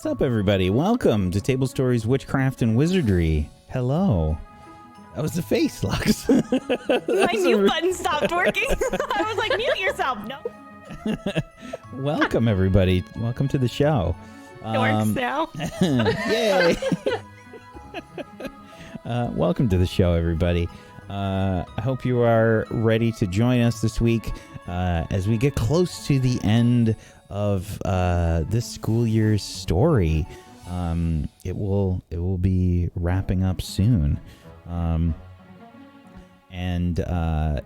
What's up, everybody? Welcome to Table Stories, Witchcraft and Wizardry. Hello. That was the face, Lux. My mute button stopped working. I was like, mute yourself. No. Welcome, everybody. Welcome to the show. It works now. Yay. Welcome to the show, everybody. I hope you are ready to join us this week as we get close to the end of this school year's story. It will be wrapping up soon. And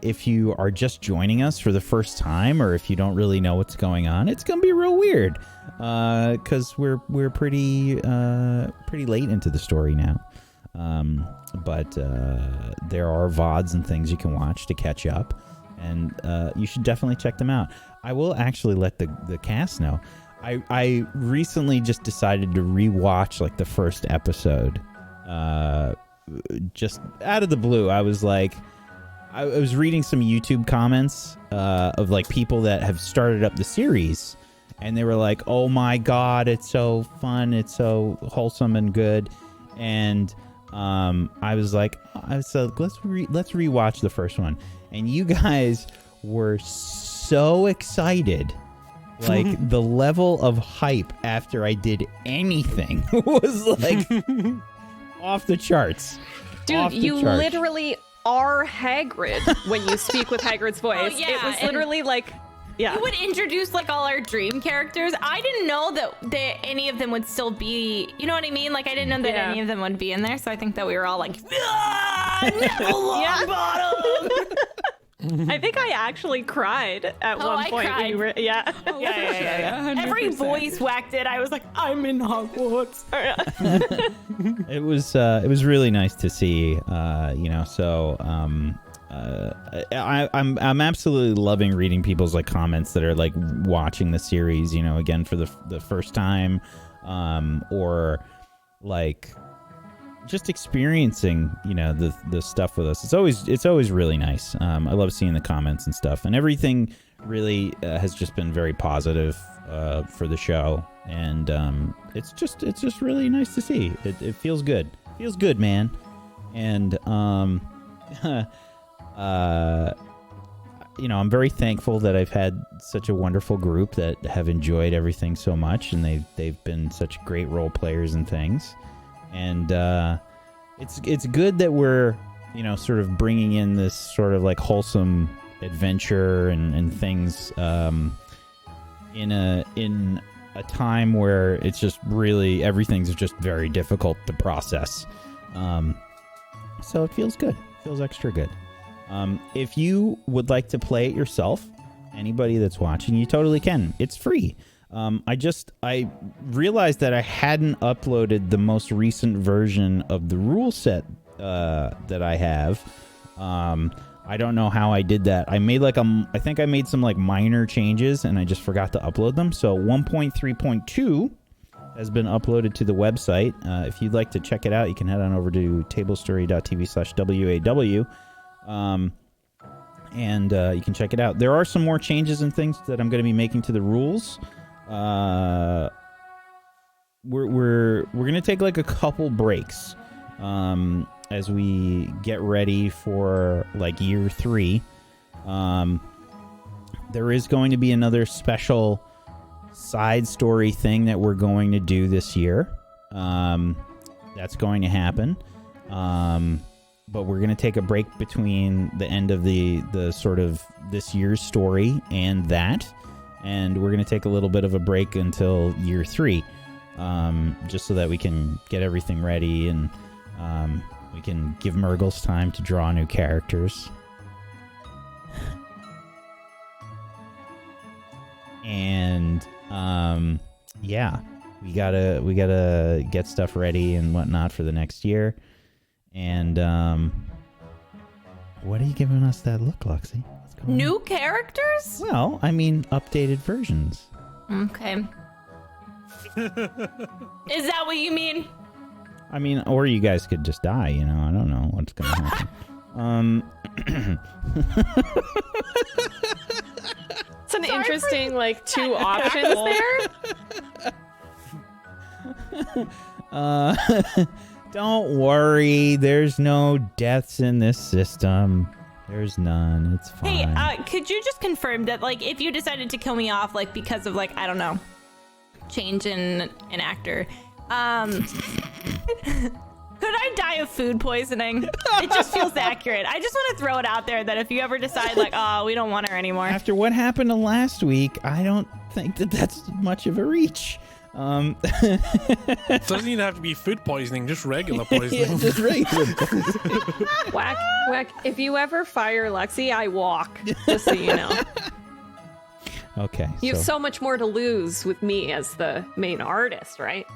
if you are just joining us for the first time, or if you don't really know what's going on, it's gonna be real weird because we're pretty late into the story now. But there are VODs and things you can watch to catch up, and you should definitely check them out. I will actually let the cast know. I recently just decided to rewatch like the first episode. Just out of the blue, I was like, I was reading some YouTube comments of like people that have started up the series, and they were like, "Oh my god, it's so fun, it's so wholesome and good," and I was like, let's rewatch the first one, and you guys were so excited. Like the level of hype after I did anything was like off the charts. Dude, you literally are Hagrid when you speak with Hagrid's voice. Oh, yeah, it was literally like, yeah. You would introduce like all our dream characters. I didn't know that any of them would still be, you know what I mean? Like I didn't know that any of them would be in there. So I think that we were all like, Longbottom! I think I actually cried at one point. Cried. When you were, yeah. Oh, yeah. Every voice whacked it. I was like, I'm in Hogwarts. It was really nice to see, so I'm absolutely loving reading people's like comments that are like watching the series, again for the first time, or like just experiencing, the stuff with us. It's always really nice. I love seeing the comments and stuff, and everything really has just been very positive for the show, and it's just really nice to see. It feels good. Feels good, man. And I'm very thankful that I've had such a wonderful group that have enjoyed everything so much, and they've been such great role players and things. And it's good that we're, sort of bringing in this sort of like wholesome adventure and things in a time where it's just really everything's just very difficult to process. So it feels good. It feels extra good. If you would like to play it yourself, anybody that's watching, you totally can. It's free. I realized that I hadn't uploaded the most recent version of the rule set that I have. I don't know how I did that. I made I think I made some like minor changes, and I just forgot to upload them. So 1.3.2 has been uploaded to the website. If you'd like to check it out, you can head on over to tablestory.tv/WAW. And you can check it out. There are some more changes and things that I'm going to be making to the rules. We're going to take like a couple breaks as we get ready for like year 3. There is going to be another special side story thing that we're going to do this year. That's going to happen. But we're going to take a break between the end of the sort of this year's story and that. And we're going to take a little bit of a break until year 3, just so that we can get everything ready, and we can give Murgles time to draw new characters. And we gotta get stuff ready and whatnot for the next year. And what are you giving us that look, Luxie? New characters? Well, I mean, updated versions. Okay. Is that what you mean? I mean, or you guys could just die, I don't know what's going to happen. It's an interesting, like, two options there. Don't worry. There's no deaths in this system. There's none. It's fine. Hey, could you just confirm that, like, if you decided to kill me off, like, because of, like, I don't know, change in an actor, could I die of food poisoning? It just feels accurate. I just want to throw it out there that if you ever decide, like, oh, we don't want her anymore. After what happened last week, I don't think that that's much of a reach. It doesn't even have to be food poisoning, just regular poisoning. Yeah, just regular poisoning. Whack. If you ever fire Lexi, I walk, just so you know. Okay. You have so much more to lose with me as the main artist, right?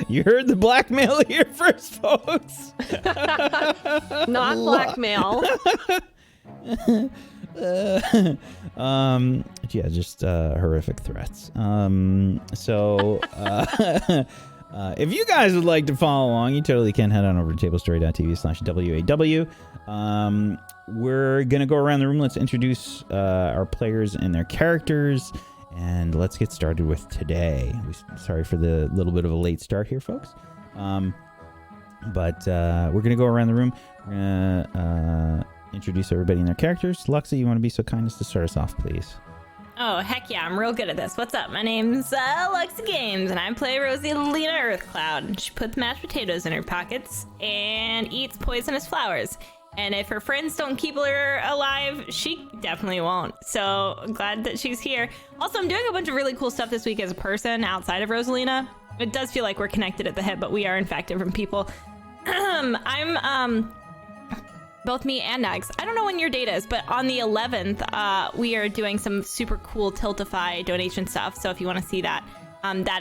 You heard the blackmail here first, folks. Not blackmail. Yeah, just horrific threats. If you guys would like to follow along, you totally can head on over to tablestory.tv/WAW. We're gonna go around the room. Let's introduce our players and their characters, and let's get started with today. Sorry for the little bit of a late start here, folks. But we're gonna go around the room. We're gonna introduce everybody and their characters. Luxa, you want to be so kind as to start us off, please? Oh, heck yeah, I'm real good at this. What's up? My name's Alexa Games, and I play Rosalina Earthcloud. She puts mashed potatoes in her pockets and eats poisonous flowers. And if her friends don't keep her alive, she definitely won't. So I'm glad that she's here. Also, I'm doing a bunch of really cool stuff this week as a person outside of Rosalina. It does feel like we're connected at the hip, but we are in fact different people. I'm both me and Nags. I don't know when your date is, but on the 11th, we are doing some super cool Tiltify donation stuff. So if you want to see that,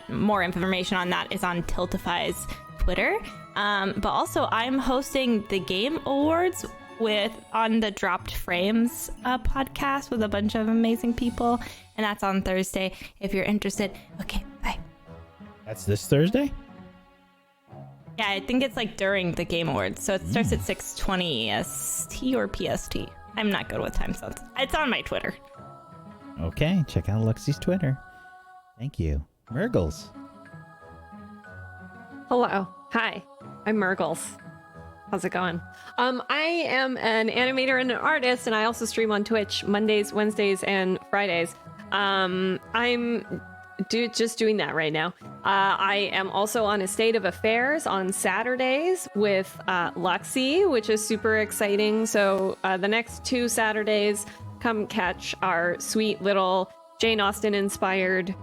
more information on that is on Tiltify's Twitter. But also, I'm hosting the Game Awards on the Dropped Frames podcast with a bunch of amazing people, and that's on Thursday. If you're interested, okay, bye. That's this Thursday? Yeah, I think it's like during the Game Awards, so it starts at 6:20 EST or PST. I'm not good with time zones. It's on my Twitter. Okay, check out Luxi's Twitter. Thank you. Murgles. Hello. Hi. I'm Murgles. How's it going? I am an animator and an artist, and I also stream on Twitch Mondays, Wednesdays, and Fridays. I'm just doing that right now. I am also on A State of Affairs on Saturdays with Luxie, which is super exciting. So the next 2 Saturdays, come catch our sweet little Jane Austen inspired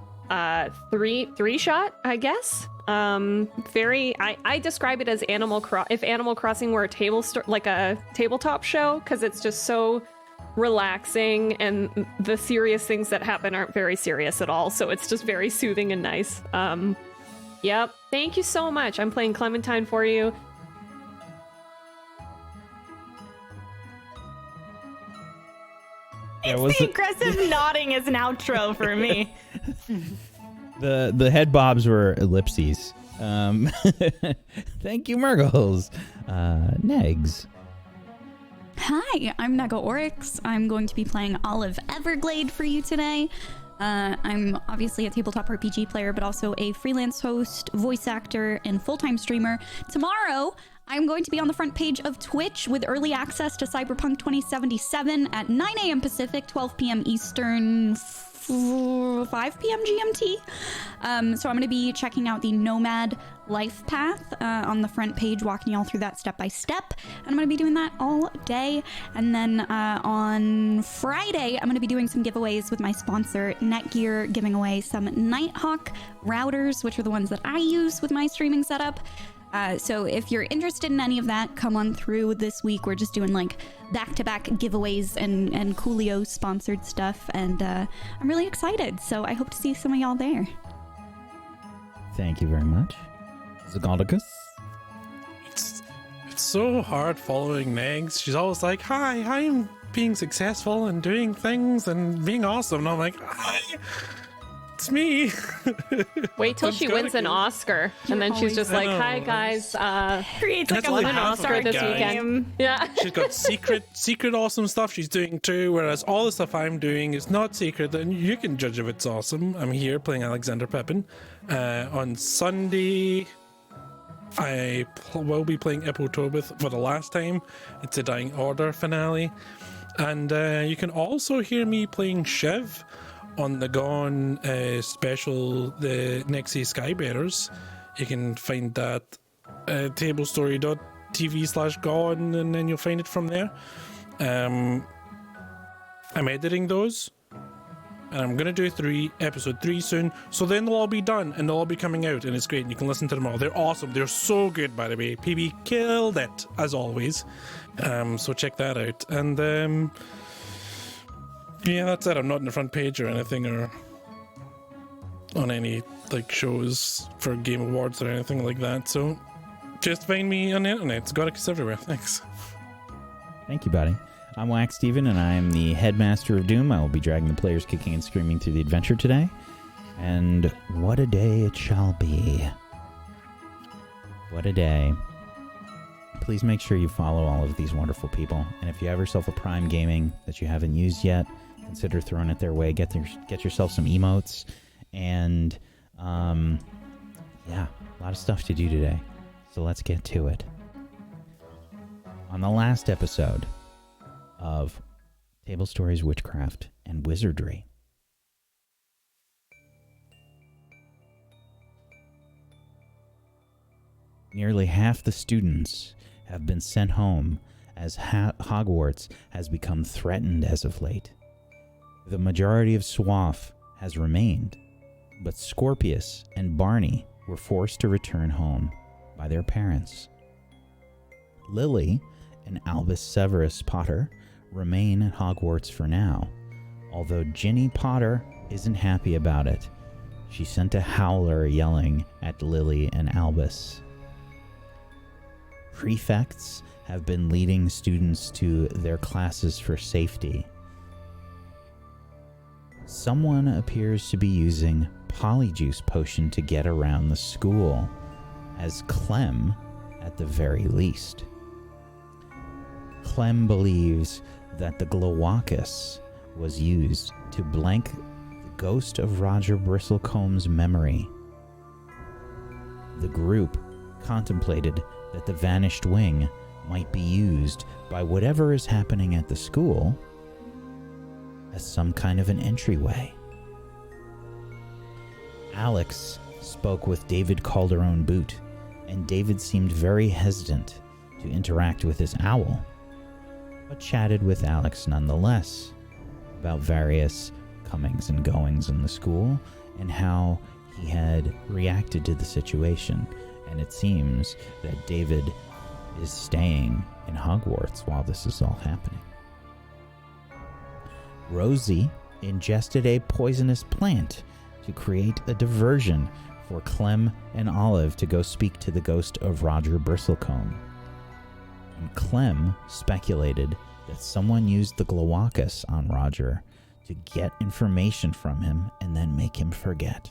three shot, I guess. I describe it as if Animal Crossing were a tabletop show, because it's just so relaxing, and the serious things that happen aren't very serious at all, so it's just very soothing and nice. Yep, thank you so much. I'm playing Clementine for you. It's the aggressive nodding as an outro for me. The head bobs were ellipses. Thank you, Murgles. Negs. Hi, I'm Naga Oryx. I'm going to be playing Olive Everglade for you today. I'm obviously a tabletop RPG player, but also a freelance host, voice actor, and full-time streamer. Tomorrow, I'm going to be on the front page of Twitch with early access to Cyberpunk 2077 at 9 a.m. Pacific, 12 p.m. Eastern, 5 p.m. GMT. So I'm going to be checking out the Nomad life path on the front page, walking y'all through that step by step. And I'm going to be doing that all day. And then on Friday, I'm going to be doing some giveaways with my sponsor, Netgear, giving away some Nighthawk routers, which are the ones that I use with my streaming setup. So if you're interested in any of that, come on through this week. We're just doing like back-to-back giveaways and Coolio sponsored stuff, and I'm really excited. So I hope to see some of y'all there. Thank you very much. Zagaldicus. It's so hard following Megs. She's always like, hi, I'm being successful and doing things and being awesome. And I'm like, hi. It's me. Wait till she wins an Oscar, and then she's just like, "Hi guys, Creates like That's a like won an half Oscar of this it, guys. weekend." Yeah. She's got secret awesome stuff she's doing too, whereas all the stuff I'm doing is not secret, and you can judge if it's awesome. I'm here playing Alexander Pepin. On Sunday, I will be playing Epotobith for the last time. It's a Dying Order finale. And you can also hear me playing Shiv on the Gone special, the Nexus Skybearers. You can find that tablestory.tv/Gone, and then you'll find it from there. I'm editing those, and I'm going to do episode 3 soon, so then they'll all be done, and they'll all be coming out, and it's great, and you can listen to them all. They're awesome. They're so good, by the way. PB killed it, as always. So check that out. And yeah, that's it. I'm not in the front page or anything, or on any like shows for Game Awards or anything like that. So just find me on the internet. It's got us everywhere. Thanks. Thank you, buddy. I'm Wax Steven, and I am the Headmaster of Doom. I will be dragging the players kicking and screaming through the adventure today. And what a day it shall be. What a day. Please make sure you follow all of these wonderful people. And if you have yourself a Prime Gaming that you haven't used yet, consider throwing it their way. Get yourself some emotes. And, yeah, a lot of stuff to do today. So let's get to it. On the last episode of Table Stories, Witchcraft and Wizardry, nearly half the students have been sent home as Hogwarts has become threatened as of late. The majority of Swaff has remained, but Scorpius and Barney were forced to return home by their parents. Lily and Albus Severus Potter remain at Hogwarts for now, although Ginny Potter isn't happy about it. She sent a howler yelling at Lily and Albus. Prefects have been leading students to their classes for safety. Someone appears to be using Polyjuice Potion to get around the school, as Clem at the very least. Clem believes that the Glowacus was used to blank the ghost of Roger Bristlecomb's memory. The group contemplated that the vanished wing might be used by whatever is happening at the school as some kind of an entryway. Alex spoke with David Calderon Boot, and David seemed very hesitant to interact with his owl, but chatted with Alex nonetheless about various comings and goings in the school and how he had reacted to the situation. And it seems that David is staying in Hogwarts while this is all happening. Rosie ingested a poisonous plant to create a diversion for Clem and Olive to go speak to the ghost of Roger Bristlecombe. And Clem speculated that someone used the Glowacus on Roger to get information from him and then make him forget.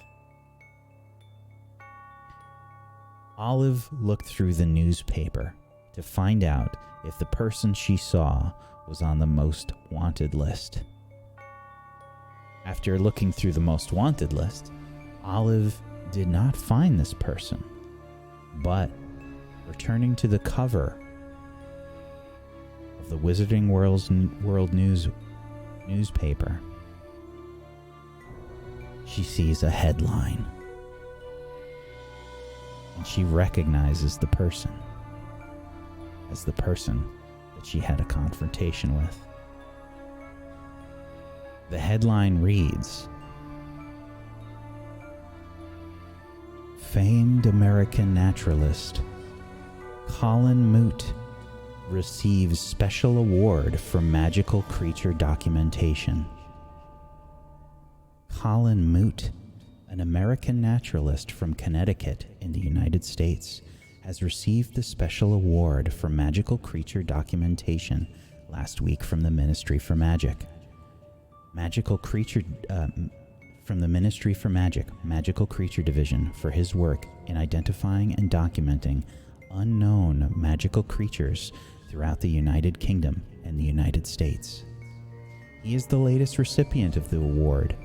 Olive looked through the newspaper to find out if the person she saw was on the most wanted list. After looking through the most wanted list, Olive did not find this person, but returning to the cover of the Wizarding World newspaper, she sees a headline, and she recognizes the person as the person that she had a confrontation with. The headline reads, "Famed American naturalist Colin Moot receives special award for magical creature documentation." Colin Moot, an American naturalist from Connecticut in the United States, has received the special award for magical creature documentation last week from the Ministry for Magic. Magical creature from the Ministry for Magic, Magical Creature Division, for his work in identifying and documenting unknown magical creatures throughout the United Kingdom and the United States. He is the latest recipient of the award,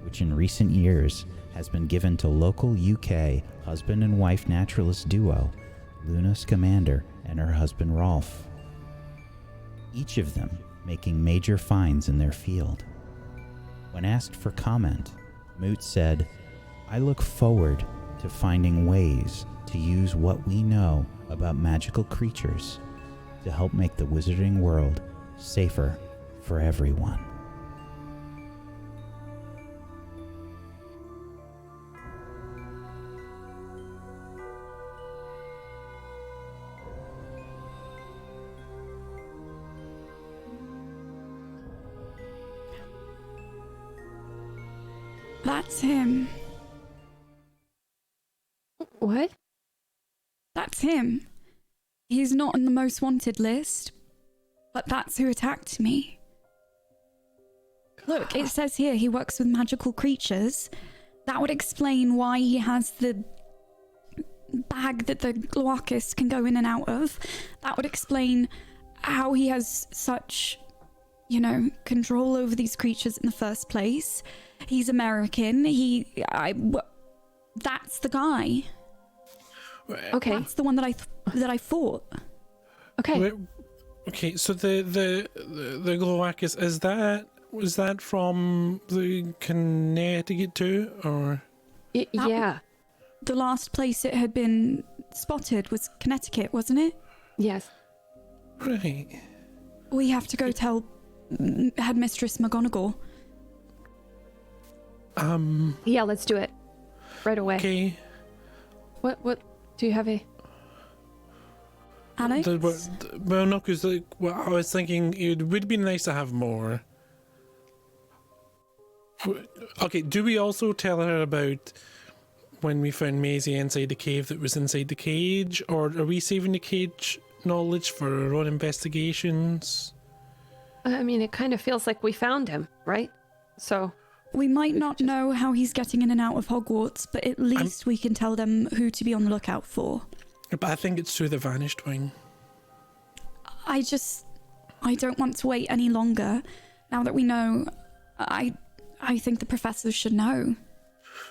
which in recent years has been given to local UK husband and wife naturalist duo, Luna Scamander and her husband Rolf. Each of them making major finds in their field. When asked for comment, Moot said, "I look forward to finding ways to use what we know about magical creatures to help make the wizarding world safer for everyone." That's him. What? That's him. He's not on the most wanted list, but that's who attacked me. Look, it says here he works with magical creatures. That would explain why he has the bag that the Gloakis can go in and out of. That would explain how he has such, control over these creatures in the first place. He's American. That's the guy. Okay. That's the one that I fought. Okay. Wait, okay, so the Gloakis, was that from the Connecticut too, or? Yeah. The last place it had been spotted was Connecticut, wasn't it? Yes. Right. We have to go tell Headmistress McGonagall. Yeah, let's do it. Right away. Okay. What do you have a... Alex? Well, no, because I was thinking it would be nice to have more. Okay, do we also tell her about when we found Maisie inside the cave that was inside the cage, or are we saving the cage knowledge for our own investigations? I mean, it kind of feels like we found him, right? So... We might not know how he's getting in and out of Hogwarts, but at least we can tell them who to be on the lookout for. But I think it's through the Vanished Wing. I don't want to wait any longer. Now that we know, I think the professors should know.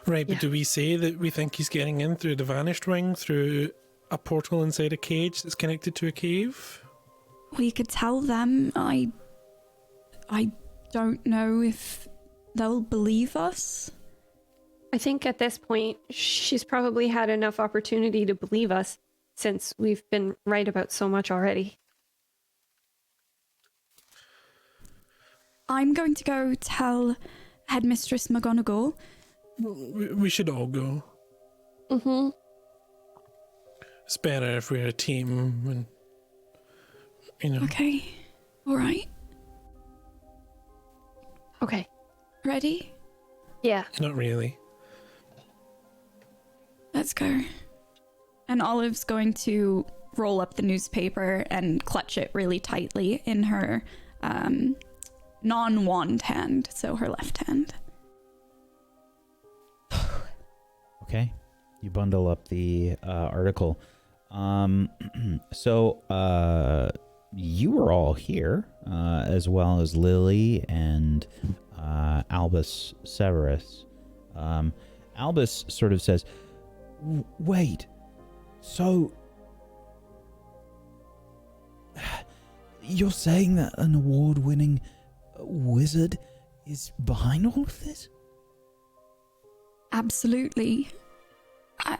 Right, but Yeah. do we say that we think he's getting in through the Vanished Wing, through a portal inside a cage that's connected to a cave? We could tell them. I don't know if they'll believe us. I think at this point, she's probably had enough opportunity to believe us since we've been right about so much already. I'm going to go tell Headmistress McGonagall. We should all go. Mm-hmm. It's better if we're a team and, Okay. All right. Okay. Ready? Yeah. Not really. Let's go. And Olive's going to roll up the newspaper and clutch it really tightly in her non-wand hand, so her left hand. Okay. You bundle up the article. So you were all here, as well as Lily and Albus Severus. Albus sort of says, "Wait, so you're saying that an award-winning wizard is behind all of this?" Absolutely.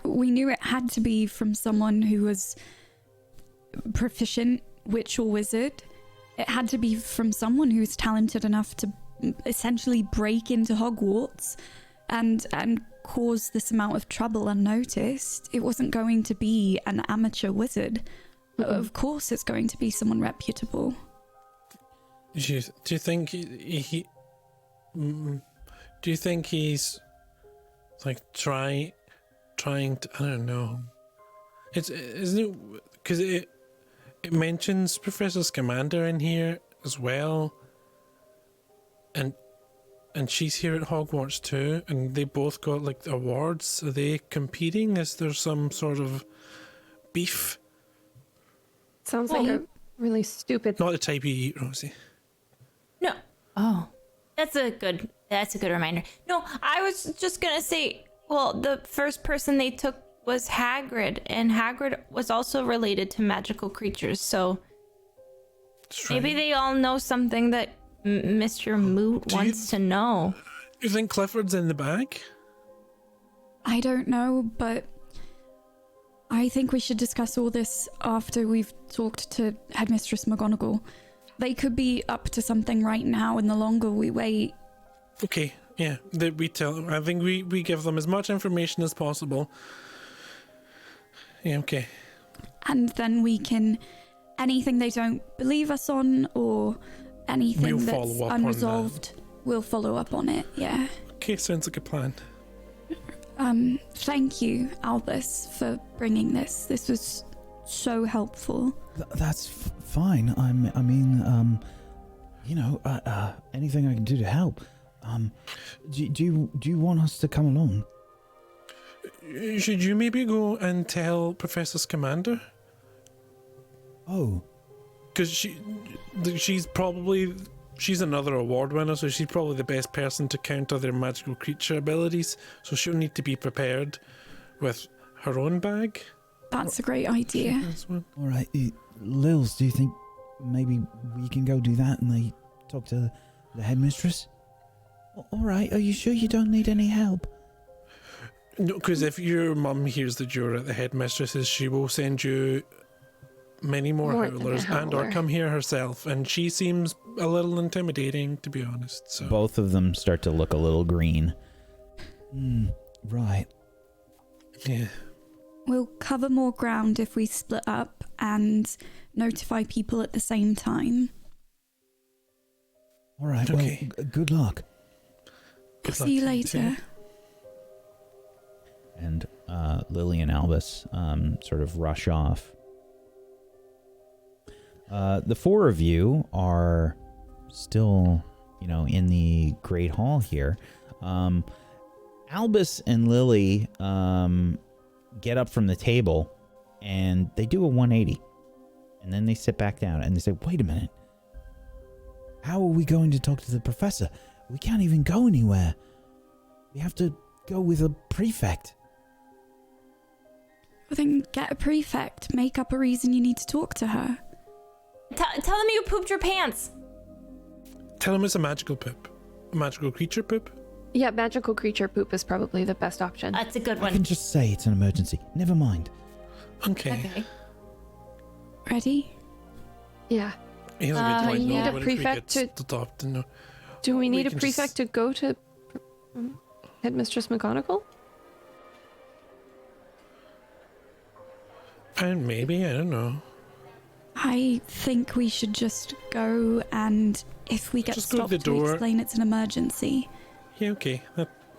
We knew it had to be from someone who was proficient witch or wizard. It had to be from someone who's talented enough to essentially break into Hogwarts and cause this amount of trouble unnoticed. It wasn't going to be an amateur wizard. Of course it's going to be someone reputable. Do you think he do you think he's like trying to, I don't know. Isn't it because it mentions Professor Scamander in here as well, and and she's here at Hogwarts too, and they both got like awards. Are they competing? Is there some sort of beef? Sounds like a really stupid. Not the type you eat, Rosie. No. Oh, that's a good reminder. No, I was just gonna say. Well, the first person they took was Hagrid, and Hagrid was also related to magical creatures. So maybe they all know something that Mr. Moot wants to know. You think Clifford's in the bag? I don't know, but I think we should discuss all this after we've talked to Headmistress McGonagall. They could be up to something right now, and the longer we wait... Okay, yeah. We tell them. I think we give them as much information as possible. Yeah, okay. And then we can... Anything they don't believe us on, or anything We'll that's follow up on unresolved, we'll follow up on it, yeah. Okay, sounds like a plan. Thank you, Albus, for bringing this. This was so helpful. That's fine. Anything I can do to help. Do you want us to come along? Should you maybe go and tell Professor Scamander? Oh. Because she's another award winner, so she's probably the best person to counter their magical creature abilities. So she'll need to be prepared with her own bag. That's a great idea. All right, Lils, do you think maybe we can go do that and they talk to the headmistress? All right, are you sure you don't need any help? No, because if your mum hears that you're at the headmistress's, she will send you many more howlers and or come here herself, and she seems a little intimidating, to be honest. So. Both of them start to look a little green. Right. Yeah. We'll cover more ground if we split up and notify people at the same time. All right, okay. Well, good luck. See you later. And Lily and Albus sort of rush off. The four of you are still, in the Great Hall here. Albus and Lily get up from the table, and they do a 180. And then they sit back down, and they say, wait a minute. How are we going to talk to the professor? We can't even go anywhere. We have to go with a prefect. Well, then get a prefect. Make up a reason you need to talk to her. Tell them you pooped your pants. Tell them it's a magical poop. A magical creature poop. Yeah, magical creature poop is probably the best option. That's a good I one. can just say it's an emergency. Never mind. Okay. Ready? Yeah. Yeah, we need a prefect to... Do we need a prefect to go to Headmistress McGonagall? And maybe, I don't know. I think we should just go, and if we get Just go to stopped, the door. we'll explain it's an emergency. Yeah, okay.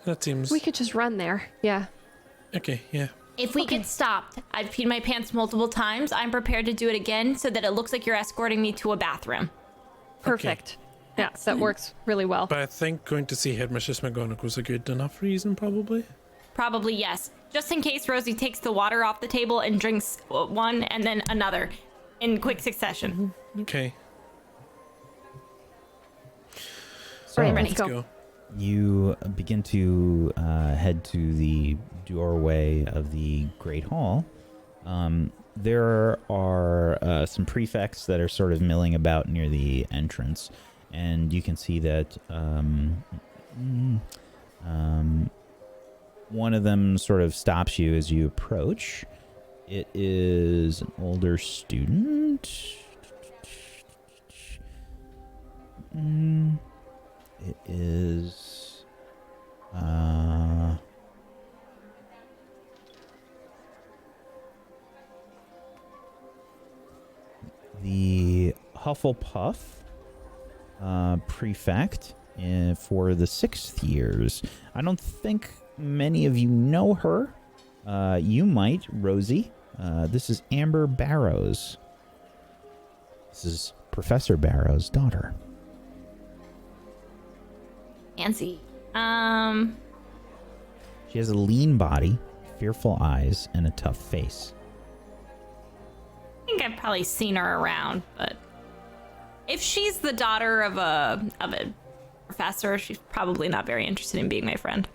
That seems... We could just run there. Yeah. Okay, yeah. If we get stopped, I've peed my pants multiple times. I'm prepared to do it again so that it looks like you're escorting me to a bathroom. Perfect. Yeah, that works really well. But I think going to see Headmistress McGonagall is a good enough reason, probably. Probably yes. Just in case Rosie takes the water off the table and drinks one and then another in quick succession. Okay. So, All right, Let's let's go. go. you begin to head to the doorway of the Great Hall. There are some prefects that are sort of milling about near the entrance, and you can see that one of them sort of stops you as you approach. It is an older student. It is the Hufflepuff prefect for the 6th years. I don't think many of you know her. You might, Rosie. This is Amber Barrows. This is Professor Barrows' daughter. Fancy. She has a lean body, fearful eyes, and a tough face. I think I've probably seen her around, but if she's the daughter of a professor, she's probably not very interested in being my friend.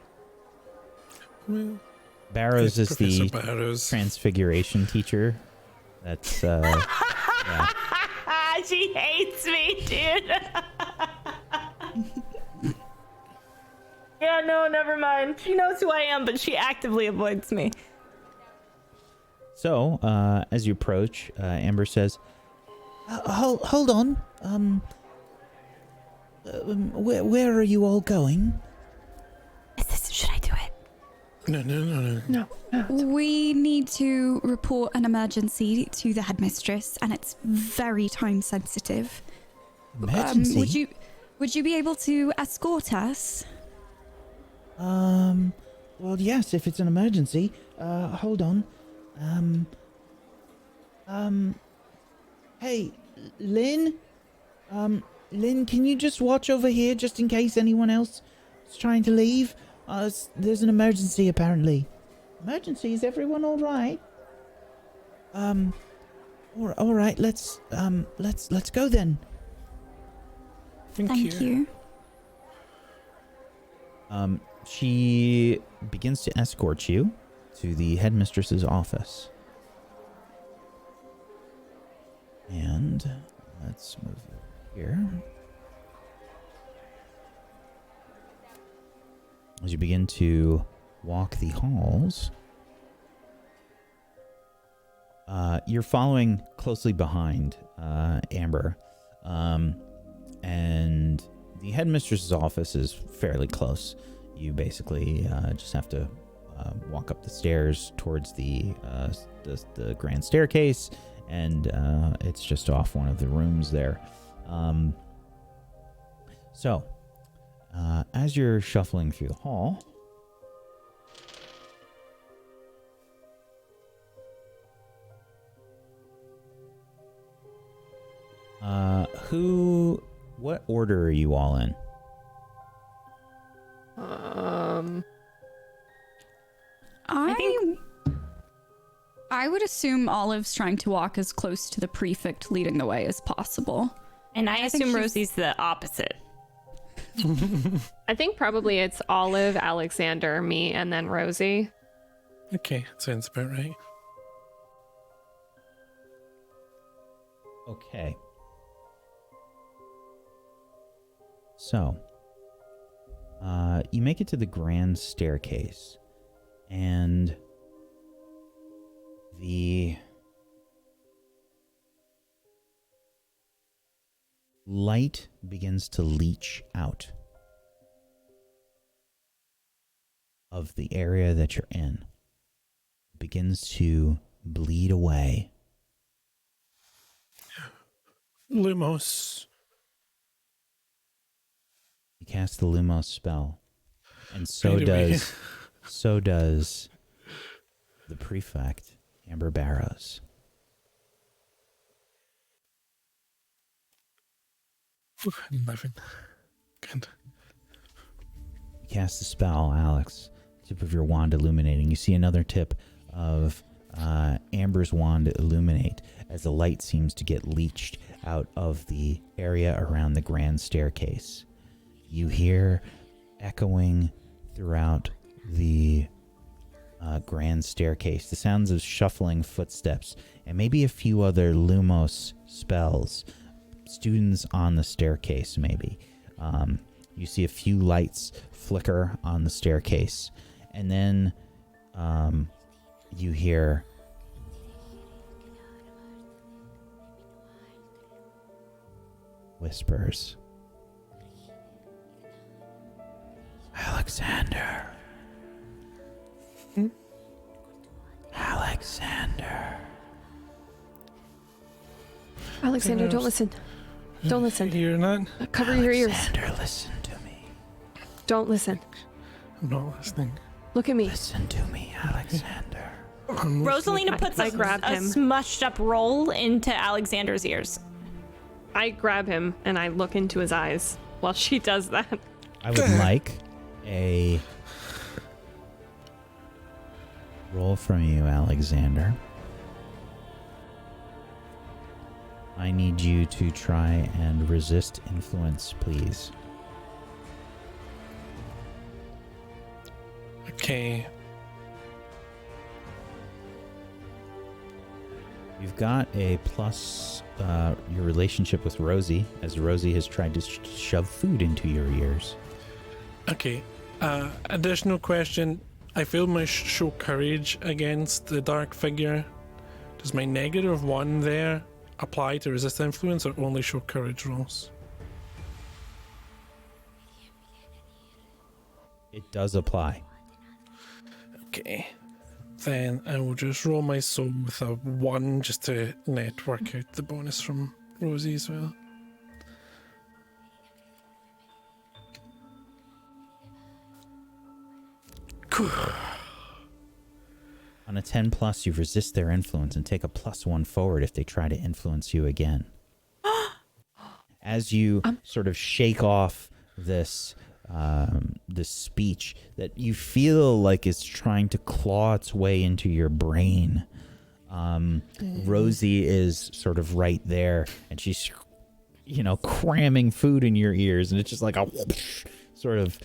Well, Barrows is Professor the Barrows. transfiguration teacher. That's yeah. She hates me, dude. Yeah, no, never mind. She knows who I am, but she actively avoids me. So, as you approach, Amber says, "Hold on. Where are you all going?" Should I do it? No. We need to report an emergency to the headmistress, and it's very time sensitive. Emergency? Would you be able to escort us? Well, yes, if it's an emergency. Hold on. Hey, Lynn? Lynn, can you just watch over here just in case anyone else is trying to leave? There's an emergency, apparently. Emergency? Is everyone all right? All right, let's go then. Thank you. She begins to escort you to the headmistress's office. And let's move over here. As you begin to walk the halls, you're following closely behind Amber. And the headmistress's office is fairly close. You basically just have to walk up the stairs towards the grand staircase, and it's just off one of the rooms there. So, as you're shuffling through the hall, what order are you all in? I would assume Olive's trying to walk as close to the prefect leading the way as possible. And I assume she's- Rosie's the opposite. I think probably it's Olive, Alexander, me, and then Rosie. Okay, sounds about right. Okay. So, you make it to the grand staircase, and the light begins to leach out of the area that you're in. It begins to bleed away. Lumos. You cast the Lumos spell, and so Right away. does the prefect, Amber Barrows. Ooh, 11. Good. You cast the spell, Alex. Tip of your wand illuminating. You see another tip of Amber's wand illuminate as the light seems to get leached out of the area around the grand staircase. You hear echoing throughout the grand staircase the sounds of shuffling footsteps and maybe a few other Lumos spells. Students on the staircase, maybe. You see a few lights flicker on the staircase, and then you hear whispers. Alexander. Alexander. Alexander, don't listen. Don't listen. You're not? Cover your ears. Alexander, listen to me. Don't listen. I'm not listening. Look at me. Listen to me, Alexander. Rosalina puts I a grabbed him. smushed up roll into Alexander's ears. I grab him and I look into his eyes while she does that. I would like a roll from you, Alexander. I need you to try and resist influence, please. Okay. You've got a plus your relationship with Rosie, as Rosie has tried to shove food into your ears. Okay. Additional question. I failed my show courage against the dark figure. Does my -1 there apply to resist influence or only show courage rolls? It does apply. Okay. Then I will just roll my soul with a 1 just to network out the bonus from Rosie as well. On a 10 plus, you resist their influence and take a +1 forward if they try to influence you again. As you sort of shake off this this speech that you feel like is trying to claw its way into your brain, Rosie is sort of right there, and she's, cramming food in your ears, and it's just like a whoosh sort of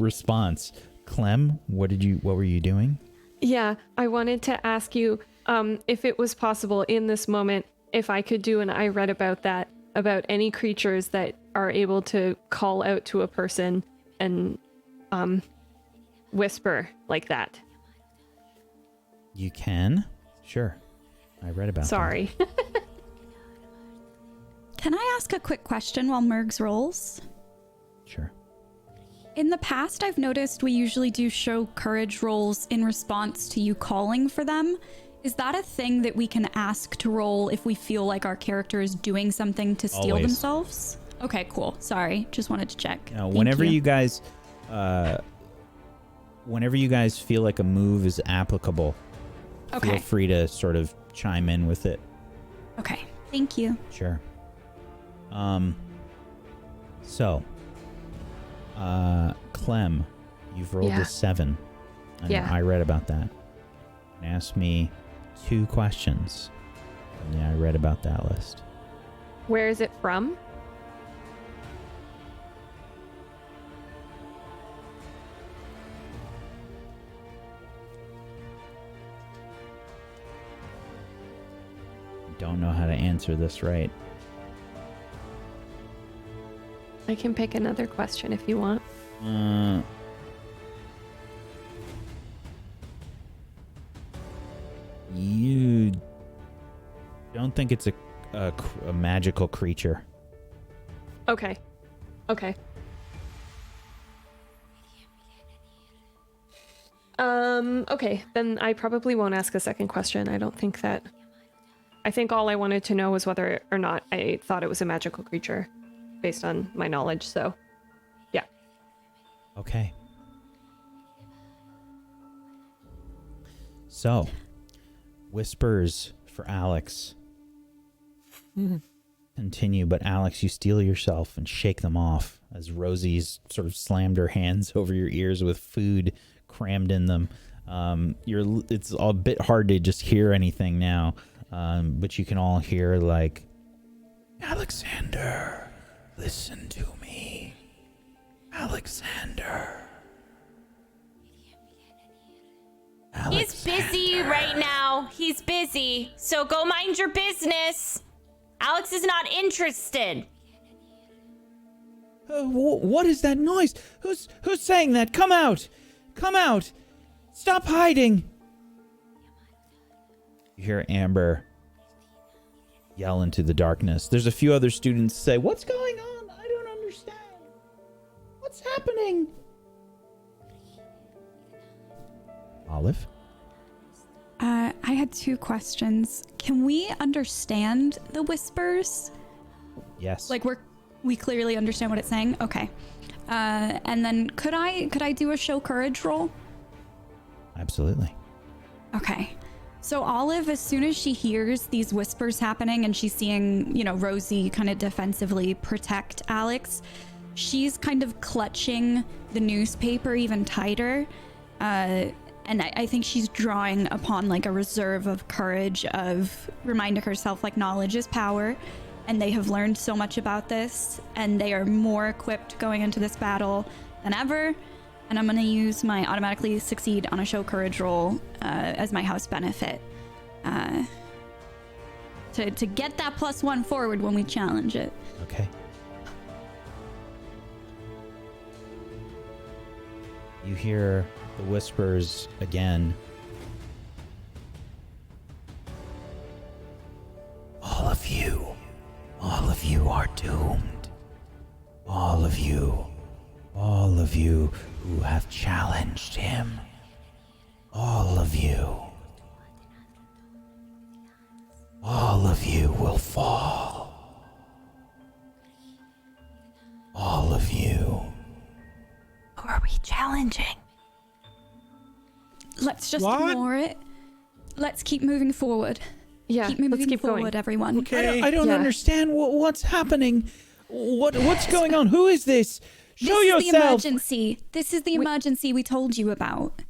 response. Clem, what were you doing? Yeah, I wanted to ask you if it was possible in this moment, if I could do an I read about that, about any creatures that are able to call out to a person and whisper like that. You can? Sure. I read about Sorry. Can I ask a quick question while Mergs rolls? Sure. In the past, I've noticed we usually do show courage rolls in response to you calling for them. Is that a thing that we can ask to roll if we feel like our character is doing something to steal Always. themselves? Okay, cool. Sorry, just wanted to check. Whenever you guys feel like a move is applicable, feel free to sort of chime in with it. Okay, thank you. Sure. So, Clem, you've rolled a 7. Yeah. I read about that. Ask me 2 questions. And I read about that list. Where is it from? Don't know how to answer this right. I can pick another question if you want. You don't think it's a magical creature? Okay. Okay. Okay, then I probably won't ask a second question. I think all I wanted to know was whether or not I thought it was a magical creature based on my knowledge, so yeah. Okay. So, whispers for Alex continue, but Alex, you steel yourself and shake them off as Rosie's sort of slammed her hands over your ears with food crammed in them. It's a bit hard to just hear anything now, but you can all hear like, Alexander, listen to me. Alexander. He's busy right now. He's busy. So go mind your business. Alex is not interested. What is that noise? Who's saying that? Come out! Come out! Stop hiding! You hear Amber yell into the darkness. There's a few other students say, "What's going on? I don't understand. What's happening?" Olive? I had 2 questions. Can we understand the whispers? Yes. Like we clearly understand what it's saying? Okay. And then could I do a show courage roll? Absolutely. Okay. So Olive, as soon as she hears these whispers happening and she's seeing, Rosie kind of defensively protect Alex, she's kind of clutching the newspaper even tighter. And I think she's drawing upon like a reserve of courage, of reminding herself like knowledge is power, and they have learned so much about this, and they are more equipped going into this battle than ever. And I'm gonna use my automatically succeed on a show courage roll as my house benefit to get that +1 forward when we challenge it. Okay. You hear the whispers again. All of you are doomed. All of you who have challenged him. All of you will fall. All of you. Who are we challenging? Let's just What? ignore it. Let's keep moving forward. Yeah, Keep moving let's keep forward, going. everyone. Okay. I don't Yeah. understand what's happening. What's going on? Who is this? Show This is the yourself. emergency. This is the emergency we told you about.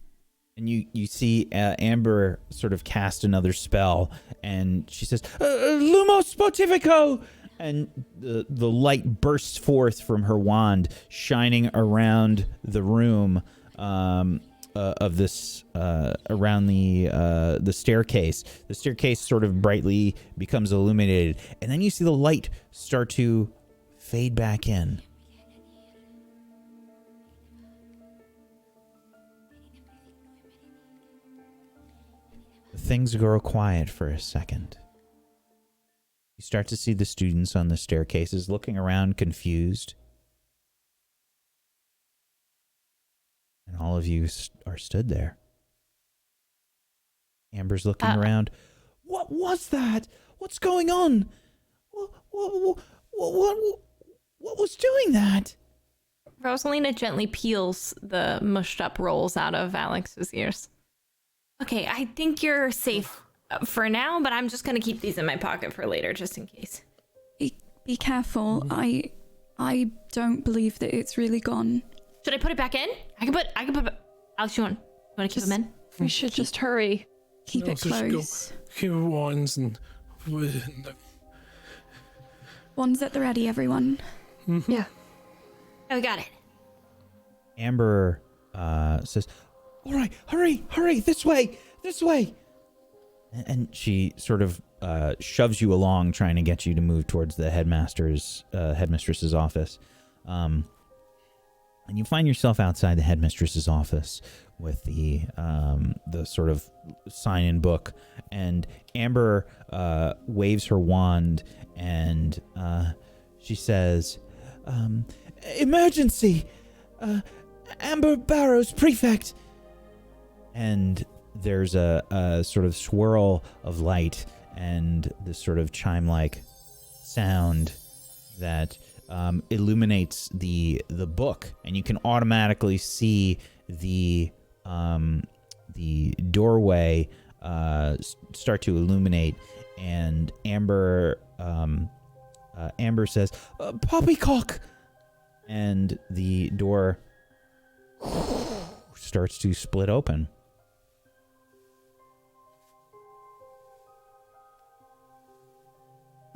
And you see Amber sort of cast another spell, and she says, "Lumos Spotifico!" And the light bursts forth from her wand, shining around the room of this around the staircase. The staircase sort of brightly becomes illuminated, and then you see the light start to fade back in. Things grow quiet for a second. You start to see the students on the staircases looking around confused. And all of you are stood there. Amber's looking around. What was that? What's going on? What was doing that? Rosalina gently peels the mushed up rolls out of Alex's ears. Okay, I think you're safe for now, but I'm just gonna keep these in my pocket for later, just in case. Be careful. I don't believe that it's really gone. Should I put it back in? I can put. Alex, you want to keep them in? We should just hurry. Keep it close. Keep wands and One's at the ready, everyone. Yeah. Oh, we got it. Amber says, "All right, hurry, this way. And she sort of shoves you along, trying to get you to move towards the headmistress's office. And you find yourself outside the headmistress's office with the sort of sign-in book. And Amber waves her wand, and she says, "Emergency! Amber Barrows, prefect!" And there's a sort of swirl of light and this sort of chime-like sound that illuminates the book, and you can automatically see the doorway start to illuminate. And Amber says, "Poppycock!" And the door starts to split open.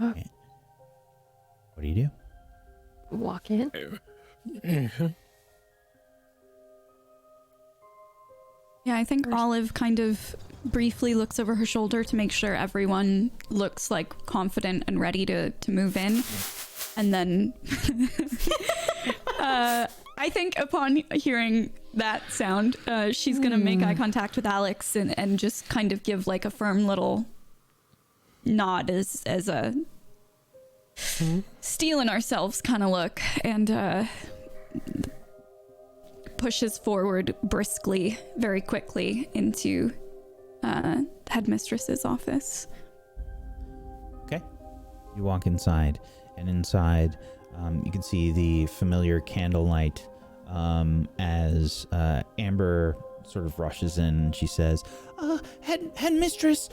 Okay. What do you do? Walk in. Yeah, I think Olive kind of briefly looks over her shoulder to make sure everyone looks like confident and ready to move in. And then I think upon hearing that sound, she's going to make eye contact with Alex and just kind of give like a firm little nod as a stealing ourselves kind of look, and pushes forward briskly, very quickly into the headmistress's office. Okay. You walk inside, and inside you can see the familiar candlelight as Amber sort of rushes in and she says, Headmistress,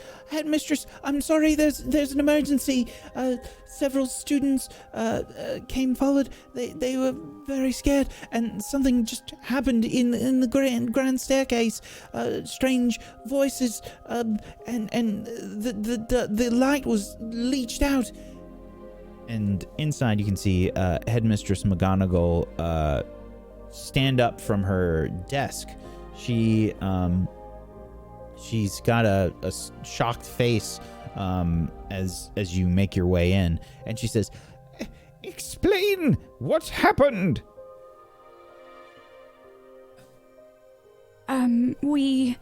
I'm sorry, there's an emergency. Several students came forward. They were very scared, and something just happened in the grand staircase. Strange voices, and the light was leached out. And inside you can see Headmistress McGonagall stand up from her desk. She's got a shocked face as you make your way in, and she says, "Explain what happened." We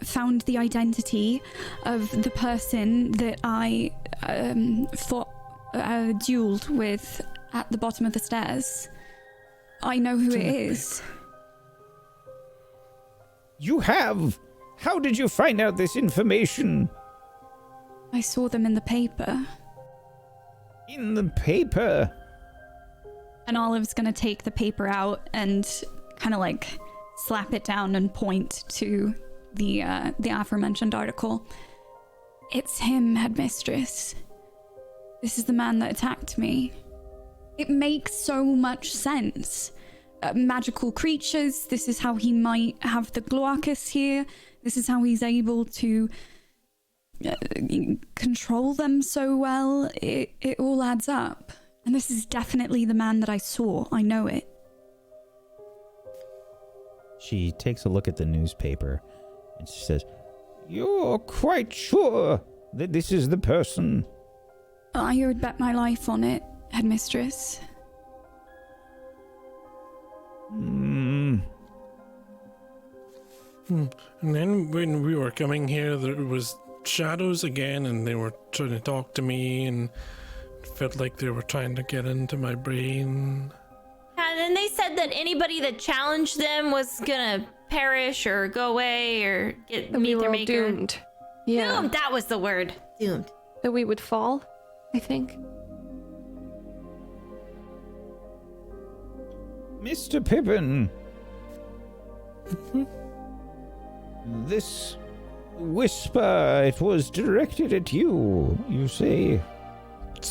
found the identity of the person that I dueled with at the bottom of the stairs. I know who it is. You have? How did you find out this information? I saw them in the paper. In the paper? And Olive's gonna take the paper out and kind of like slap it down and point to the aforementioned article. It's him, Headmistress. This is the man that attacked me. It makes so much sense. Magical creatures, this is how he might have the Gloacus here. This is how he's able to control them so well. It all adds up. And this is definitely the man that I saw. I know it. She takes a look at the newspaper and she says, "You're quite sure that this is the person?" I would bet my life on it, Headmistress. And then when we were coming here, there was shadows again, and they were trying to talk to me, and it felt like they were trying to get into my brain. And then they said that anybody that challenged them was gonna perish or go away or meet their maker. Doomed. Yeah. Doomed, that was the word. Doomed. That we would fall, I think. Mr. Pippin. This whisper, it was directed at you, you say?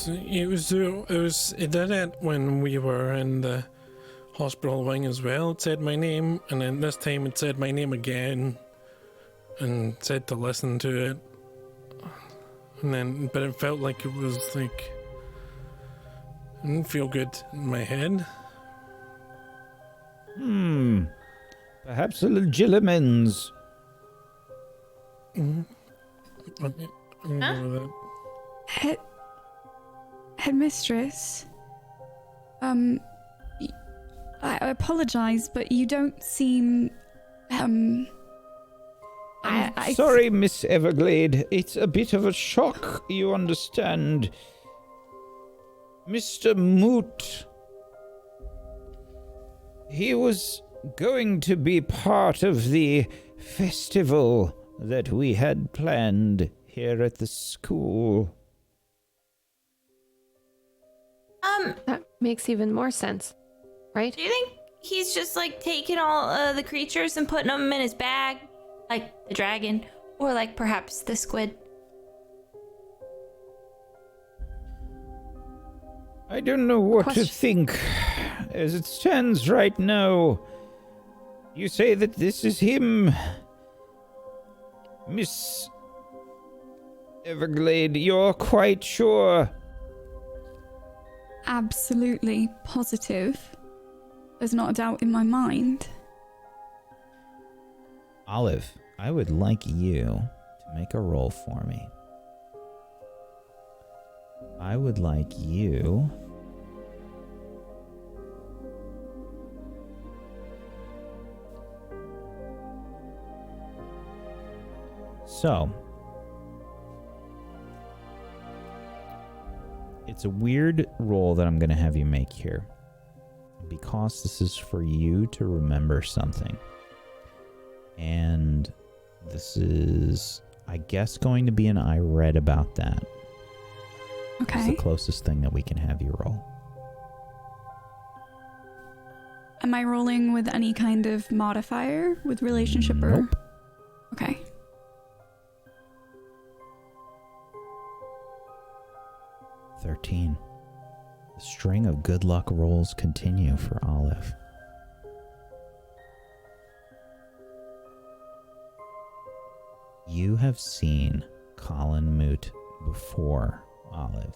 It did it when we were in the hospital wing as well. It said my name, and then this time it said my name again, and said to listen to it. But it felt like it was like, it didn't feel good in my head. Perhaps a legilimens. Headmistress, I apologize, but you don't seem, I'm sorry, Miss Everglade. It's a bit of a shock, you understand. Mr. Moot, he was going to be part of the festival that we had planned here at the school. That makes even more sense, right? Do you think he's just like taking all the creatures and putting them in his bag? Like the dragon? Or like perhaps the squid? I don't know what to think. As it stands right now, you say that this is him. Miss Everglade, you're quite sure? absolutely positive. There's not a doubt in my mind. Olive, I would like you to make a roll for me. I would like you... So, it's a weird roll that I'm going to have you make here, because this is for you to remember something. And this is, I guess, going to be an I read about that. Okay. It's the closest thing that we can have you roll. Am I rolling with any kind of modifier with relationship or? Nope. Okay. $13. The string of good luck rolls continue for Olive. You have seen Colin Moot before, Olive.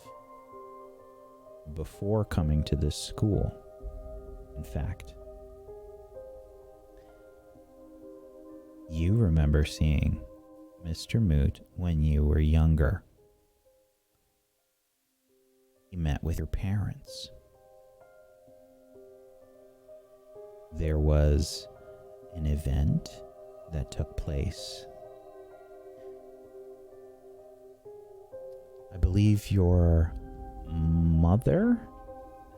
Before coming to this school, in fact. You remember seeing Mr. Moot when you were younger. He met with your parents. There was an event that took place. I believe your mother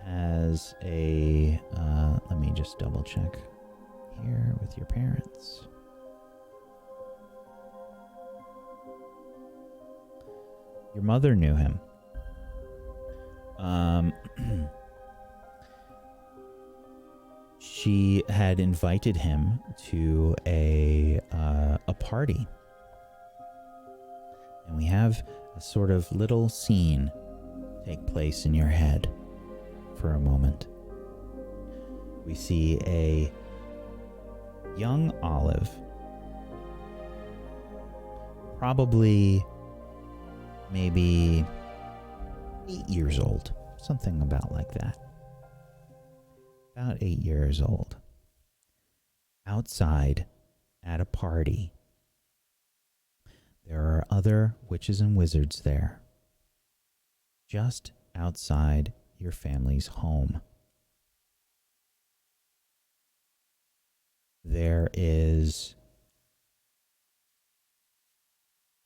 has a, let me just double check here with your parents. Your mother knew him. She had invited him to a party. And we have a sort of little scene take place in your head for a moment. We see a young Olive, probably maybe 8 years old, something about like that. About 8 years old. Outside at a party. There are other witches and wizards there. Just outside your family's home. There is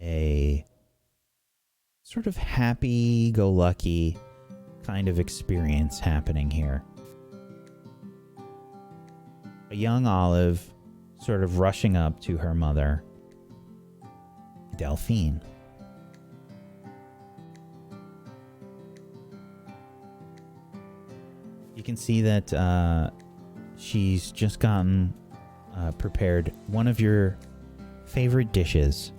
a sort of happy-go-lucky kind of experience happening here. A young Olive sort of rushing up to her mother, Delphine. You can see that she's just gotten prepared one of your favorite dishes.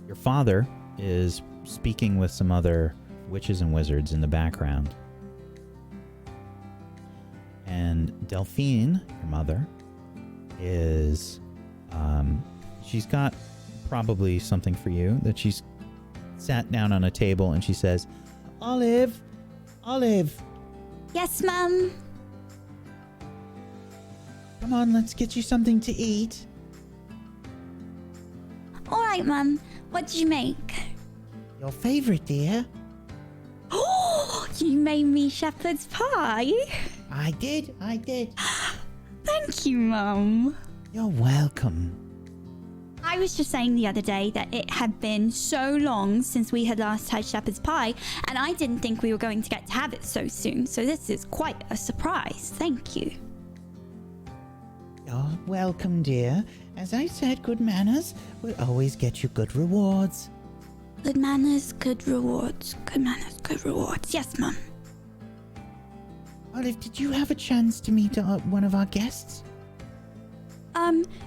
Your father is speaking with some other witches and wizards in the background. And Delphine, your mother, is, she's got probably something for you that she's sat down on a table and she says, Olive, Yes, Mum. come on, let's get you something to eat. All right, Mum. What did you make? Your favorite, dear. Oh, you made me shepherd's pie. I did. Thank you, Mum. You're welcome. I was just saying the other day that it had been so long since we had last had shepherd's pie, and I didn't think we were going to get to have it so soon, so this is quite a surprise. Thank you. You're welcome, dear. As I said, good manners will always get you good rewards. Good manners, good rewards. Good manners, good rewards. Yes, Mum. Olive, did you have a chance to meet one of our guests?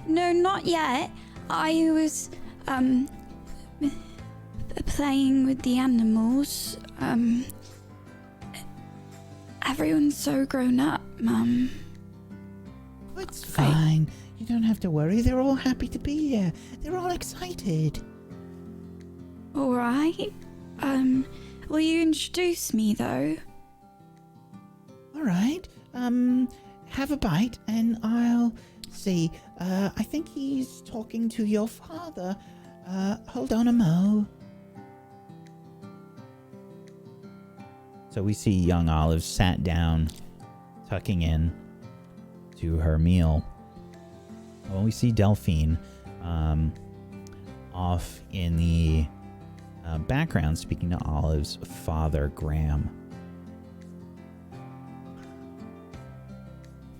No, not yet. I was, playing with the animals. Everyone's so grown up, Mum. It's fine. You don't have to worry. They're all happy to be here. They're all excited. All right. Will you introduce me, though? All right. Have a bite and I'll see. I think he's talking to your father. Hold on a mo. So we see young Olive sat down, tucking in to her meal. Well, we see Delphine off in the background speaking to Olive's father, Graham.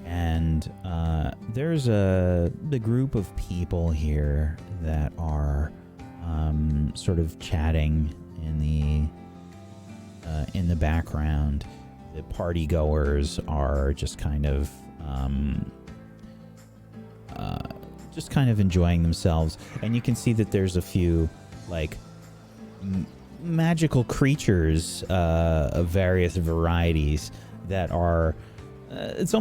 And there's the group of people here that are sort of chatting in the in the background. The party goers are just kind of enjoying themselves, and you can see that there's a few like magical creatures of various varieties that are it's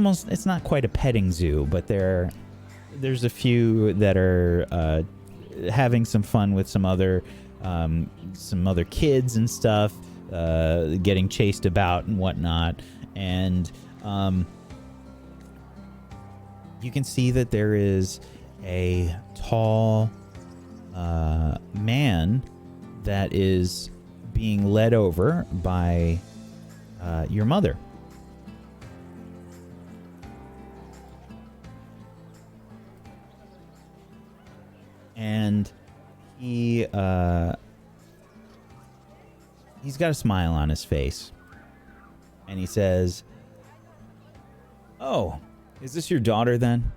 not quite a petting zoo, but there's a few that are having some fun with some other kids and stuff, getting chased about and whatnot. And you can see that there is a tall man that is being led over by your mother. And he's got a smile on his face. And he says, "Oh, is this your daughter then?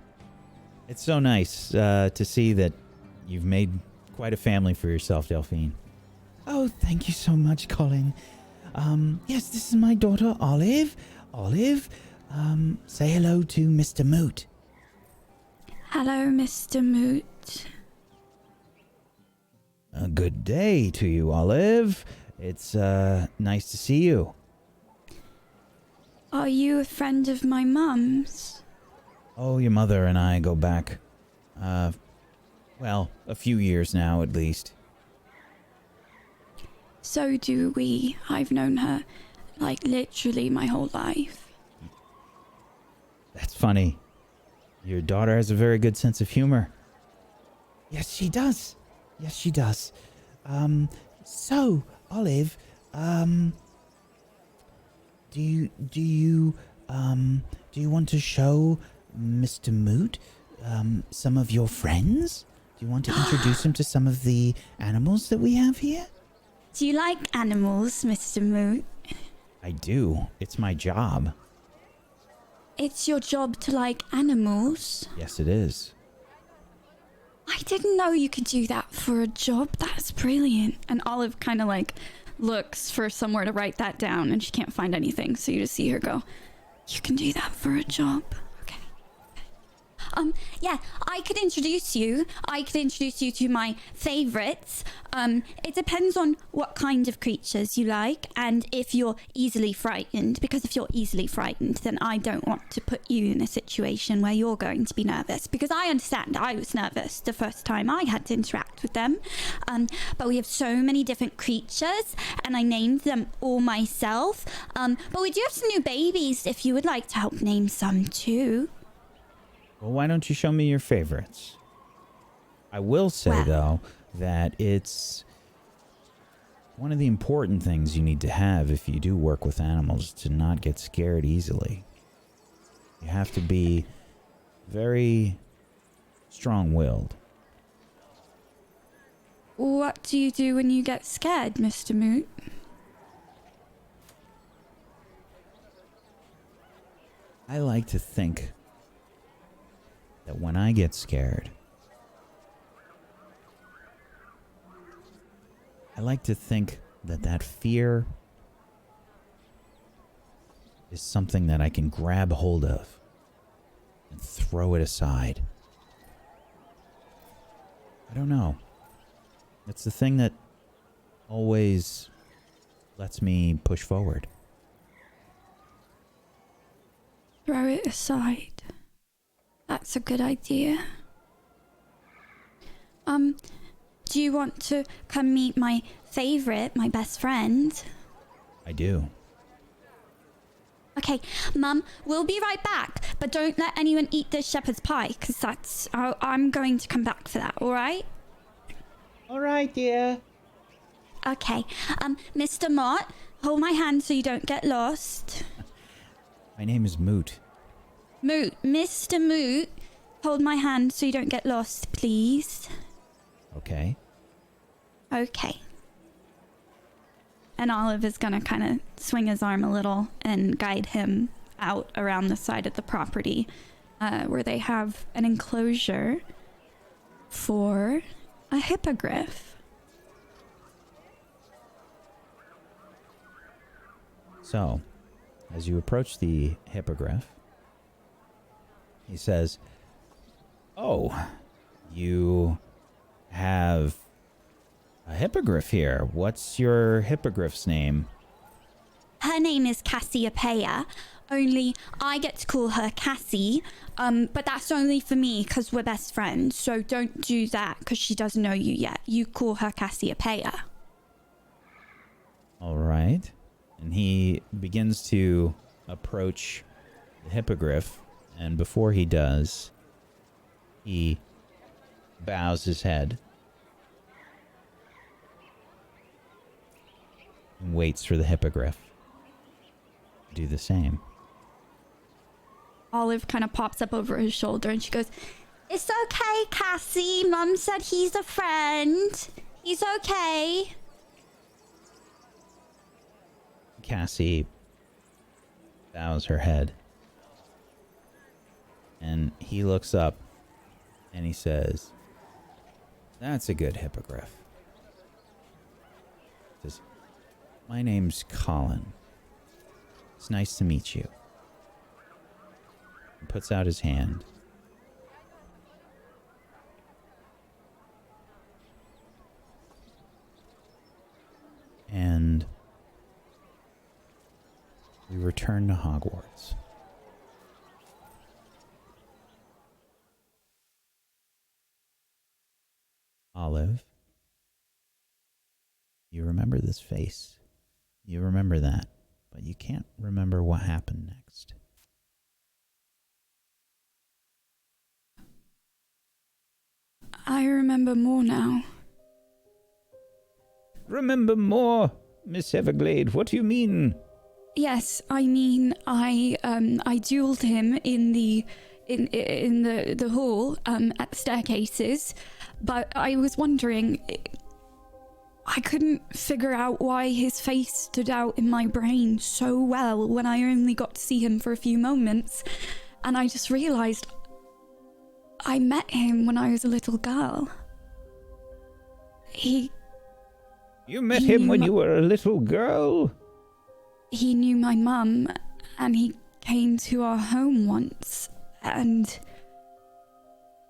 It's so nice to see that you've made quite a family for yourself, Delphine." "Oh, thank you so much, Colin. Yes, this is my daughter, Olive. Olive, say hello to Mr. Moot." Hello, Mr. Moot. A good day to you, Olive. It's nice to see you. Are you a friend of my mum's? Oh, your mother and I go back, well, a few years now at least. So do we. I've known her, like, literally my whole life. That's funny. Your daughter has a very good sense of humor. Yes, she does. Yes, she does. So, Olive, do you want to show Mr. Moot some of your friends? Do you want to introduce him to some of the animals that we have here? Do you like animals, Mr. Moot? I do. It's my job. It's your job to like animals? Yes, it is. I didn't know you could do that for a job. That's brilliant. And Olive kind of like looks for somewhere to write that down, and she can't find anything. So you just see her go, "You can do that for a job." Okay. Yeah, I could introduce you. I could introduce you to my favorites. It depends on what kind of creatures you like and if you're easily frightened. Because if you're easily frightened, then I don't want to put you in a situation where you're going to be nervous. Because I understand I was nervous the first time I had to interact with them. But we have so many different creatures, and I named them all myself. But we do have some new babies if you would like to help name some too. Well, why don't you show me your favorites? I will say, though, that it's one of the important things you need to have if you do work with animals, to not get scared easily. You have to be very strong-willed. What do you do when you get scared, Mr. Moot? I like to think that when I get scared, I like to think that that fear is something that I can grab hold of and throw it aside. I don't know. It's the thing that always lets me push forward. Throw it aside. That's a good idea. Do you want to come meet my favorite, my best friend? I do. Okay, Mum, we'll be right back, but don't let anyone eat the shepherd's pie, because I'm going to come back for that, alright? Alright, dear. Okay, Mr. Mott, hold my hand so you don't get lost. My name is Moot. Moot, Mr. Moot, hold my hand so you don't get lost, please. Okay. Okay. And Olive is gonna kind of swing his arm a little and guide him out around the side of the property, where they have an enclosure for a hippogriff. So, as you approach the hippogriff, he says, "Oh, you have a hippogriff here. What's your hippogriff's name?" Her name is Cassiopeia, only I get to call her Cassie, but that's only for me because we're best friends, so don't do that because she doesn't know you yet. You call her Cassiopeia. All right. And he begins to approach the hippogriff, and before he does, he bows his head and waits for the hippogriff to do the same. Olive kind of pops up over his shoulder and she goes, "It's okay, Cassie. Mum said he's a friend. He's okay." Cassie bows her head, and he looks up and he says, "That's a good hippogriff." He says, "My name's Colin. It's nice to meet you." He puts out his hand. And we return to Hogwarts. Olive, you remember this face. You remember that, but you can't remember what happened next. I remember more now. Remember more, Miss Everglade. What do you mean? Yes, I mean I dueled him in the hall at the staircases, but I was wondering, I couldn't figure out why his face stood out in my brain so well when I only got to see him for a few moments, and I just realized I met him when I was a little girl. You met him when you were a little girl? He knew my mum, and he came to our home once, and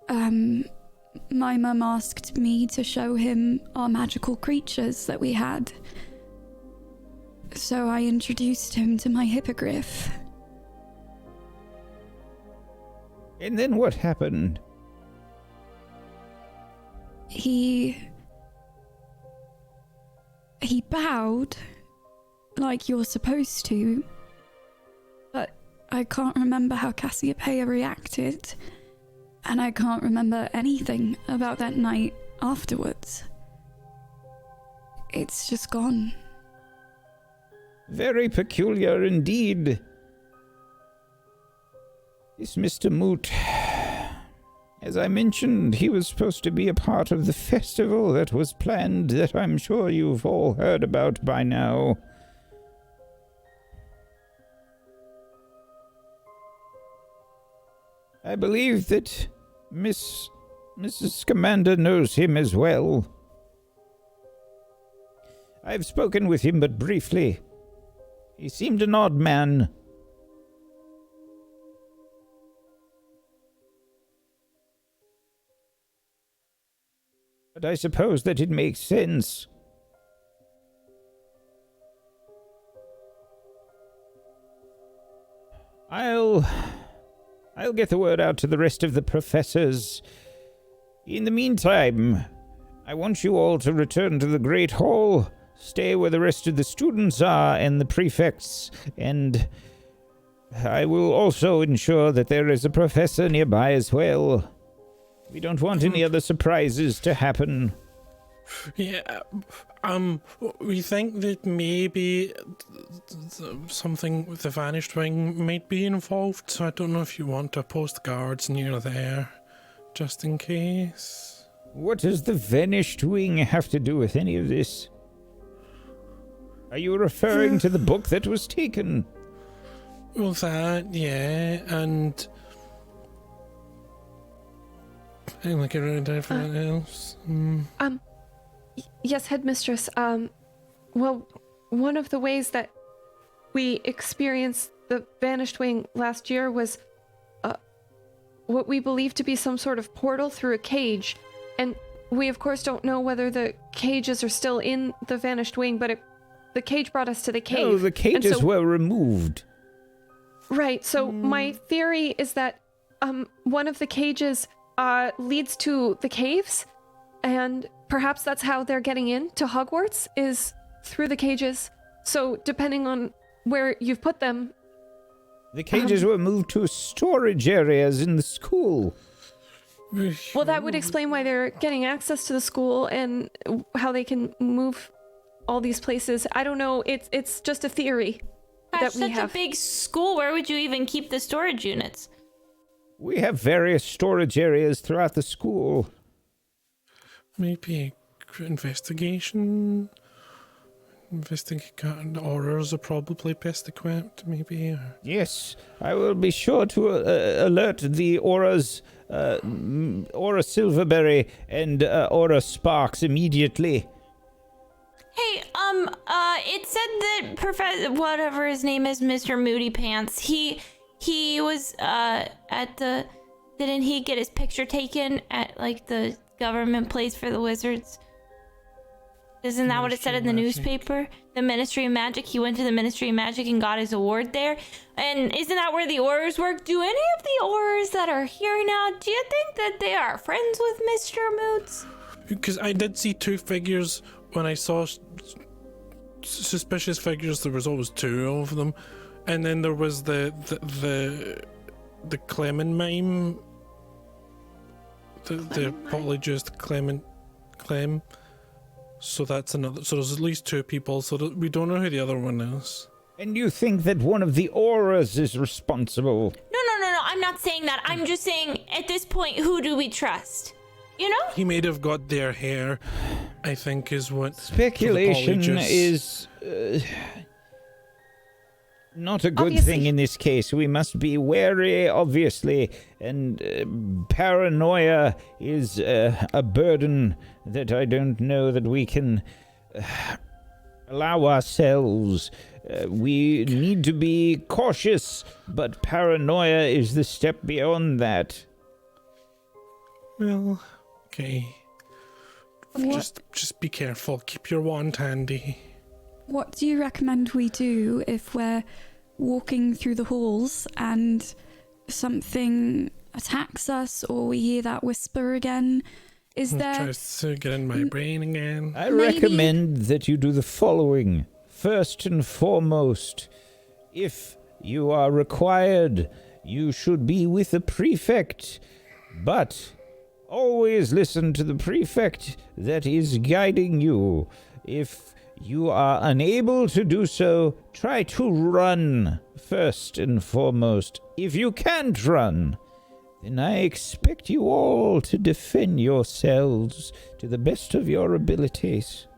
my mum asked me to show him our magical creatures that we had. So I introduced him to my hippogriff. And then what happened? He bowed, like you're supposed to, but I can't remember how Cassiopeia reacted, and I can't remember anything about that night afterwards. It's just gone. Very peculiar indeed. This Mr. Moot, as I mentioned, he was supposed to be a part of the festival that was planned that I'm sure you've all heard about by now. I believe that Mrs. Scamander knows him as well. I've spoken with him but briefly. He seemed an odd man. But I suppose that it makes sense. I'll get the word out to the rest of the professors. In the meantime, I want you all to return to the Great Hall, stay where the rest of the students are and the prefects, and I will also ensure that there is a professor nearby as well. We don't want any other surprises to happen. Yeah, we think that maybe something with the Vanished Wing might be involved, so I don't know if you want to post guards near there, just in case. What does the Vanished Wing have to do with any of this? Are you referring to the book that was taken? Well, that, yeah, and I think around everyone else. Yes, Headmistress. Well, one of the ways that we experienced the Vanished Wing last year was what we believe to be some sort of portal through a cage. And we, of course, don't know whether the cages are still in the Vanished Wing, but the cage brought us to the cave. No, the cages were removed. Right, so my theory is that one of the cages leads to the caves, and perhaps that's how they're getting in to Hogwarts, is through the cages. So depending on where you've put them... The cages were moved to storage areas in the school. Well, that would explain why they're getting access to the school and how they can move all these places. I don't know, it's just a theory Gosh, that we such have. a big school. Where would you even keep the storage units? We have various storage areas throughout the school. Maybe investigation. Horrors are probably best equipped, maybe. Yes, I will be sure to alert the Aura Silverberry and Aura Sparks immediately. Hey, it said that Professor, whatever his name is, Mr. Moody Pants, he was, didn't he get his picture taken at, like, the government place for the wizards? Isn't that what it said in the newspaper? The Ministry of Magic. He went to the Ministry of Magic and got his award there. And isn't that where the Aurors work? Do any of the Aurors that are here now, do you think that they are friends with Mr. Moots? Because I did see two figures when I saw suspicious figures. There was always two of them, and then there was the Clement mime, the apologist Clem. So that's another. So there's at least two people. So we don't know who the other one is. And you think that one of the auras is responsible? No. I'm not saying that. I'm just saying, at this point, who do we trust? You know? He may have got their hair, I think, is what... Speculation is not a good thing in this case. We must be wary, obviously, and paranoia is a burden that I don't know that we can allow ourselves. We need to be cautious, but paranoia is the step beyond that. Well, okay. Just be careful. Keep your wand handy. What do you recommend we do if we're walking through the halls and something attacks us or we hear that whisper again? Is there... Tries to get in my brain again. I recommend that you do the following. First and foremost, if you are required, you should be with the prefect. But always listen to the prefect that is guiding you. If you are unable to do so, try to run first and foremost. If you can't run, then I expect you all to defend yourselves to the best of your abilities.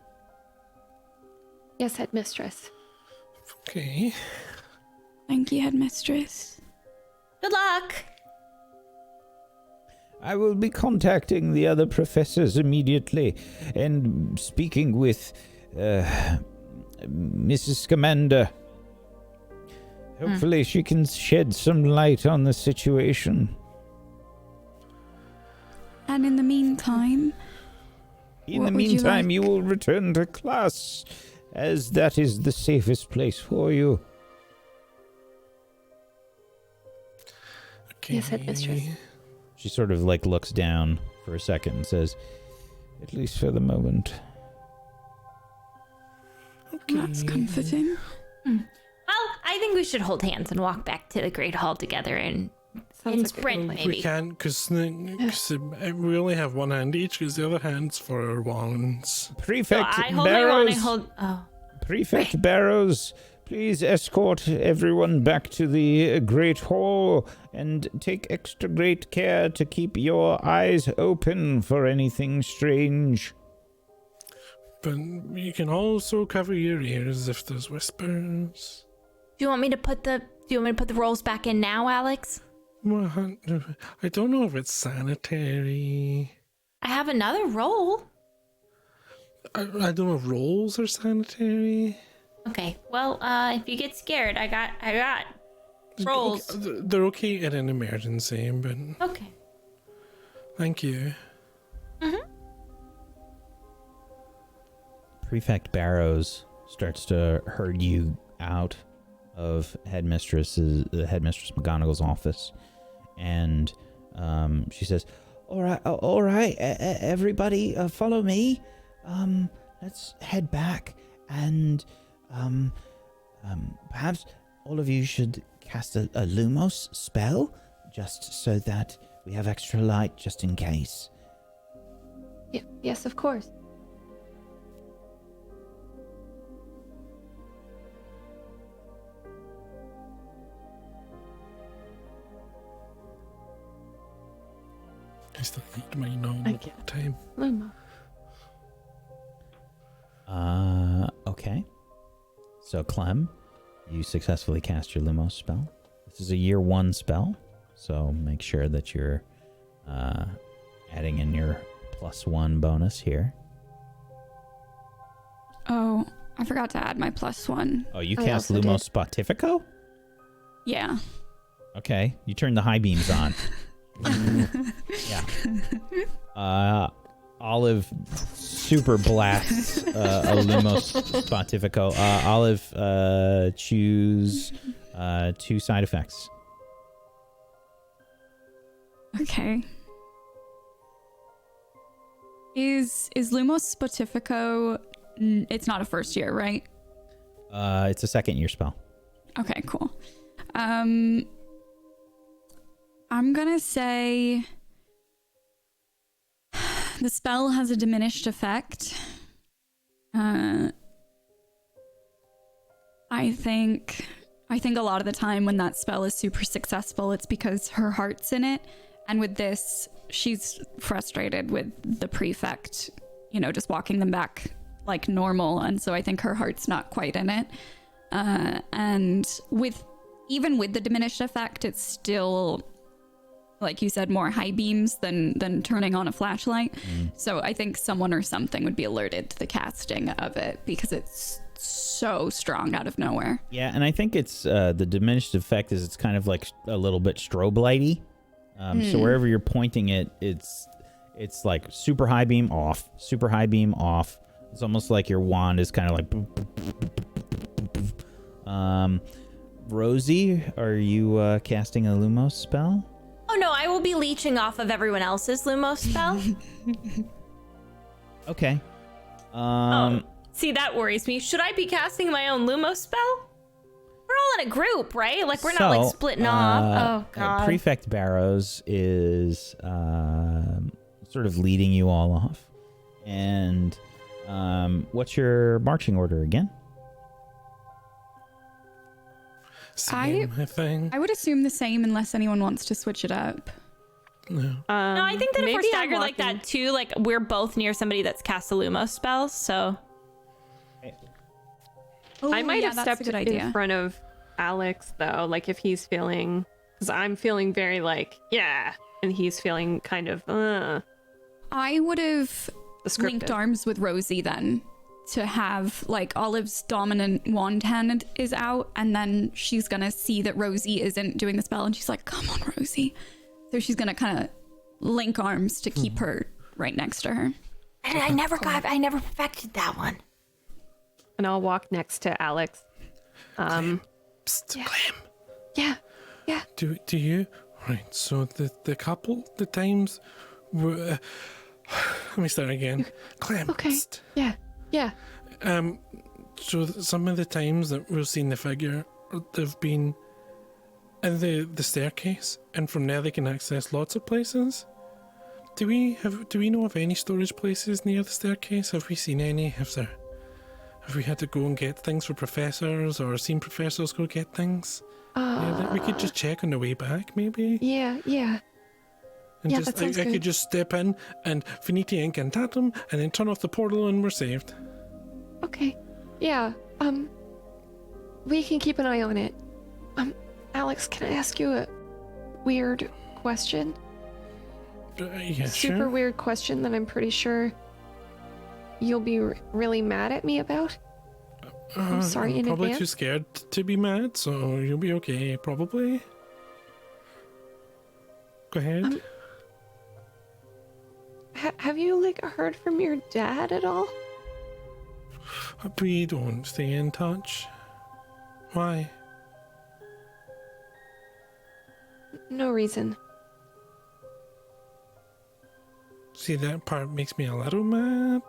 Yes, Headmistress. Okay. Thank you, Headmistress. Good luck. I will be contacting the other professors immediately and speaking with Mrs. Scamander. Hopefully she can shed some light on the situation. And in the meantime... In the meantime, you will return to class, as that is the safest place for you. Okay. Yes, Headmistress. She sort of looks down for a second and says, "At least for the moment." Okay. That's comforting. Well, I think we should hold hands and walk back to the Great Hall together and sprint, maybe. We can't, because we only have one hand each, because the other hand's for our wands. Prefect So I hold Barrows. my wand, Prefect Barrows, please escort everyone back to the Great Hall and take extra great care to keep your eyes open for anything strange. But you can also cover your ears if there's whispers. Do you want me to put the rolls back in now, Alex? Well, I don't know if it's sanitary. I have another roll. I don't know if rolls are sanitary. Okay. Well, if you get scared, I got trolls. They're okay in an emergency, but Okay. thank you. Prefect Barrows starts to herd you out of Headmistress McGonagall's office, and she says, all right, everybody, follow me. Let's head back, and perhaps all of you should cast a Lumos spell, just so that we have extra light, just in case. Yes, of course. I still need my normal Okay. time. Luma. Okay. So, Clem, you successfully cast your Lumos spell. This is a year 1 spell, so make sure that you're adding in your +1 bonus here. Oh, I forgot to add my +1. Oh, you I cast also Lumos Spotifico? Yeah. Okay, you turned the high beams on. Yeah. Olive super blasts a Lumos Spotifico. Olive, choose 2 side effects. Okay. Is Lumos Spotifico? It's not a first year, right? It's a second year spell. Okay, cool. I'm gonna say the spell has a diminished effect. I think a lot of the time when that spell is super successful, it's because her heart's in it. And with this, she's frustrated with the prefect, just walking them back like normal. And so I think her heart's not quite in it. And even with the diminished effect, it's still, like you said, more high beams than turning on a flashlight. So I think someone or something would be alerted to the casting of it because it's so strong out of nowhere. Yeah, and I think it's the diminished effect is it's kind of like a little bit strobe lighty. So wherever you're pointing it, it's like super high beam off, super high beam off. It's almost like your wand is kind of like boop, boop, boop, boop, boop, boop. Rosie, are you casting a Lumos spell? Oh no, I will be leeching off of everyone else's Lumos spell. Okay. See, that worries me. Should I be casting my own Lumos spell? We're all in a group, right? Like, we're not, like, splitting off. Oh, God. Prefect Barrows is sort of leading you all off. And what's your marching order again? Same, I think. I would assume the same unless anyone wants to switch it up. No. No, I think that if we're maybe I'm staggered like walking- that, too, like, we're both near somebody that's cast a Lumos spell, so... I might have that's a stepped good idea. in front of Alex, though, like if he's feeling, because I'm feeling very like, yeah, and he's feeling kind of, I would have descriptive. linked arms with Rosie then to have like Olive's dominant wand hand is out, and then she's gonna see that Rosie isn't doing the spell, and she's like, "Come on, Rosie." So she's gonna kind of link arms to keep her right next to her. And I never perfected that one. And I'll walk next to Alex. Psst, yeah. Clem. Yeah. Do you? Right, so the times were... let me start again. Clem. Okay. Psst. Yeah. So some of the times that we've seen the figure, they've been in the staircase, and from there they can access lots of places. Do we know of any storage places near the staircase? Have we seen any? Have we had to go and get things for professors, or seen professors go get things? Yeah, we could just check on the way back, maybe. Yeah. And Yeah, just that sounds I good. could just step in and finite incantatum, and then turn off the portal, and we're saved. Okay. Yeah. We can keep an eye on it. Alex, can I ask you a weird question? Yeah, Super sure. weird question that I'm pretty sure you'll be really mad at me about. I'm sorry in probably advance. too scared to be mad, so you'll be okay, probably. Go ahead. Have you like heard from your dad at all? We don't stay in touch. Why? No reason. See, that part makes me a little mad.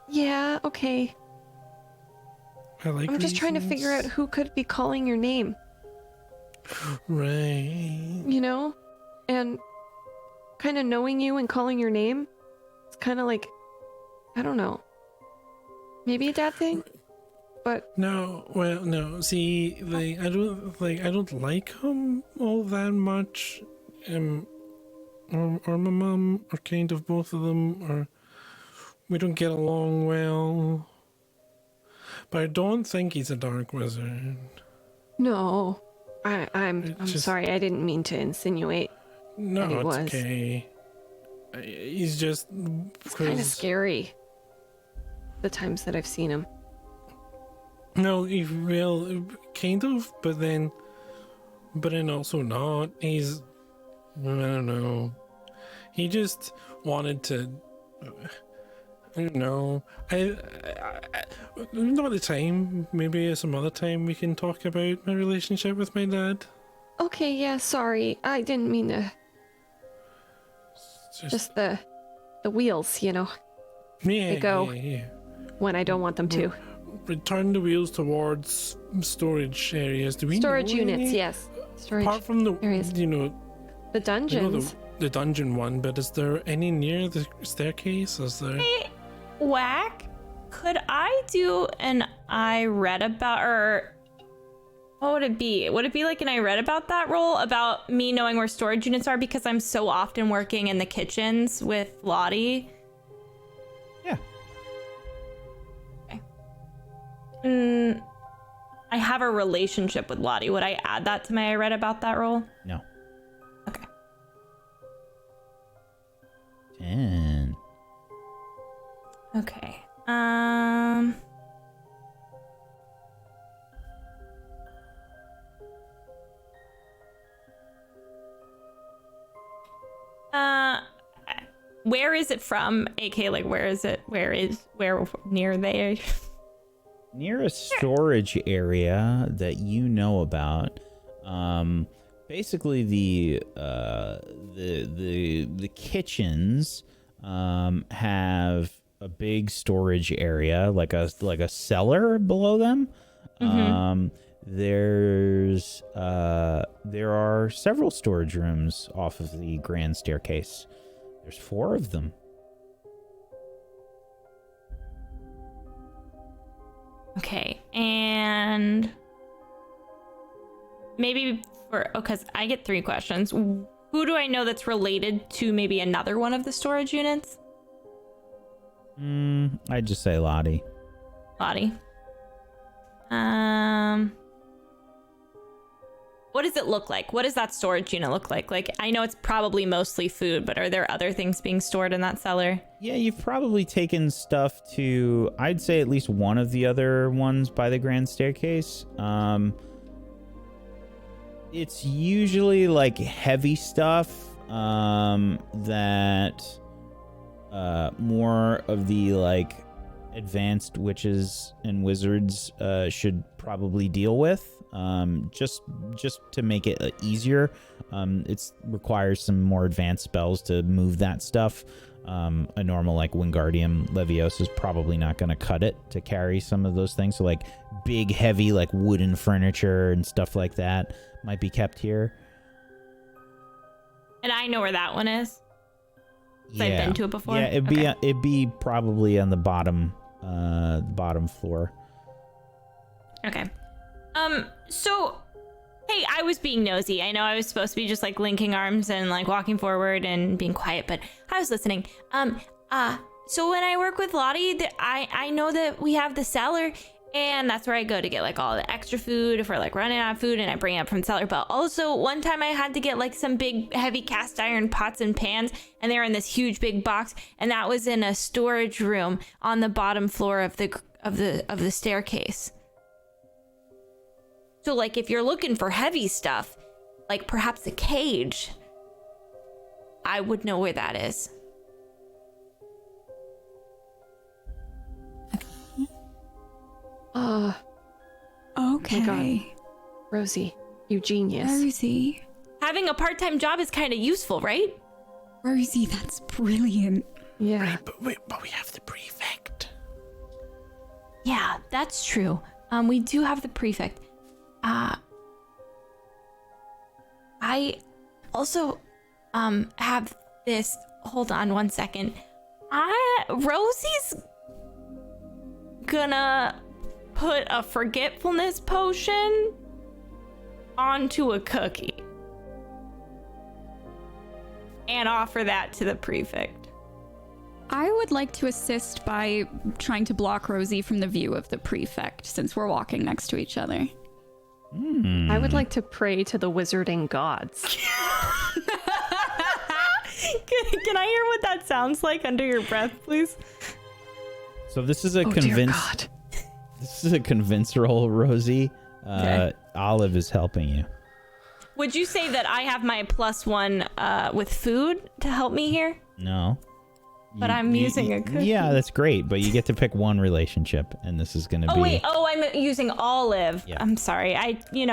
Yeah, okay. I like I'm just trying to figure out reasons. who could be calling your name, Right. you know? And kind of knowing you and calling your name, it's kind of like, I don't know. Maybe a dad thing? But No, well, no. See, like I don't like him all that much. Or my mom, or kind of both of them, or we don't get along well. But I don't think he's a dark wizard. no. I'm just- sorry, I didn't mean to insinuate. No, And he it's was. okay. He's just It's kind of 'cause- scary. The times that I've seen him. No, he will kind of, but then also not. He's I don't know. He just wanted to. I don't know. I not the time. Maybe some other time we can talk about my relationship with my dad. Okay, yeah, sorry. I didn't mean to. It's Just the wheels, you know, yeah, they go. yeah. when I don't want them to. Return the wheels towards storage areas. Do we Storage know units, any? yes. Storage. Apart from the areas. you know The I know dungeons. the dungeon one, but is there any near the staircase? Is there? Hey, Whack, could I do an I read about, or what would it be? Would it be like an I read about that role, about me knowing where storage units are because I'm so often working in the kitchens with Lottie? Yeah. Okay. I have a relationship with Lottie. Would I add that to my I read about that role? No. Okay. 10. Okay. Where is it from? AK, like, where is it? Where near there? Near a storage area that you know about. Basically the kitchens have a big storage area, like a cellar below them. There are several storage rooms off of the grand staircase. There's 4 of them. Okay, and maybe because I get 3 questions. Who do I know that's related to maybe another one of the storage units? I'd just say Lottie. Lottie. What does it look like? What does that storage unit look like? Like, I know it's probably mostly food, but are there other things being stored in that cellar? Yeah, you've probably taken stuff to, I'd say, at least one of the other ones by the grand staircase. It's usually like heavy stuff that more of the like advanced witches and wizards should probably deal with. Just to make it easier. It requires some more advanced spells to move that stuff. A normal like Wingardium Leviosa is probably not going to cut it to carry some of those things. So like big, heavy, like wooden furniture and stuff like that might be kept here. And I know where that one is. 'Cause I've been to it before. Yeah, it'd be probably on the bottom floor. Okay. So, hey, I was being nosy. I know I was supposed to be just like linking arms and like walking forward and being quiet, but I was listening. So when I work with Lottie, I know that we have the cellar, and that's where I go to get like all the extra food if we're like running out of food, and I bring it up from the cellar. But also one time I had to get like some big heavy cast iron pots and pans, and they're in this huge big box, and that was in a storage room on the bottom floor of the staircase. So, like, if you're looking for heavy stuff, like perhaps a cage, I would know where that is. Okay. Rosie, you genius. Rosie. Having a part-time job is kind of useful, right? Rosie, that's brilliant. Yeah. But we have the prefect. Yeah, that's true. We do have the prefect. I also have this. Hold on one second. Rosie's gonna put a forgetfulness potion onto a cookie and offer that to the prefect. I would like to assist by trying to block Rosie from the view of the prefect, since we're walking next to each other. I would like to pray to the wizarding gods. Can I hear what that sounds like under your breath, please? So this is a Dear convince. God. This is a convince roll, Rosie. Okay. Olive is helping you. Would you say that I have my +1 with food to help me here? No. But I'm using a cookie. Yeah, that's great, but you get to pick one relationship, and this is going to be... Oh, wait. Oh, I'm using Olive. Yeah. I'm sorry.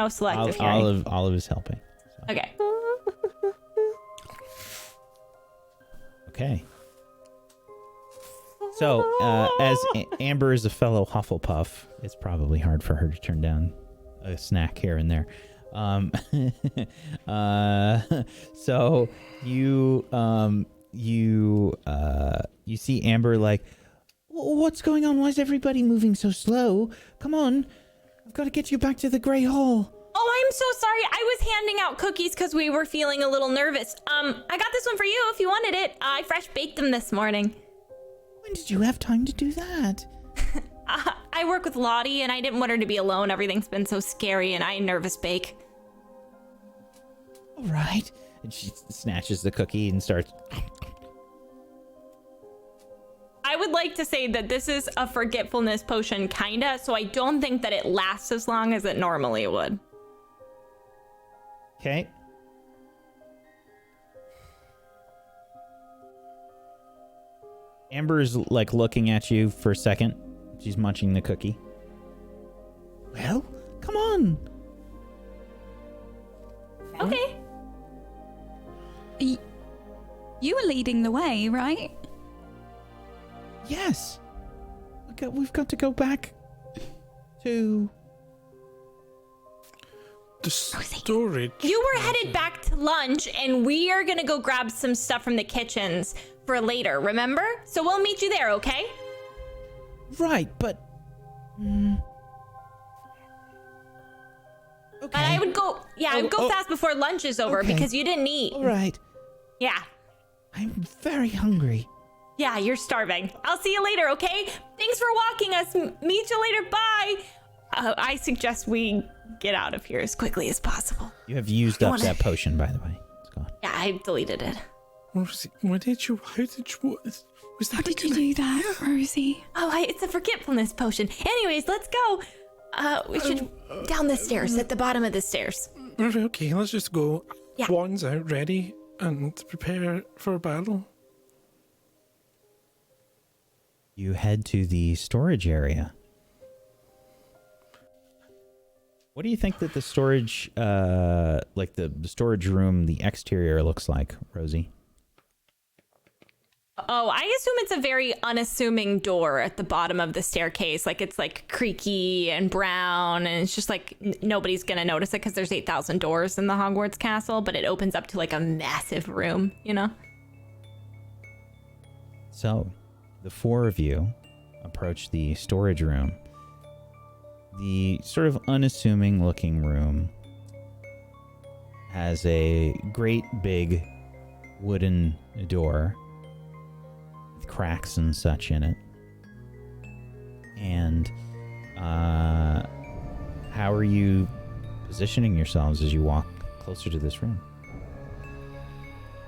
Selective hearing. Olive is helping. So. Okay. Okay. So, as Amber is a fellow Hufflepuff, it's probably hard for her to turn down a snack here and there. So you see Amber like, what's going on? Why is everybody moving so slow? Come on, I've got to get you back to the Grey Hall. Oh, I'm so sorry. I was handing out cookies because we were feeling a little nervous. I got this one for you if you wanted it. I fresh baked them this morning. When did you have time to do that? I work with Lottie, and I didn't want her to be alone. Everything's been so scary, and I nervous bake. All right. And she snatches the cookie and starts... I would like to say that this is a forgetfulness potion, kinda, so I don't think that it lasts as long as it normally would. Okay. Amber's like looking at you for a second. She's munching the cookie. Well, come on. Okay. You were leading the way, right? Yes. We've got to go back to... The storage. You were headed back to lunch, and we are gonna go grab some stuff from the kitchens for later, remember? So we'll meet you there, okay? Right, but... Okay. But I would go, I would go fast before lunch is over okay. because you didn't eat. All right. Yeah. I'm very hungry. Yeah, you're starving. I'll see you later, okay? Thanks for walking us. Meet you later. Bye. I suggest we get out of here as quickly as possible. You have used up that potion, by the way. It's gone. Yeah, I deleted it. Rosie, how did you, was that How did you do that, Rosie? Oh, it's a forgetfulness potion. Anyways, let's go. We should down the stairs, at the bottom of the stairs. Okay, let's just go. Yeah. Wands out, ready, and prepare for battle. You head to the storage area. What do you think that the storage, like the storage room, the exterior looks like, Rosie? Oh, I assume it's a very unassuming door at the bottom of the staircase. Like, it's like creaky and brown, and it's just like nobody's gonna notice it because there's 8,000 doors in the Hogwarts castle, but it opens up to like a massive room, you know? So, the four of you approach the storage room. The sort of unassuming looking room has a great big wooden door with cracks and such in it. And how are you positioning yourselves as you walk closer to this room?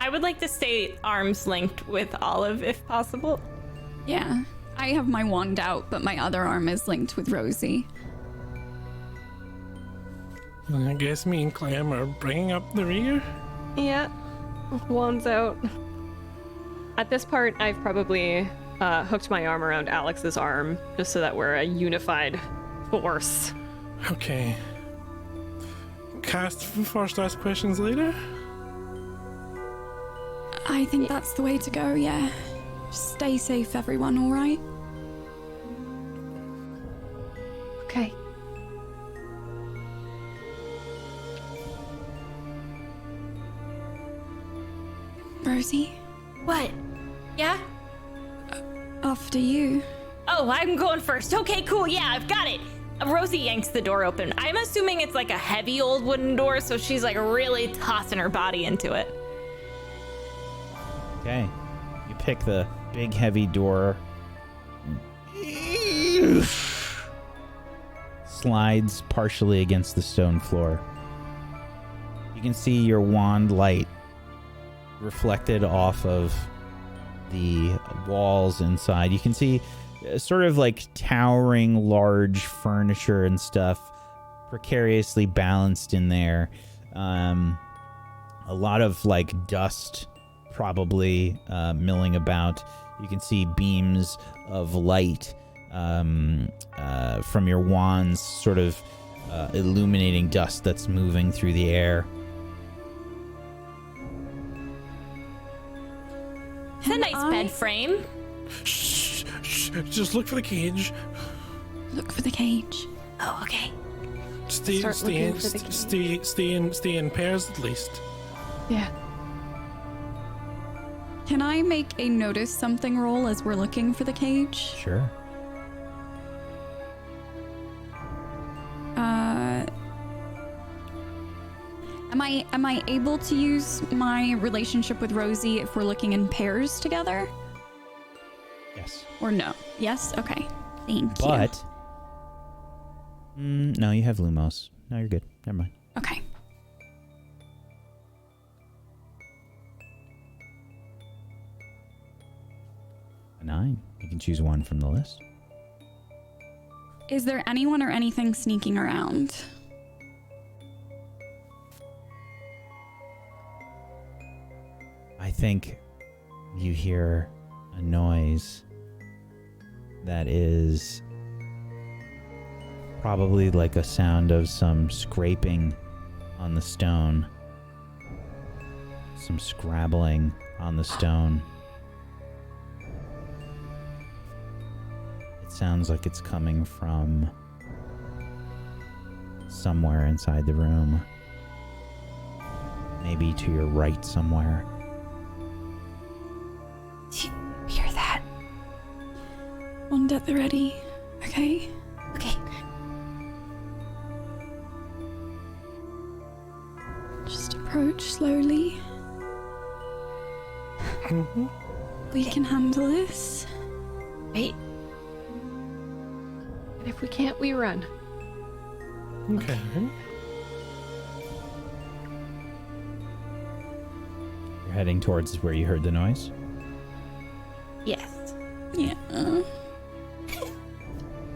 I would like to stay arms linked with Olive if possible. Yeah. I have my wand out, but my other arm is linked with Rosie. I guess me and Clem are bringing up the rear. Yeah, wands out. At this part, I've probably hooked my arm around Alex's arm just so that we're a unified force. Okay. Cast first, ask questions later? I think that's the way to go, yeah. Just stay safe, everyone, alright? Okay. Rosie, What? Yeah? after you. Oh, I'm going first. Okay, cool. Yeah, I've got it. Rosie yanks the door open. I'm assuming it's like a heavy old wooden door, so she's like really tossing her body into it. Okay. You pick the big heavy door. Slides partially against the stone floor. You can see your wand light reflected off of the walls inside. You can see sort of like towering large furniture and stuff precariously balanced in there. A lot of like dust probably milling about. You can see beams of light from your wands sort of illuminating dust that's moving through the air. It's a nice bed frame. Shh, shh, just look for the cage. Look for the cage. Oh, okay. Stay in pairs at least. Yeah. Can I make a notice something roll as we're looking for the cage? Sure. Am I able to use my relationship with Rosie if we're looking in pairs together? Yes. Or no? Yes? Okay. Thank you. But no, you have Lumos. No, you're good. Never mind. Okay. A 9. You can choose one from the list. Is there anyone or anything sneaking around? I think you hear a noise that is probably like a sound of some scraping on the stone, some scrabbling on the stone. It sounds like it's coming from somewhere inside the room, maybe to your right somewhere. Hear that? Wand at the ready. Okay. Okay. Just approach slowly. Mm-hmm. We can handle this. Wait. And if we can't, we run. Okay. You're heading towards where you heard the noise? Yes. Yeah.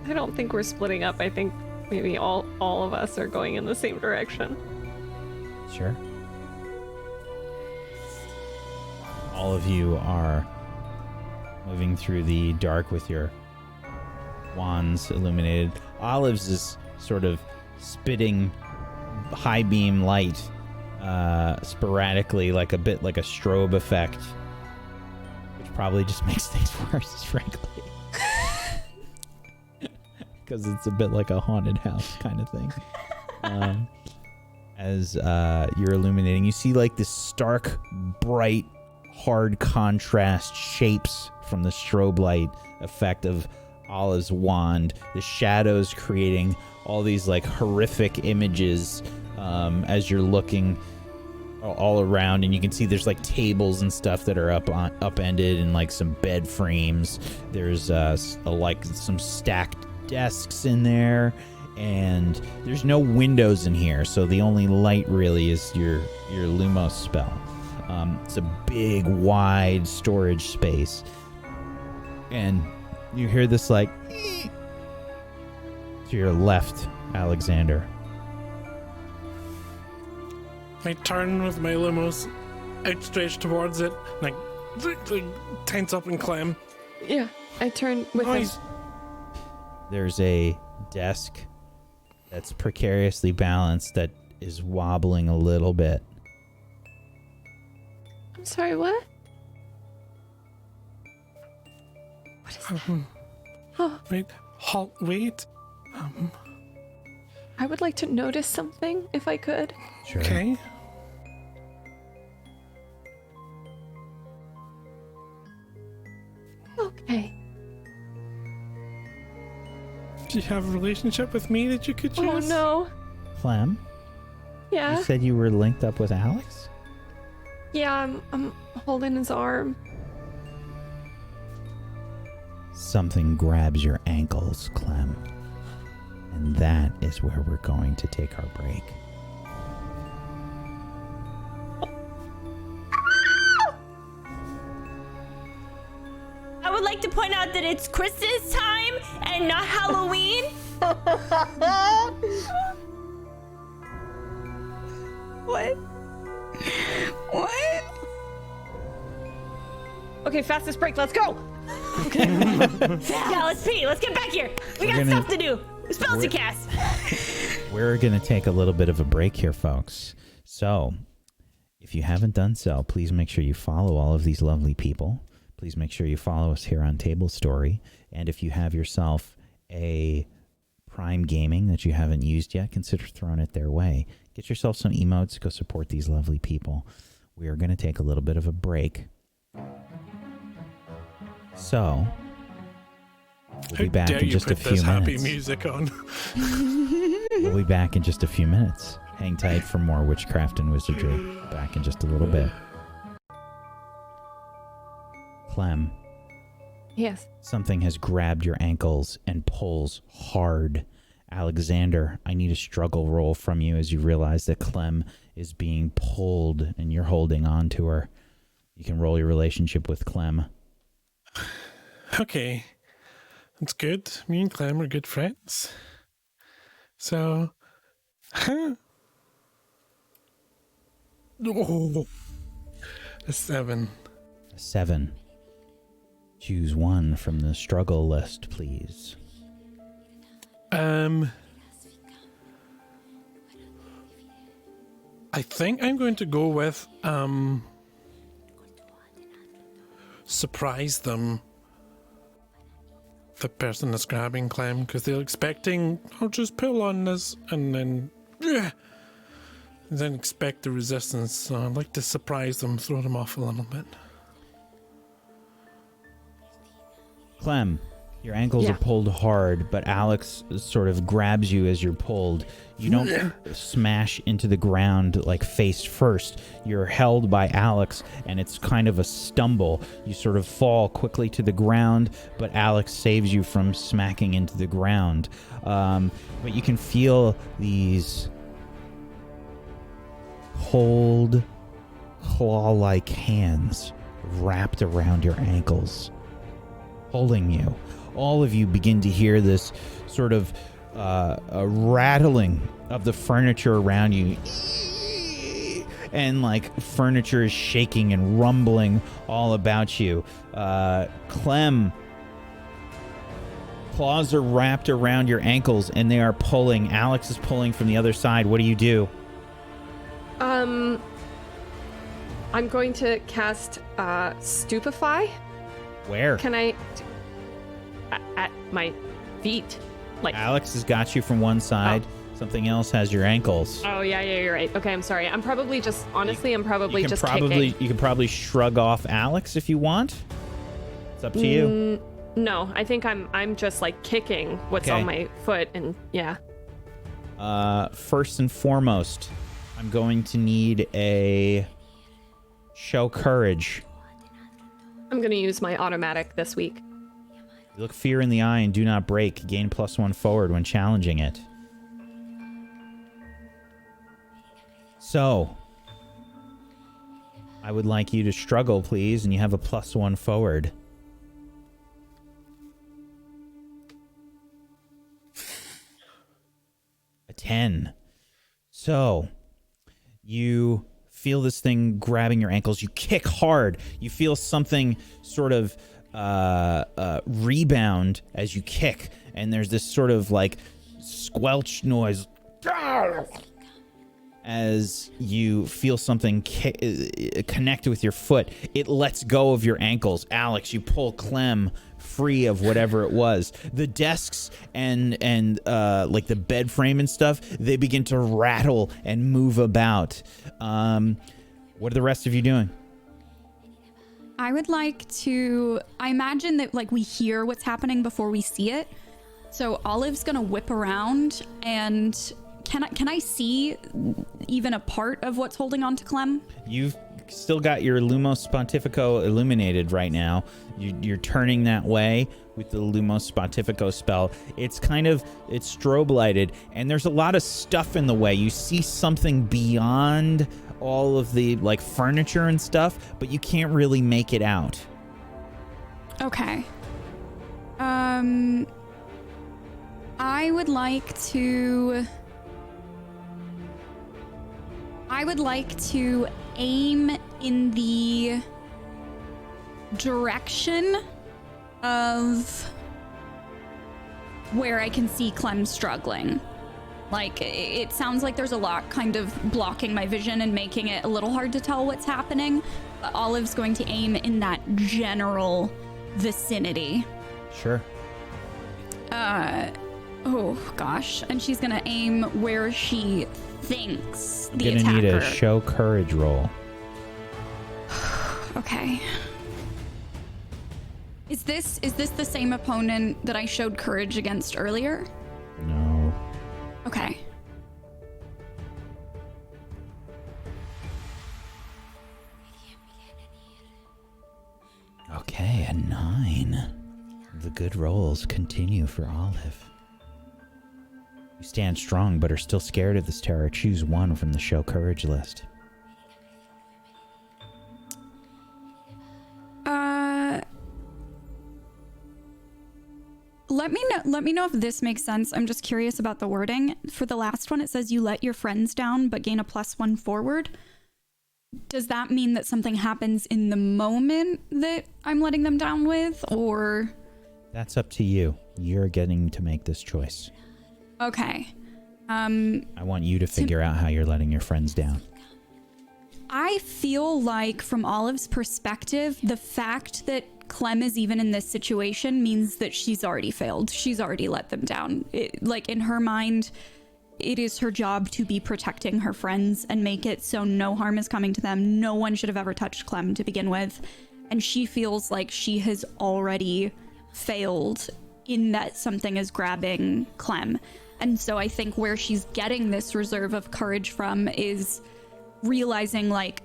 I don't think we're splitting up. I think maybe all of us are going in the same direction. Sure. All of you are moving through the dark with your wands illuminated. Olives is sort of spitting high beam light sporadically, like a bit like a strobe effect, which probably just makes things worse, frankly. Because it's a bit like a haunted house kind of thing. As you're illuminating, you see like this stark, bright, hard contrast shapes from the strobe light effect of Olive's wand. The shadows creating all these like horrific images as you're looking all around, and you can see there's like tables and stuff that are upended and like some bed frames. There's like some stacked desks in there, and there's no windows in here, so the only light really is your Lumos spell. It's a big, wide storage space, and you hear this like to your left, Alexander. I turn with my limos outstretched towards it, like tense up and clam. Yeah, I turn with him. Noise. There's a desk that's precariously balanced that is wobbling a little bit. I'm sorry, what? What is that? Oh, Wait, halt, wait. I would like to notice something, if I could. Sure. Okay. Okay. Do you have a relationship with me that you could choose? Oh, no. Clem, Yeah. you said you were linked up with Alex? Yeah, I'm holding his arm. Something grabs your ankles, Clem. And that is where we're going to take our break. I would like to point out that it's Christmas time and not Halloween. What? What? Okay, fastest break, let's go! Yeah, let's pee. Let's get back here. We got gonna- stuff to do. Spells to cast. We're going to take a little bit of a break here, folks. So, if you haven't done so, please make sure you follow all of these lovely people. Please make sure you follow us here on Table Story. And if you have yourself a Prime Gaming that you haven't used yet, consider throwing it their way. Get yourself some emotes. Go support these lovely people. We are going to take a little bit of a break. So, we'll be back in just a few happy minutes. music on. We'll be back in just a few minutes. Hang tight for more Witchcraft and Wizardry. Back in just a little bit. Clem, Yes. something has grabbed your ankles and pulls hard. Alexander, I need a struggle roll from you as you realize that Clem is being pulled and you're holding on to her. You can roll your relationship with Clem. Okay. That's good. Me and Clem are good friends. So, Oh, a 7. A 7. Choose one from the struggle list, please. I think I'm going to go with surprise them. The person that's grabbing Clem, because they're expecting I'll just pull on this and then expect the resistance. So I'd like to surprise them, throw them off a little bit. Clem, your ankles Yeah. are pulled hard, but Alex sort of grabs you as you're pulled. You don't smash into the ground like face first. You're held by Alex, and it's kind of a stumble. You sort of fall quickly to the ground, but Alex saves you from smacking into the ground. But you can feel these cold, claw-like hands wrapped around your ankles, holding you. All of you begin to hear this sort of a rattling of the furniture around you, and like furniture is shaking and rumbling all about you. Clem, claws are wrapped around your ankles and they are pulling. Alex is pulling from the other side. What do you do? I'm going to cast Stupefy. Where? Can I... At my feet. Like... Alex has got you from one side. Something else has your ankles. Oh, yeah, you're right. Okay, I'm sorry. I'm probably just... Honestly, I'm probably You just can kicking. probably shrug off Alex if you want. It's up to you. No, I think I'm just, like, kicking what's Okay. on my foot, and yeah. First and foremost, I'm going to need a show courage. I'm going to use my automatic this week. You look fear in the eye and do not break. Gain +1 forward when challenging it. So, I would like you to struggle, please, and you have a +1 forward. A 10. So, You feel this thing grabbing your ankles. You kick hard. You feel something sort of rebound as you kick, and there's this sort of like squelch noise as you feel something connect with your foot. It lets go of your ankles. Alex, you pull Clem free of whatever it was. The desks and like the bed frame and stuff, they begin to rattle and move about. What are the rest of you doing? I would like to... I imagine that like we hear what's happening before we see it. So Olive's gonna whip around, and can I see even a part of what's holding on to Clem? You've still got your Lumos Pontifico illuminated right now. You're turning that way with the Lumos Pontifico spell. It's strobe lighted, and there's a lot of stuff in the way. You see something beyond all of the like furniture and stuff, but you can't really make it out. Okay. I would like to aim in the direction of where I can see Clem struggling. Like, it sounds like there's a lot kind of blocking my vision and making it a little hard to tell what's happening. But Olive's going to aim in that general vicinity. Sure. Oh gosh. And she's gonna aim where she thinks the You're attacker. gonna need a show courage roll. Okay. Is this the same opponent that I showed courage against earlier? No. Okay. Okay, a 9. The good rolls continue for Olive. You stand strong, but are still scared of this terror. Choose one from the show courage list. Let me know if this makes sense. I'm just curious about the wording. For the last one, it says you let your friends down, but gain a +1 forward. Does that mean that something happens in the moment that I'm letting them down with, or? That's up to you. You're getting to make this choice. Okay. I want you to figure out how you're letting your friends down. I feel like, from Olive's perspective, the fact that Clem is even in this situation means that she's already failed. She's already let them down. Like, in her mind, it is her job to be protecting her friends and make it so no harm is coming to them. No one should have ever touched Clem to begin with. And she feels like she has already failed in that something is grabbing Clem. And so I think where she's getting this reserve of courage from is realizing, like,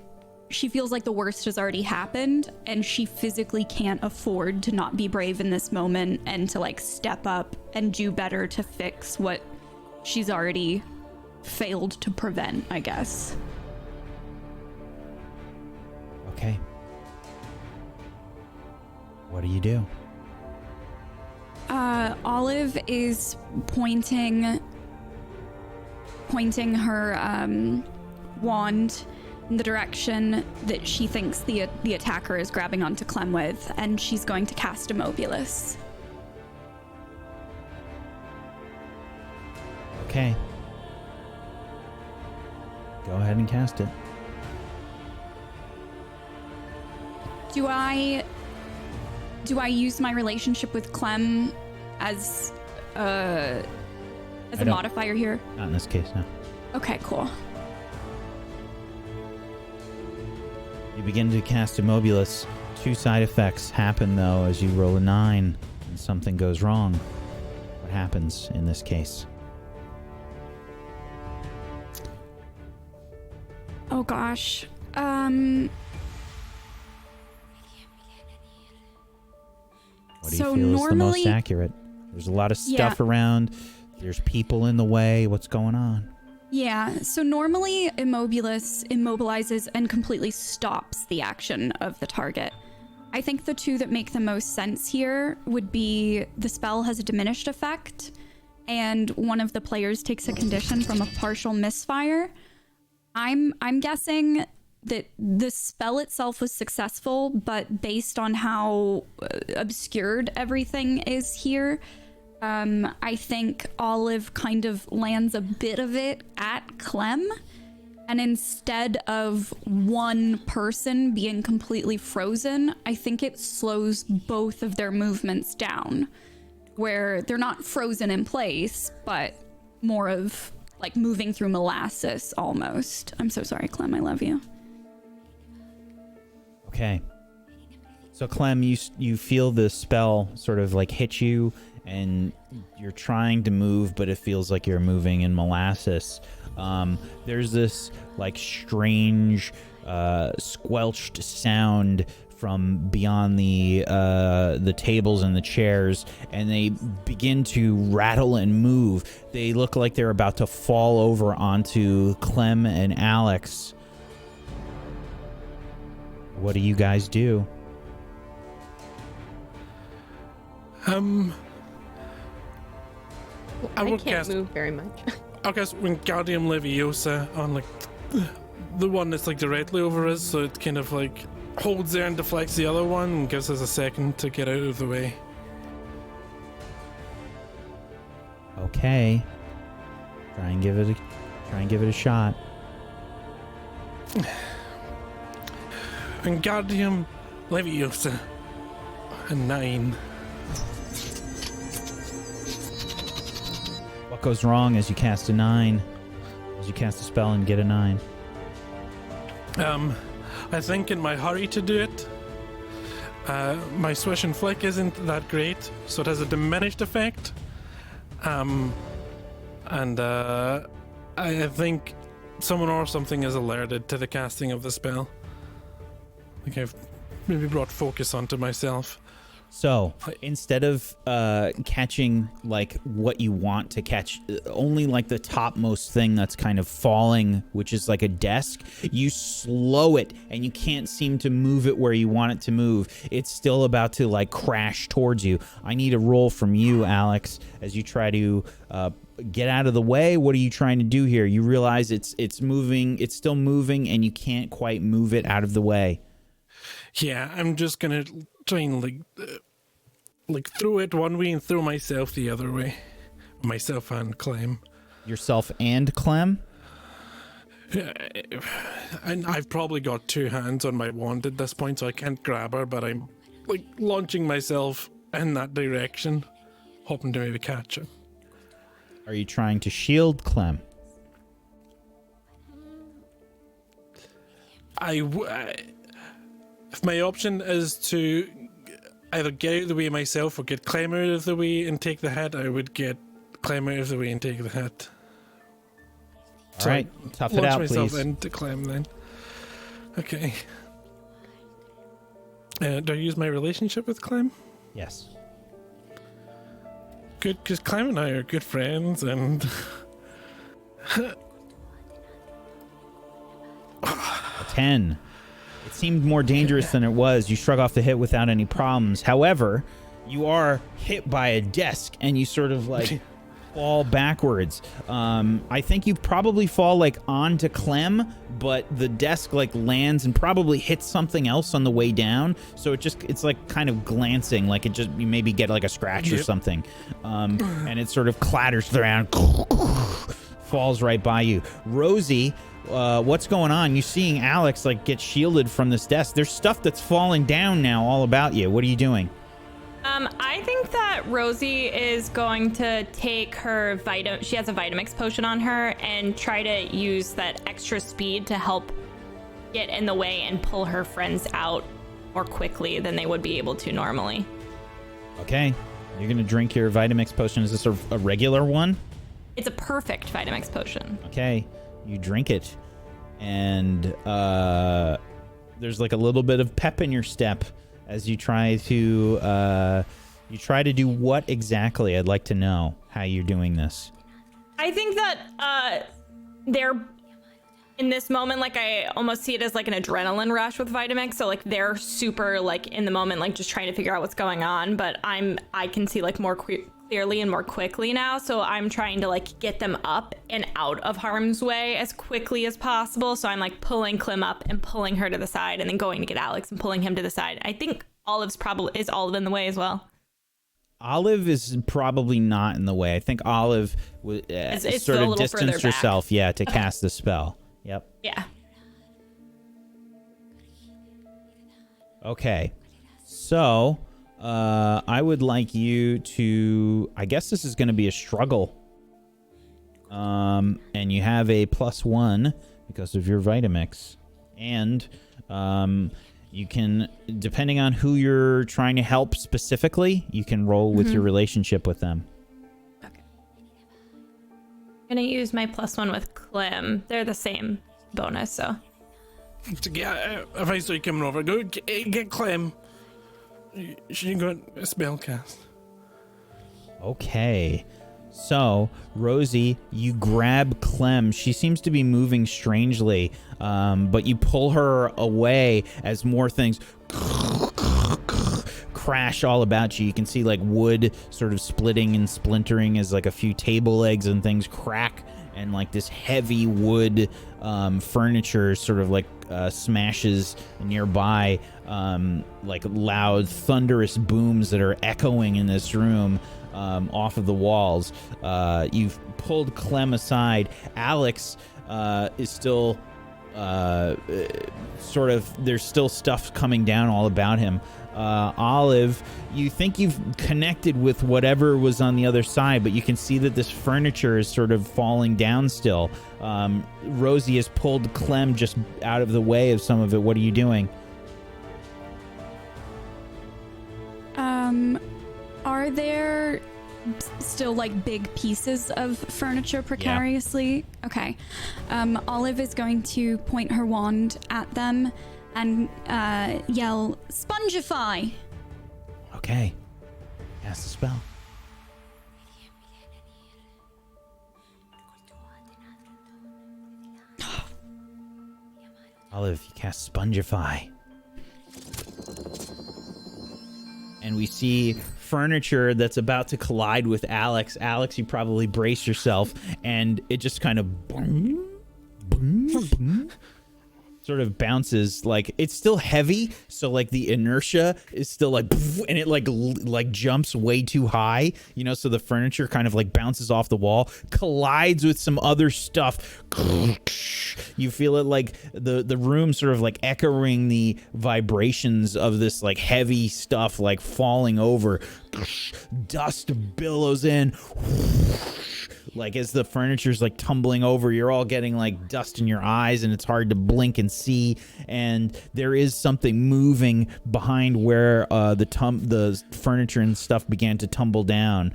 she feels like the worst has already happened, and she physically can't afford to not be brave in this moment and to, like, step up and do better to fix what she's already failed to prevent, I guess. Okay. What do you do? Olive is pointing her wand in the direction that she thinks the attacker is grabbing onto Clem with, and she's going to cast Immobulus. Okay. Go ahead and cast it. Do I use my relationship with Clem as a modifier here? Not in this case, no. Okay, cool. You begin to cast Immobulus. 2 side effects happen, though, as you roll a 9 and something goes wrong. What happens in this case? Oh gosh. What do you feel is the most accurate? There's a lot of stuff around. There's people in the way. What's going on? Yeah, so normally Immobulus immobilizes and completely stops the action of the target. I think the two that make the most sense here would be the spell has a diminished effect, and one of the players takes a condition from a partial misfire, I'm guessing that the spell itself was successful, but based on how obscured everything is here, I think Olive kind of lands a bit of it at Clem, and instead of one person being completely frozen, I think it slows both of their movements down, where they're not frozen in place, but more of like moving through molasses almost. I'm so sorry, Clem, I love you. Okay. So Clem, you feel the spell sort of like hit you, and you're trying to move, but it feels like you're moving in molasses. There's this like strange squelched sound from beyond the tables and the chairs, and they begin to rattle and move. They look like they're about to fall over onto Clem and Alex. What do you guys do? I I will can't cast. move very much. I'll cast Wingardium Leviosa on like the one that's like directly over us, so it kind of like holds there and deflects the other one and gives us a second to get out of the way. Okay. Try and give it a shot. Wingardium Leviosa. A 9. What goes wrong as you cast a 9? As you cast a spell and get a 9? I think in my hurry to do it, my swish and flick isn't that great, so it has a diminished effect. I think someone or something is alerted to the casting of the spell. Like I've maybe brought focus onto myself. So, instead of catching like what you want to catch, only like the topmost thing that's kind of falling, which is like a desk, you slow it and you can't seem to move it where you want it to move. It's still about to like crash towards you. I need a roll from you, Alex, as you try to get out of the way. What are you trying to do here? You realize it's moving, it's still moving, and you can't quite move it out of the way. Yeah, I'm just gonna try and like throw it one way and throw myself the other way. Myself and Clem. Yourself and Clem? And I've probably got two hands on my wand at this point, so I can't grab her, but I'm like launching myself in that direction, hoping to maybe catch her. Are you trying to shield Clem? If my option is to either get out of the way myself or get Clem out of the way and take the hit, I would get Clem out of the way and take the hit. All right, tough it out, launch myself please. into Clem then. Okay. Do I use my relationship with Clem? Yes. Good, because Clem and I are good friends, and A 10. It seemed more dangerous than it was. You shrug off the hit without any problems. However, you are hit by a desk and you sort of like fall backwards. I think you probably fall like onto Clem, but the desk like lands and probably hits something else on the way down. So it's like kind of glancing, like you maybe get like a scratch or something. And it sort of clatters around, falls right by you. Rosie, what's going on? You're seeing Alex like get shielded from this desk. There's stuff that's falling down now all about you. What are you doing? I think that Rosie is going to take her she has a Vitamix potion on her, and try to use that extra speed to help get in the way and pull her friends out more quickly than they would be able to normally. Okay. You're going to drink your Vitamix potion. Is this a regular one? It's a perfect Vitamix potion. Okay. You drink it, and there's like a little bit of pep in your step as you try to do what exactly? I'd like to know how you're doing this. I think that they're in this moment, like I almost see it as like an adrenaline rush with Vitamix. So like they're super like in the moment, like just trying to figure out what's going on. But I can see like more clearly and more quickly now, so I'm trying to like get them up and out of harm's way as quickly as possible. So I'm like pulling Clem up and pulling her to the side and then going to get Alex and pulling him to the side. I think Olive in the way as well. Olive is probably not in the way. I think Olive It's sort a of little further distanced back. herself, to cast the spell. Yep. Yeah. Okay. So, I would like you to... I guess this is going to be a struggle. And you have a +1 because of your Vitamix. And you can, depending on who you're trying to help specifically, you can roll with your relationship with them. Okay. I'm gonna use my +1 with Clem. They're the same bonus, so. Yeah, if I saw you coming over, go get Clem. She got a spell cast. Okay. So, Rosie, you grab Clem. She seems to be moving strangely, but you pull her away as more things crash all about you. You can see like wood sort of splitting and splintering as like a few table legs and things crack, and like this heavy wood furniture sort of like smashes nearby, like loud thunderous booms that are echoing in this room. Off of the walls. You've pulled Clem aside. Alex is still sort of, there's still stuff coming down all about him. Olive, you think you've connected with whatever was on the other side, but you can see that this furniture is sort of falling down still. Rosie has pulled Clem just out of the way of some of it. What are you doing? Are there still like big pieces of furniture precariously? Yeah. Okay. Olive is going to point her wand at them and yell, "Spongify!" Okay. Cast the spell. Olive, you cast Spongify. And we see furniture that's about to collide with Alex. Alex, you probably brace yourself, and it just kind of boom, boom, boom, sort of bounces. Like, it's still heavy, so like the inertia is still like, and it like jumps way too high, you know, so the furniture kind of like bounces off the wall, collides with some other stuff. You feel it like the room sort of like echoing the vibrations of this like heavy stuff like falling over. Dust billows in. Like as the furniture's like tumbling over, you're all getting like dust in your eyes and it's hard to blink and see. And there is something moving behind where the furniture and stuff began to tumble down.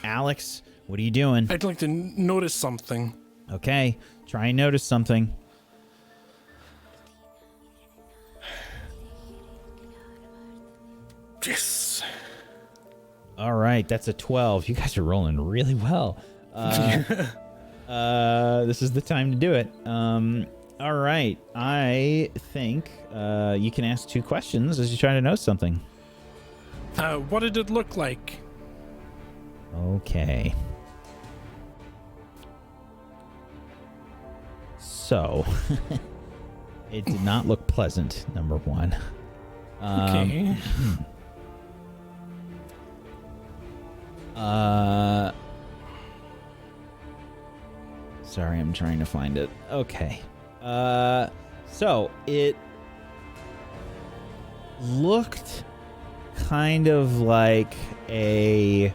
Alex, what are you doing? I'd like to notice something. Okay, try and notice something. Yes. All right, that's a 12. You guys are rolling really well. This is the time to do it. All right, I think you can ask 2 questions as you try to know something. What did it look like? Okay. So, it did not look pleasant, number 1. Okay. Sorry, I'm trying to find it. Okay. So it looked kind of like a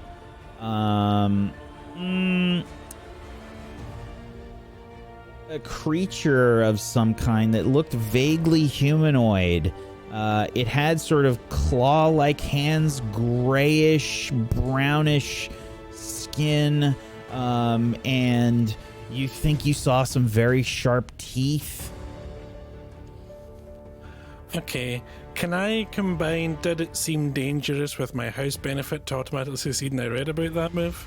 creature of some kind that looked vaguely humanoid. It had sort of claw-like hands, grayish, brownish skin, and you think you saw some very sharp teeth. Okay, can I combine did it seem dangerous with my house benefit to automatically succeed? And I read about that move.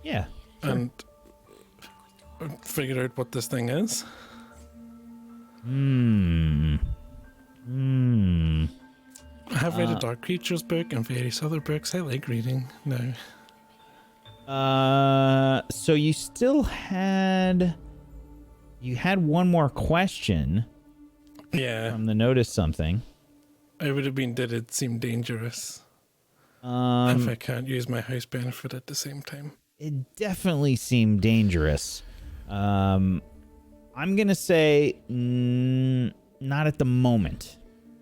Yeah. Sure. And figure out what this thing is. I have read a Dark Creatures book and various other books. I like reading now. So you still had one more question Yeah. from the notice something. I would have been, did it seem dangerous? If I can't use my house benefit at the same time. It definitely seemed dangerous. I'm gonna say not at the moment,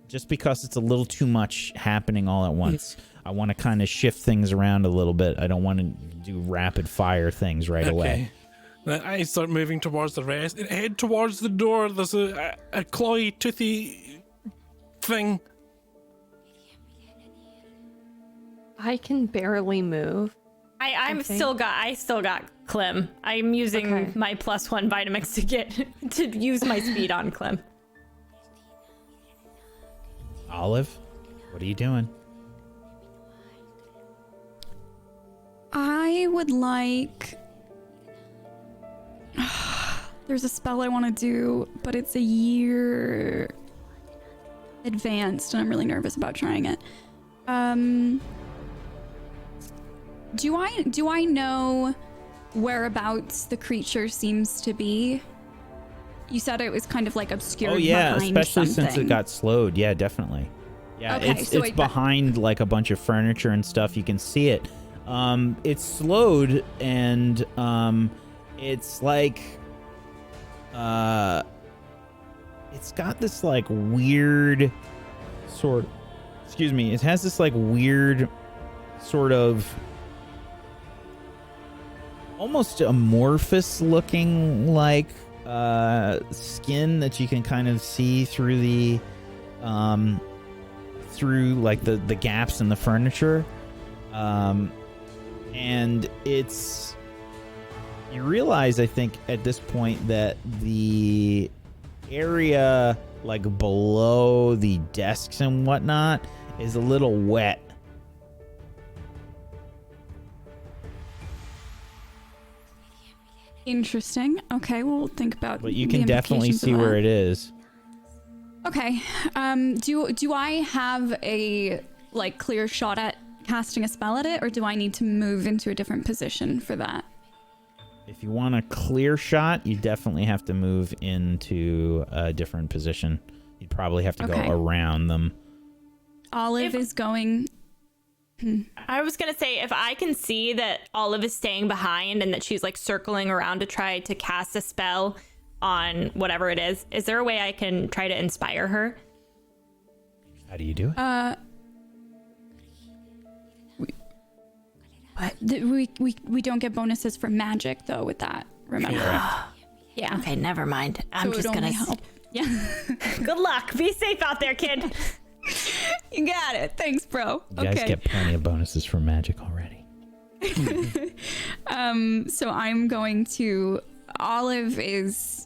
just because it's a little too much happening all at once. I want to kind of shift things around a little bit. I don't want to do rapid fire things right away. Then I start moving towards the rest and head towards the door. There's a clawy, toothy thing. I can barely move. I think. still got Clem. I'm using my +1 Vitamix to use my speed on Clem. Olive, what are you doing? I would like... There's a spell I want to do, but it's a year advanced, and I'm really nervous about trying it. Do I know whereabouts the creature seems to be? You said it was kind of like obscured. Oh yeah, behind especially something. since it got slowed. Yeah, definitely. Yeah, Okay, it's so behind like a bunch of furniture and stuff. You can see it. It's slowed, and it's like it's got this like weird sort. Excuse me. It has this like weird sort of almost amorphous looking like skin that you can kind of see through the through like the gaps in the furniture, and it's, you realize I think at this point that the area like below the desks and whatnot is a little wet. Interesting. Okay, we'll think about. But you the can definitely implications of see where that. it is. Okay. Do I have a like clear shot at casting a spell at it, or do I need to move into a different position for that? If you want a clear shot, you definitely have to move into a different position. You'd probably have to go around them. Olive is going. I was gonna say, if I can see that Olive is staying behind and that she's like circling around to try to cast a spell on whatever it is there a way I can try to inspire her? How do you do it? We don't get bonuses for magic though with that. Remember? Yeah. Okay, never mind. I'm So it just would gonna only help. Yeah. Good luck. Be safe out there, kid. You got it. Thanks, bro. You guys get plenty of bonuses for magic already. So I'm going to. Olive is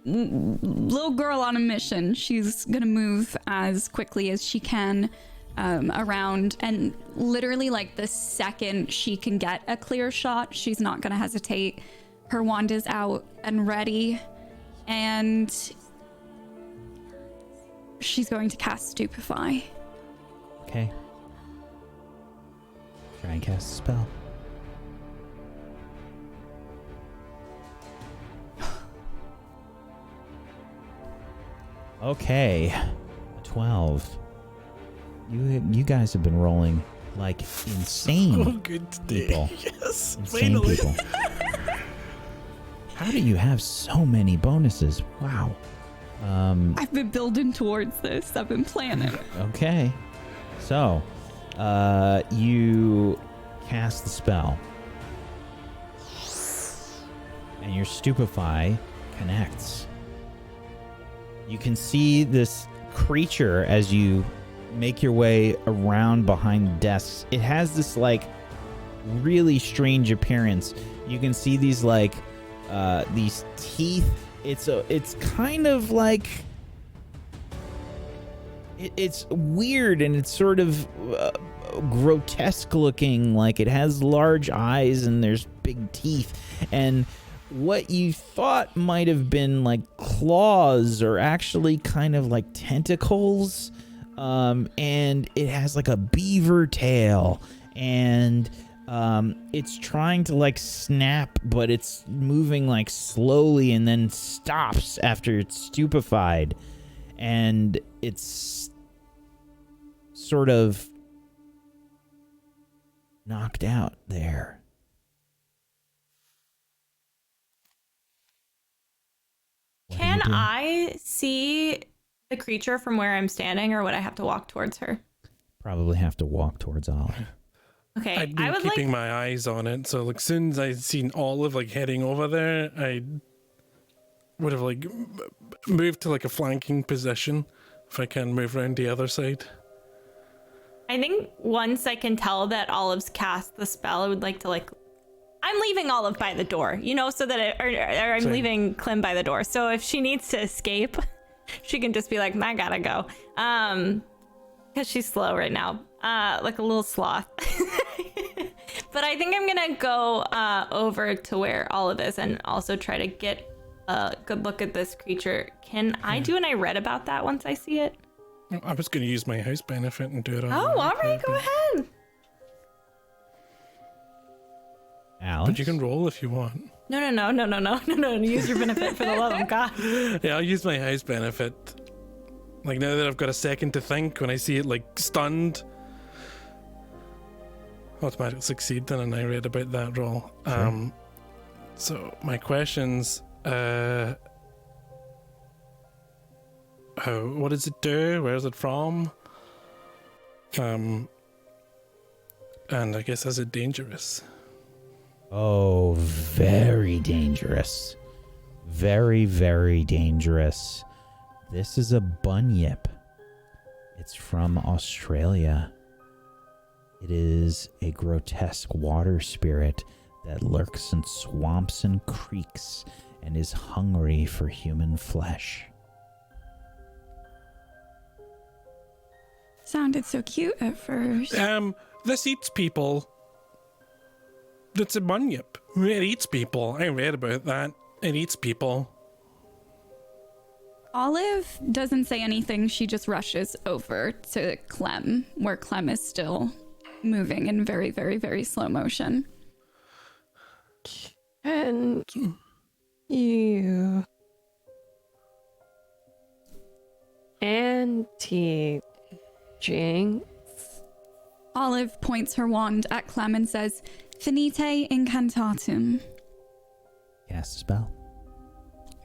little girl on a mission. She's gonna move as quickly as she can around, and literally like the second she can get a clear shot, she's not gonna hesitate. Her wand is out and ready, and she's going to cast Stupefy. Okay. Try and cast a spell. Okay. A 12. You guys have been rolling like insane. Oh, good today. People. Yes, Insane finally. people. How do you have so many bonuses? Wow. I've been building towards this. I've been planning. Okay. So, you cast the spell. And your Stupefy connects. You can see this creature as you make your way around behind the desks. It has this like really strange appearance. You can see these like these teeth. It's kind of like it's weird, and it's sort of grotesque looking. Like it has large eyes and there's big teeth, and what you thought might have been like claws are actually kind of like tentacles. and it has like a beaver tail, and it's trying to like snap, but it's moving like slowly and then stops after it's stupefied, and it's sort of knocked out there. What are you Can doing? I see the creature from where I'm standing, or would I have to walk towards her? Probably have to walk towards Olive. Okay, I'd been I would keeping like. my eyes on it, so like soon as I'd seen Olive like heading over there, I would have like moved to like a flanking position if I can move around the other side. I think once I can tell that Olive's cast the spell, I would like to like. I'm leaving Olive by the door, you know, so that or I'm Same. leaving Clem by the door. So if she needs to escape, she can just be like, I gotta go. Because she's slow right now, like a little sloth. But I think I'm gonna go over to where Olive is and also try to get a good look at this creature. Can I do an I read about that once I see it? I was going to use my house benefit and do it. Oh, all right, go ahead. Alex? But you can roll if you want. No. Use your benefit for the love of God. Yeah, I'll use my house benefit. Like now that I've got a second to think, when I see it like stunned, automatically succeed. Then and I read about that roll. Sure. So my questions. What does it do? Where is it from? And I guess is it dangerous? Oh, very dangerous. Very, very dangerous. This is a bunyip. It's from Australia. It is a grotesque water spirit that lurks in swamps and creeks and is hungry for human flesh. Sounded so cute at first. This eats people. It's a bunyip. It eats people. I read about that. It eats people. Olive doesn't say anything. She just rushes over to Clem, where Clem is still moving in very, very, very slow motion. And you anti-jinx. Olive points her wand at Clem and says, Finite incantatum. Cast a spell?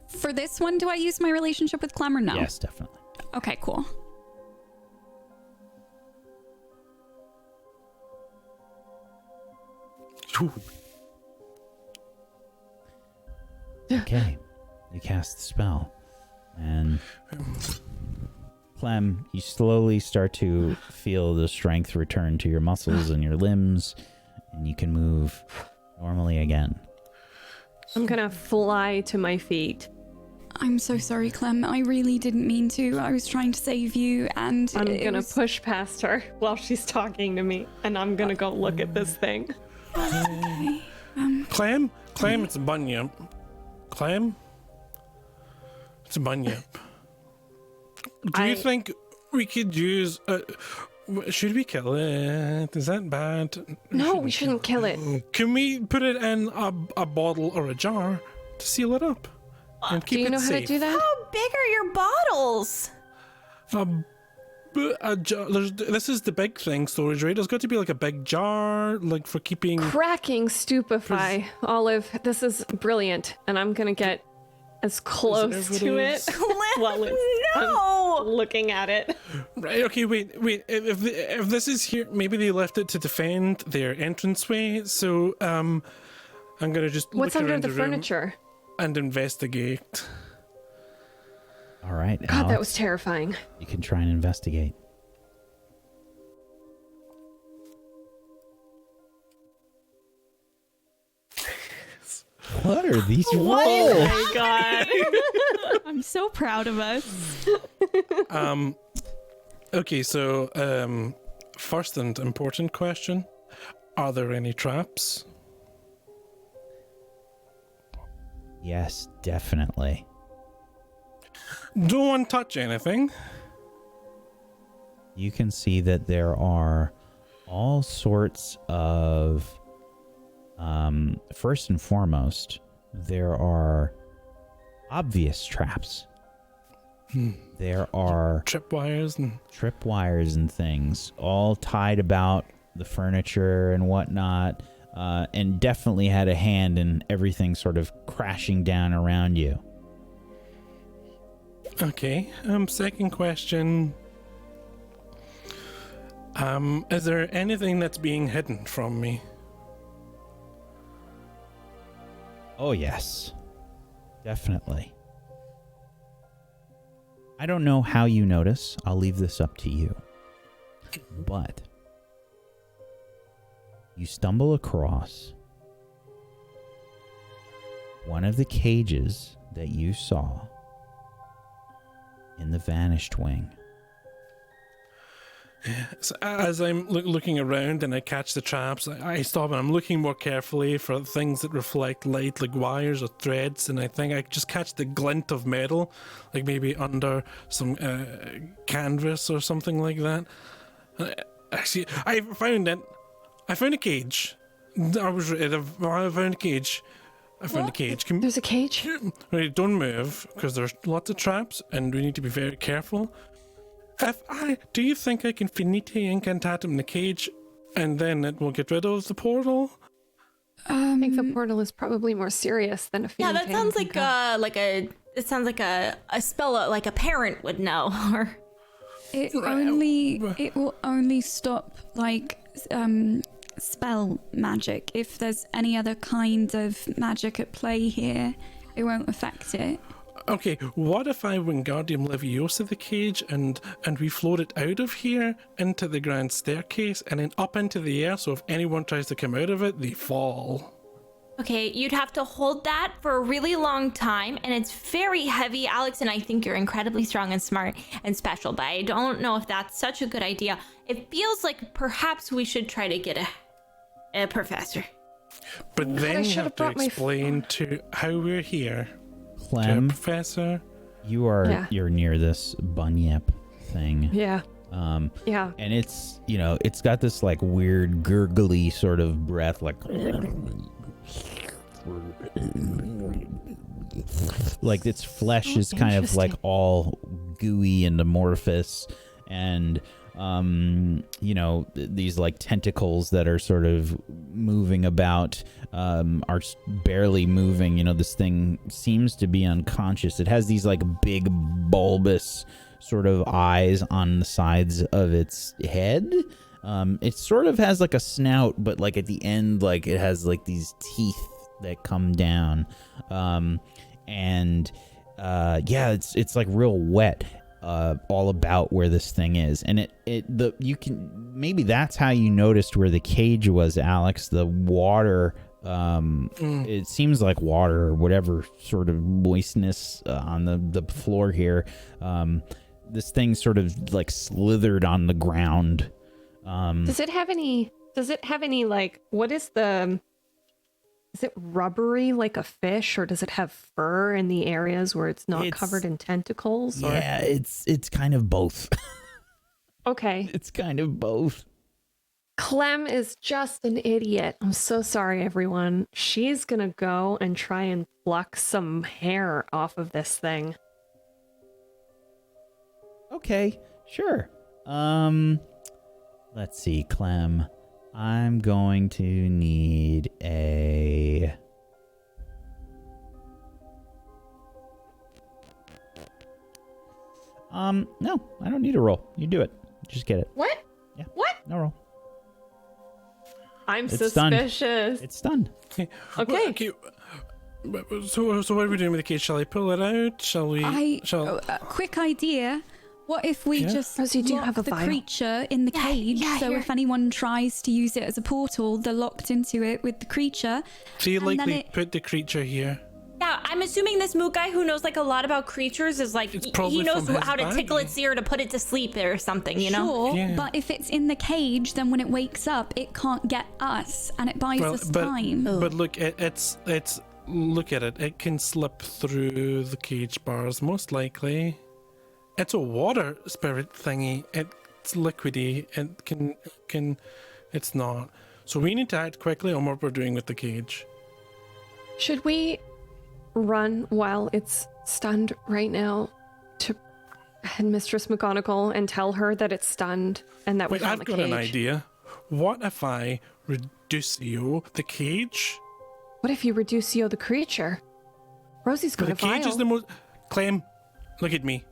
For this one, do I use my relationship with Clem or no? Yes, definitely. Okay, cool. Okay. You cast the spell. And Clem, you slowly start to feel the strength return to your muscles and your limbs, and you can move normally again. I'm gonna fly to my feet. I'm so sorry, Clem. I really didn't mean to. I was trying to save you, and I'm gonna push past her while she's talking to me, and I'm gonna go look at this thing. Clam, it's a bunyip. Clam, it's a bunyip. Do you think we could use? Should we kill it? Is that bad? No, we shouldn't kill it. Can we put it in a bottle or a jar to seal it up and Do keep you it know how safe? to do that? How big are your bottles? A jar. This is the big thing, storage, right? There's got to be like a big jar, like for keeping. Cracking stupefy. Olive, this is brilliant, and I'm gonna get as close to it while I'm looking at it. Right. Okay. Wait. If this is here, maybe they left it to defend their entranceway. So I'm gonna just What's look under around the the room furniture? and investigate. All right, God, Alex, that was terrifying. you can try and investigate. What are these rolls? Oh my God. I'm so proud of us. Okay. So first and important question: are there any traps? Yes, definitely. Don't want to touch anything. you can see that there are all sorts of, first and foremost, there are obvious traps. There are Tripwires and things all tied about the furniture and whatnot, and definitely had a hand in everything sort of crashing down around you. Okay. Second question. Is there anything that's being hidden from me? Oh, yes. Definitely. I don't know how you notice. I'll leave this up to you. But you stumble across one of the cages that you saw in the Vanished Wing. So as I'm looking around and I catch the traps, I stop and I'm looking more carefully for things that reflect light, like wires or threads, and I think I just catch the glint of metal, like maybe under some canvas or something like that. Actually, I found it. I found a cage. I found a cage. I found a cage. There's a cage? Right, don't move, because there's lots of traps, and we need to be very careful. Do you think I can finite incantatum in the cage, and then it will get rid of the portal? I think the portal is probably more serious than a Yeah, that fiend sounds can it sounds like a spell like a parent would know. Or It will only stop like spell magic. If there's any other kind of magic at play here, it won't affect it. Okay, what if I Wingardium Leviosa the cage and we float it out of here into the grand staircase and then up into the air, so if anyone tries to come out of it, they fall? okay, you'd have to hold that for a really long time, and it's very heavy, Alex, and I think you're incredibly strong and smart and special, but I don't know if that's such a good idea. It feels like perhaps we should try to get a professor. But then you have to brought my explain to how we're here. To a Clem, professor. you're near this bunyip thing. Yeah. Yeah. And it's, it's got this like weird gurgly sort of breath, like its flesh is kind of like all gooey and amorphous, and these like tentacles that are sort of moving about are barely moving. This thing seems to be unconscious. It has these like big bulbous sort of eyes on the sides of its head. It sort of has like a snout, but like at the end, like it has like these teeth that come down. It's like real wet all about where this thing is, and maybe that's how you noticed where the cage was, Alex. The water, it seems like water or whatever sort of moistness on the floor here. This thing sort of like slithered on the ground. Does it have any like, what is it rubbery like a fish, or does it have fur in the areas where it's not covered in tentacles? Or? Yeah, it's kind of both. Okay. It's kind of both. Clem is just an idiot. I'm so sorry, everyone. She's gonna go and try and pluck some hair off of this thing. Okay, sure. Let's see, Clem. I'm going to need a... No, I don't need a roll. You do it. Just get it. What? Yeah. What? No roll. I'm It's suspicious. It's done. Okay. So what are we doing with the cage? Shall I pull it out? Shall we? Quick idea. What if we just Rosie, do you lock have a the vial? creature in the cage, so here. if anyone tries to use it as a portal, they're locked into it with the creature. Feel like then we it- put the creature here. Yeah, I'm assuming this moot guy who knows like a lot about creatures is like It's he probably knows from his how to bag. tickle its ear to put it to sleep or something, you know? Sure, Yeah. but if it's in the cage, then when it wakes up, it can't get us, and it buys us time. But look, it's look at it. It can slip through the cage bars most likely. It's a water spirit thingy. it's liquidy. It can. It's not. So we need to act quickly on what we're doing with the cage. Should we run while it's stunned right now to Headmistress McGonagall and tell her that it's stunned and that we Wait, found I've the got cage? an idea. What if I reducio the cage? What if you reducio the creature? Rosie's But got the a cage vial. is the most. Clem, look at me.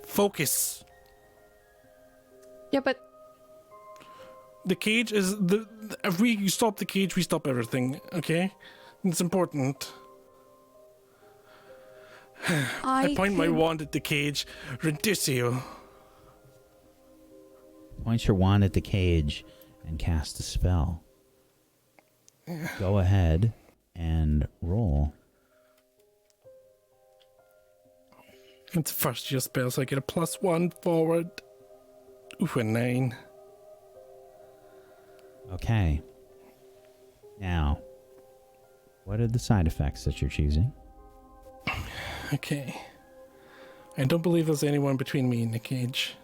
Focus. Yeah, but The cage is the. If we stop the cage, we stop everything. Okay, it's important. I point my wand at the cage. Reducio. Point your wand at the cage and cast a spell. Go ahead and roll. It's a first year spell, so I get a +1 forward. Ooh, a 9. Okay. Now, what are the side effects that you're choosing? Okay. I don't believe there's anyone between me and the cage.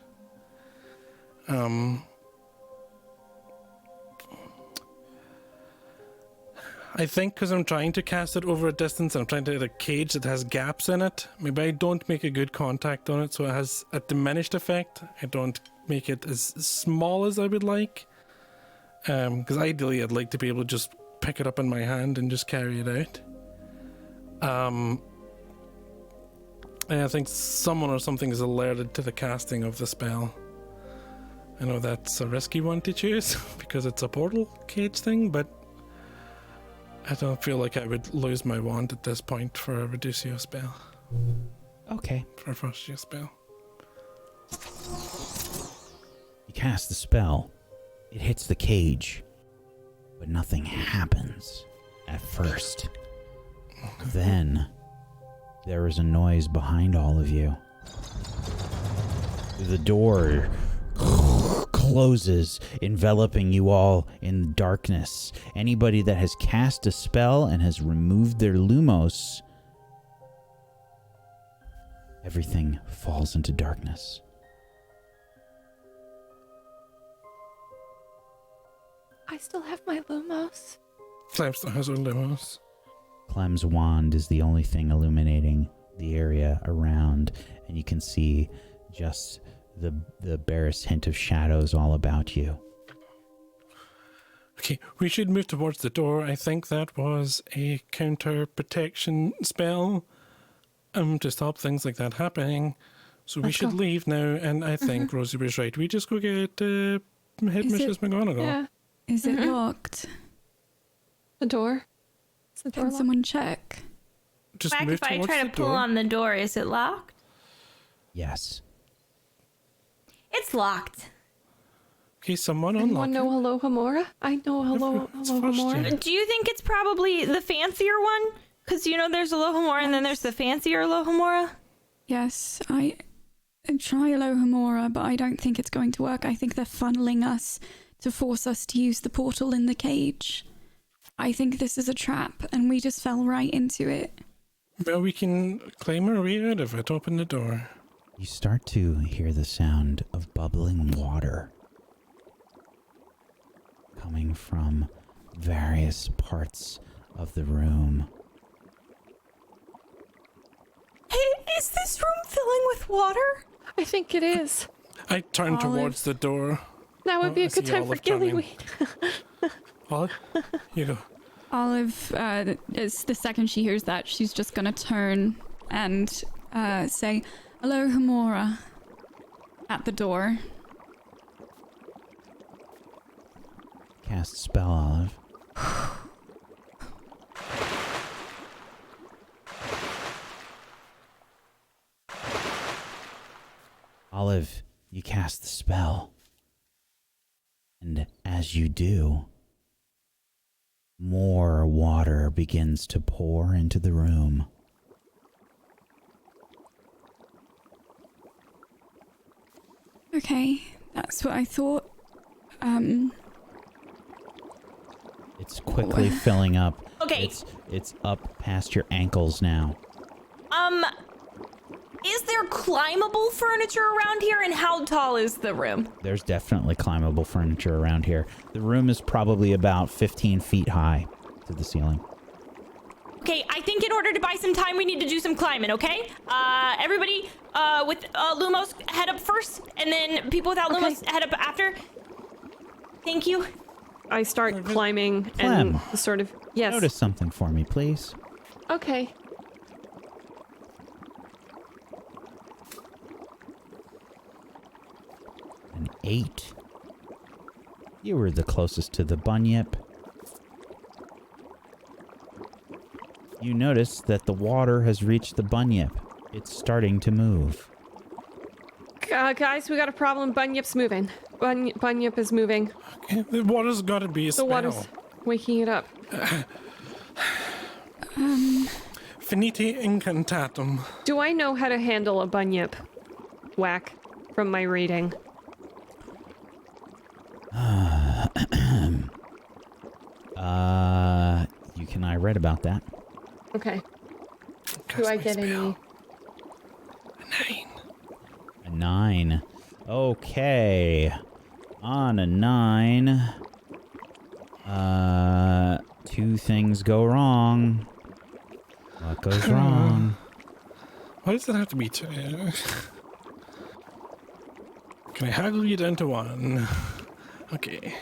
I think because I'm trying to cast it over a distance and I'm trying to hit a cage that has gaps in it, maybe I don't make a good contact on it, so it has a diminished effect. I don't make it as small as I would like. Because ideally I'd like to be able to just pick it up in my hand and just carry it out. And I think someone or something is alerted to the casting of the spell. I know that's a risky one to choose because it's a portal cage thing, but I don't feel like I would lose my wand at this point for a Reducio spell. Okay. For a first year spell. You cast the spell. It hits the cage, but nothing happens at first. Then there is a noise behind all of you. The door closes, enveloping you all in darkness. Anybody that has cast a spell and has removed their Lumos, everything falls into darkness. I still have my Lumos. Clem still has her limos. Clem's wand is the only thing illuminating the area around, and you can see just the barest hint of shadows all about you. Okay, we should move towards the door. I think that was a counter protection spell to stop things like that happening. So we should leave now, and I think Rosie was right. We just go get Headmistress McGonagall. Yeah. Is it locked? The door? Is the door Can locked? someone check? Just Back move if I towards try the to pull door. on the door, is it locked? Yes. It's locked. Okay, someone unlock Anyone know it. Alohomora? I know It's first year. Alohomora. Do you think it's probably the fancier one? Because you know there's Alohomora and then there's the fancier Alohomora? Yes, I try Alohomora, but I don't think it's going to work. I think they're funneling us to force us to use the portal in the cage. I think this is a trap, and we just fell right into it. Well, we can claim our way out of it. Open the door. You start to hear the sound of bubbling water coming from various parts of the room. Hey, is this room filling with water? I think it is. I turn towards the door. That would be I a good see time for Olive turning. Gillyweed. Olive, you go. Olive, is the second she hears that, she's just gonna turn and say, Alohomora, at the door. Cast spell, Olive. Olive, you cast the spell. And as you do, more water begins to pour into the room. Okay, that's what I thought. It's quickly filling up. Okay. It's up past your ankles now. is there climbable furniture around here, and how tall is the room? There's definitely climbable furniture around here. The room is probably about 15 feet high to the ceiling. Okay, I think in order to buy some time, we need to do some climbing, okay? Everybody with Lumos, head up first, and then people without Lumos, head up after. Thank you. I start climbing Clem, and sort of... Yes. Notice something for me, please. Okay. An 8. You were the closest to the bunyip. You notice that the water has reached the bunyip. It's starting to move. Guys, we got a problem. Bunyip's moving. Bunyip is moving. Okay, the water's got to be a spell. The water's waking it up. Finite incantatum. Do I know how to handle a bunyip? Whack. From my reading. I read about that. Okay. Cast Do I my get spell. any... A 9. Okay. On a 9. 2 things go wrong. What goes wrong? Why does it have to be 2? Can I haggle you down to 1? Okay.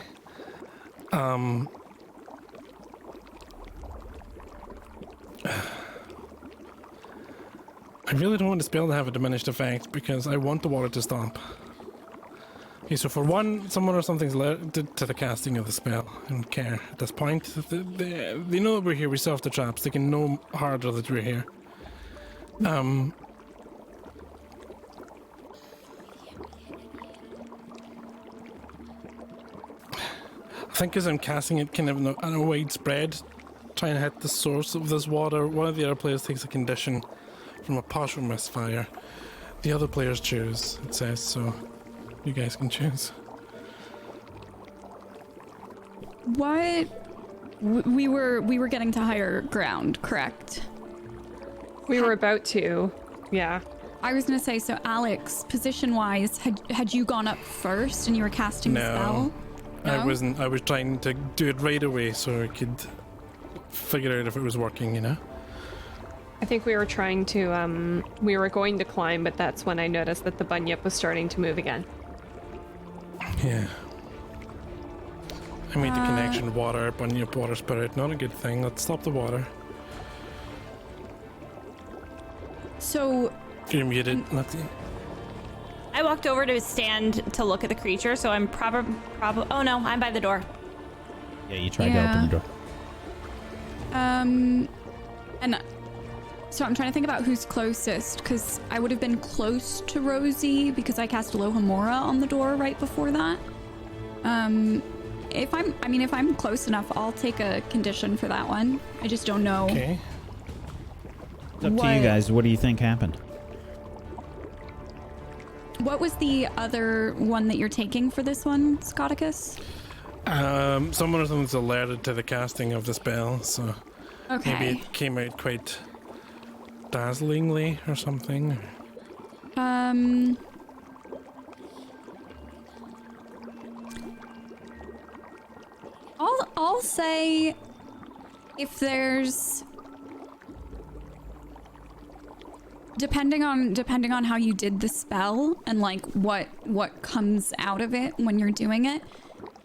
I really don't want the spell to have a diminished effect because I want the water to stop. Okay, so for 1, someone or something's alerted to the casting of the spell. I don't care at this point. They know that we're here, we still have the traps. They can know harder that we're here. I think as I'm casting it kind of on a wide spread, trying to hit the source of this water, one of the other players takes a condition from a partial misfire. The other players choose, it says, so you guys can choose. What? We were getting to higher ground, correct? We were about to. Yeah. I was gonna say, so Alex, position-wise, had you gone up first and you were casting the spell? No, I wasn't. I was trying to do it right away so I could figure out if it was working, you know? I think we were trying to, we were going to climb, but that's when I noticed that the bunyip was starting to move again. Yeah. I made the connection water, bunyip, water spirit. Not a good thing. Let's stop the water. So... You're muted. Nothing. I walked over to stand to look at the creature, so I'm probably... Oh no, I'm by the door. Yeah, you tried to open the door. And so I'm trying to think about who's closest, because I would have been close to Rosie because I cast Alohomora on the door right before that. If I'm close enough, I'll take a condition for that one. I just don't know. Okay. It's up to you guys. What do you think happened? What was the other one that you're taking for this one, Scoticus? Someone or something's alerted to the casting of the spell, so Okay. maybe it came out quite dazzlingly or something. I'll say if there's depending on how you did the spell and like what comes out of it when you're doing it.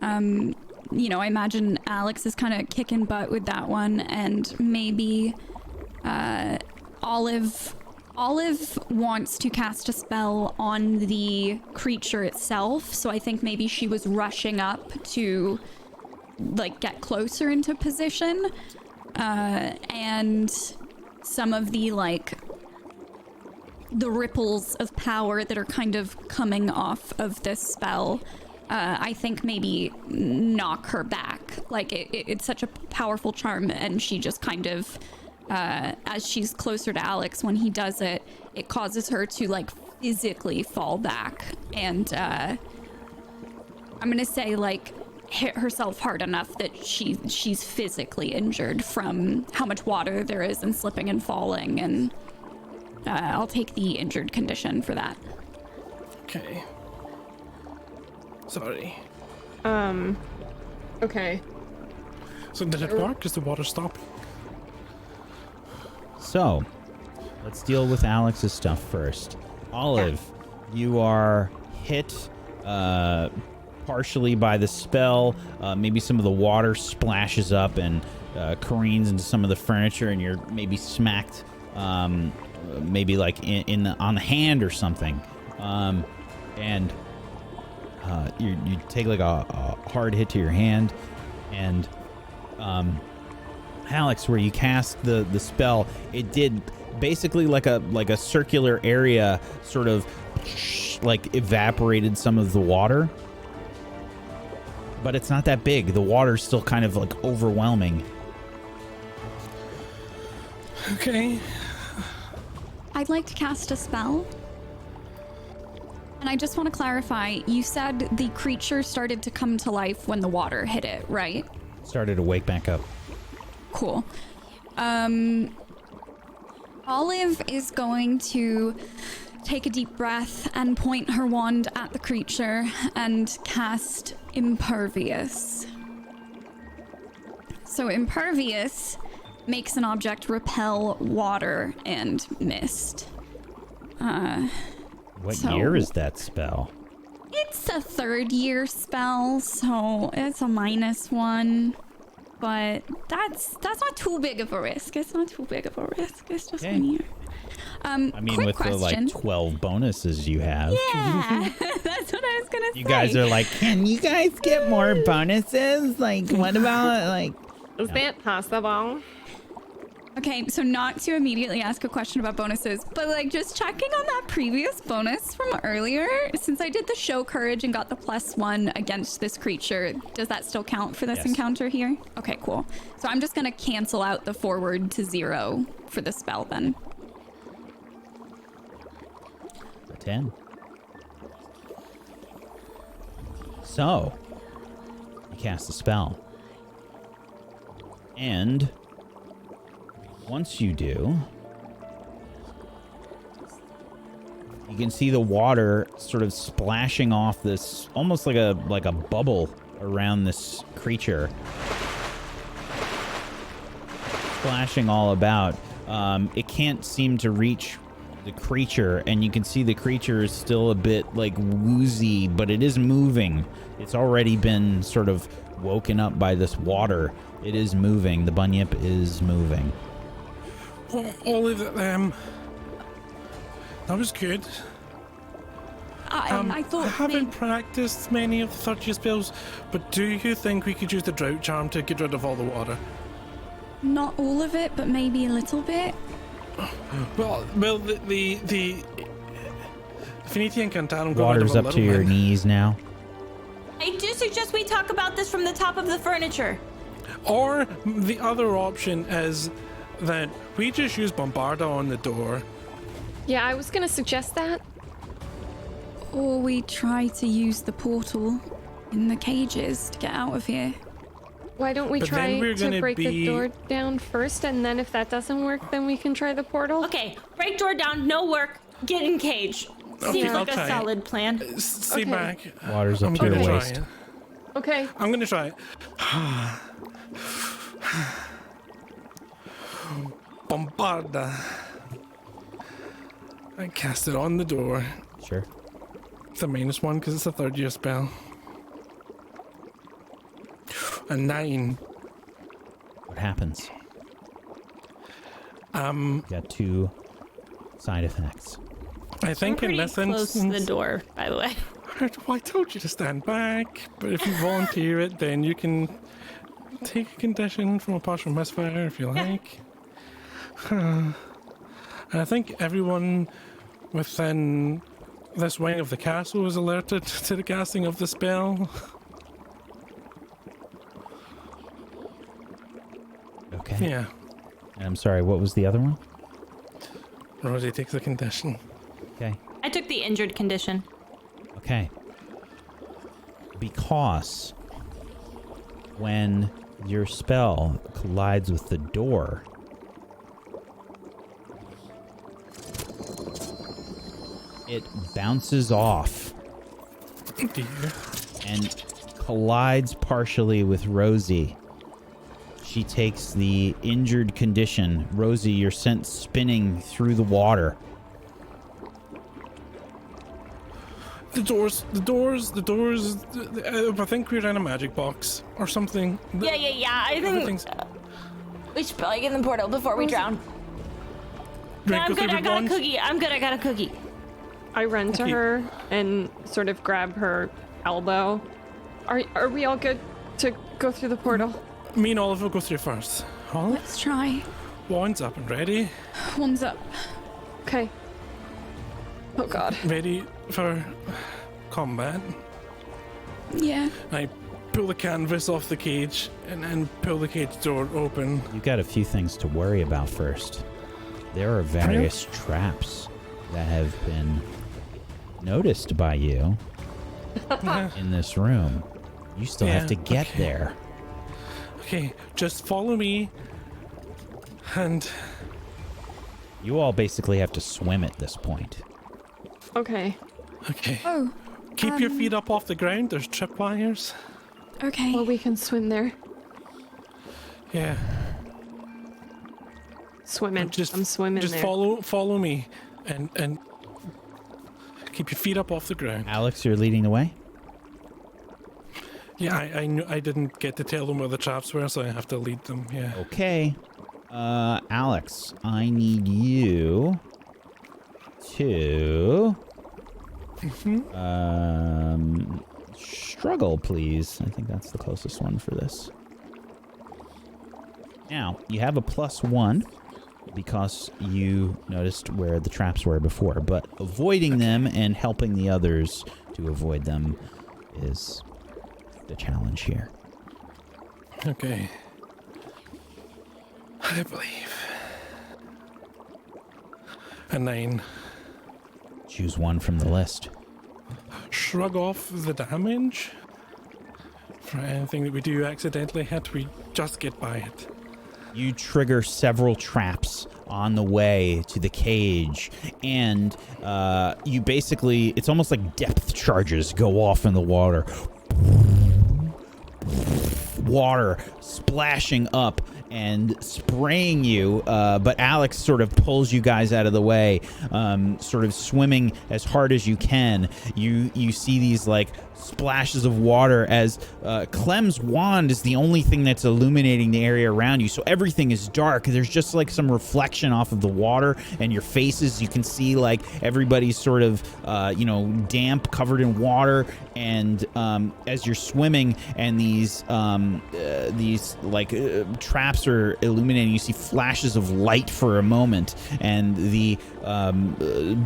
I imagine Alex is kind of kicking butt with that one, and maybe Olive wants to cast a spell on the creature itself, so I think maybe she was rushing up to like get closer into position, and some of the the ripples of power that are kind of coming off of this spell, I think maybe knock her back. Like it's such a powerful charm, and she just kind of, as she's closer to Alex when he does it, it causes her to like physically fall back, and I'm gonna say like hit herself hard enough that she's physically injured from how much water there is and slipping and falling, and I'll take the injured condition for that. Okay. Sorry. Okay. So did it work? Is the water stopping? So, let's deal with Alex's stuff first. Olive, you are hit partially by the spell. Maybe some of the water splashes up and careens into some of the furniture, and you're maybe smacked, maybe like on the hand or something. And you take like a hard hit to your hand, and Alex, where you cast the spell, it did basically like a circular area, sort of like evaporated some of the water, but it's not that big. The water's still kind of like overwhelming. Okay. I'd like to cast a spell. And I just want to clarify, you said the creature started to come to life when the water hit it, right? Started to wake back up. Cool. Olive is going to take a deep breath and point her wand at the creature and cast Impervious. So Impervious makes an object repel water and mist. What year is that spell? It's a 3rd year spell, so it's a -1. But that's not too big of a risk. It's not too big of a risk. It's just 1 year. I mean, quick with question. the 12 bonuses you have. Yeah, that's what I was gonna say. You guys are like, can you guys get more bonuses? Like, what about like? Is that possible? Okay, so not to immediately ask a question about bonuses, but like just checking on that previous bonus from earlier, since I did the show courage and got the +1 against this creature, does that still count for this encounter here? Okay, cool. So I'm just gonna cancel out the forward to 0 for the spell then. 10. So, you cast the spell. And once you do, you can see the water sort of splashing off this, almost like a bubble around this creature. Splashing all about. It can't seem to reach the creature, and you can see the creature is still a bit like woozy, but it is moving. It's already been sort of woken up by this water. It is moving. The bunyip is moving. Olive, that was good. I thought I haven't practiced many of the 3rd year spells, but do you think we could use the Drought charm to get rid of all the water? not all of it, but maybe a little bit. Well, the Finiti and Cantarum go Water's out of a up to little your bit. knees now. I do suggest we talk about this from the top of the furniture. Or the other option is that we just use Bombarda on the door. Yeah, I was gonna suggest that. Or we try to use the portal in the cages to get out of here. Why don't we But then try we're to gonna break the be- door down first, and then if that doesn't work, then we can try the portal? Okay, break door down, no work, get in cage. Okay, Seems I'll like a try it. solid plan. Stay Okay. back. Water's up I'm to your gonna try waist. it. Okay. I'm gonna try it. Bombarda. I cast it on the door. Sure. It's a -1 because it's a 3rd year spell. A 9. What happens? Um, You got 2 side effects. I I'm think in pretty this close to the instance, door, by the way. I told you to stand back. But if you volunteer it, then you can take a condition from a partial misfire if you like. And I think everyone within this wing of the castle is alerted to the casting of the spell. Okay. Yeah, And I'm sorry, what was the other one? Rosie takes a condition. Okay. I took the injured condition. Okay. Because when your spell collides with the door, It bounces off Oh dear. and collides partially with Rosie. She takes the injured condition. Rosie, you're sent spinning through the water. The doors. I think we're in a magic box or something. Yeah. I think Everything's... we should probably get in the portal before we drown. No, Right, I'm go good. through I the got a wands. cookie. I'm good. I got a cookie. I run to Okay. her and sort of grab her elbow. Are we all good to go through the portal? Me and Olive will go through first. Olive, Let's try. wands up and ready. One's up. Okay. Oh god. Ready for combat. Yeah. I pull the canvas off the cage and pull the cage door open. You've got a few things to worry about first. There are various traps that have been noticed by you in this room. You still have to Yeah, get okay. there. Okay, just follow me. And You all basically have to swim at this point. Okay. okay, Oh, keep your feet up off the ground. There's tripwires. okay. Well, we can swim there. Yeah, Swimming. just I'm swimming Just there. follow me, and keep your feet up off the ground. Alex, you're leading the way? Yeah, I knew I didn't get to tell them where the traps were, so I have to lead them. Yeah. Okay. Alex, I need you to struggle, please. I think that's the closest one for this. Now, you have a +1 because you noticed where the traps were before, but avoiding them and helping the others to avoid them is the challenge here. Okay. I believe. A 9. Choose one from the list. Shrug off the damage. For anything that we do accidentally hit, we just get by it. You trigger several traps on the way to the cage, and you basically, it's almost like depth charges go off in the water. Water splashing up and spraying you, but Alex sort of pulls you guys out of the way, sort of swimming as hard as you can. You see these like splashes of water as Clem's wand is the only thing that's illuminating the area around you, so everything is dark. There's just like some reflection off of the water, and your faces, you can see like everybody's sort of damp, covered in water, and as you're swimming and these traps are illuminating, you see flashes of light for a moment, and the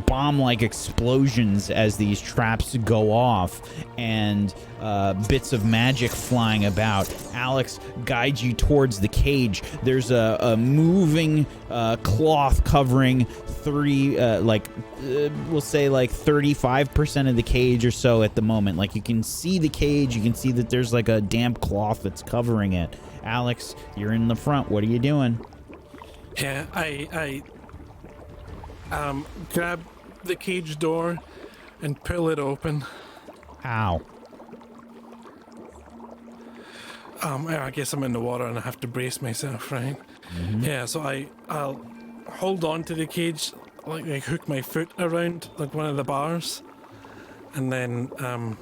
bomb-like explosions as these traps go off, and bits of magic flying about. Alex guides you towards the cage. There's a moving cloth covering we'll say like 35% of the cage or so at the moment. Like, you can see the cage, you can see that there's like a damp cloth that's covering it. Alex, you're in the front. What are you doing? Yeah, I grab the cage door and pull it open. How? I guess I'm in the water and I have to brace myself, right? Yeah, so I'll hold on to the cage, like hook my foot around like one of the bars, and then Can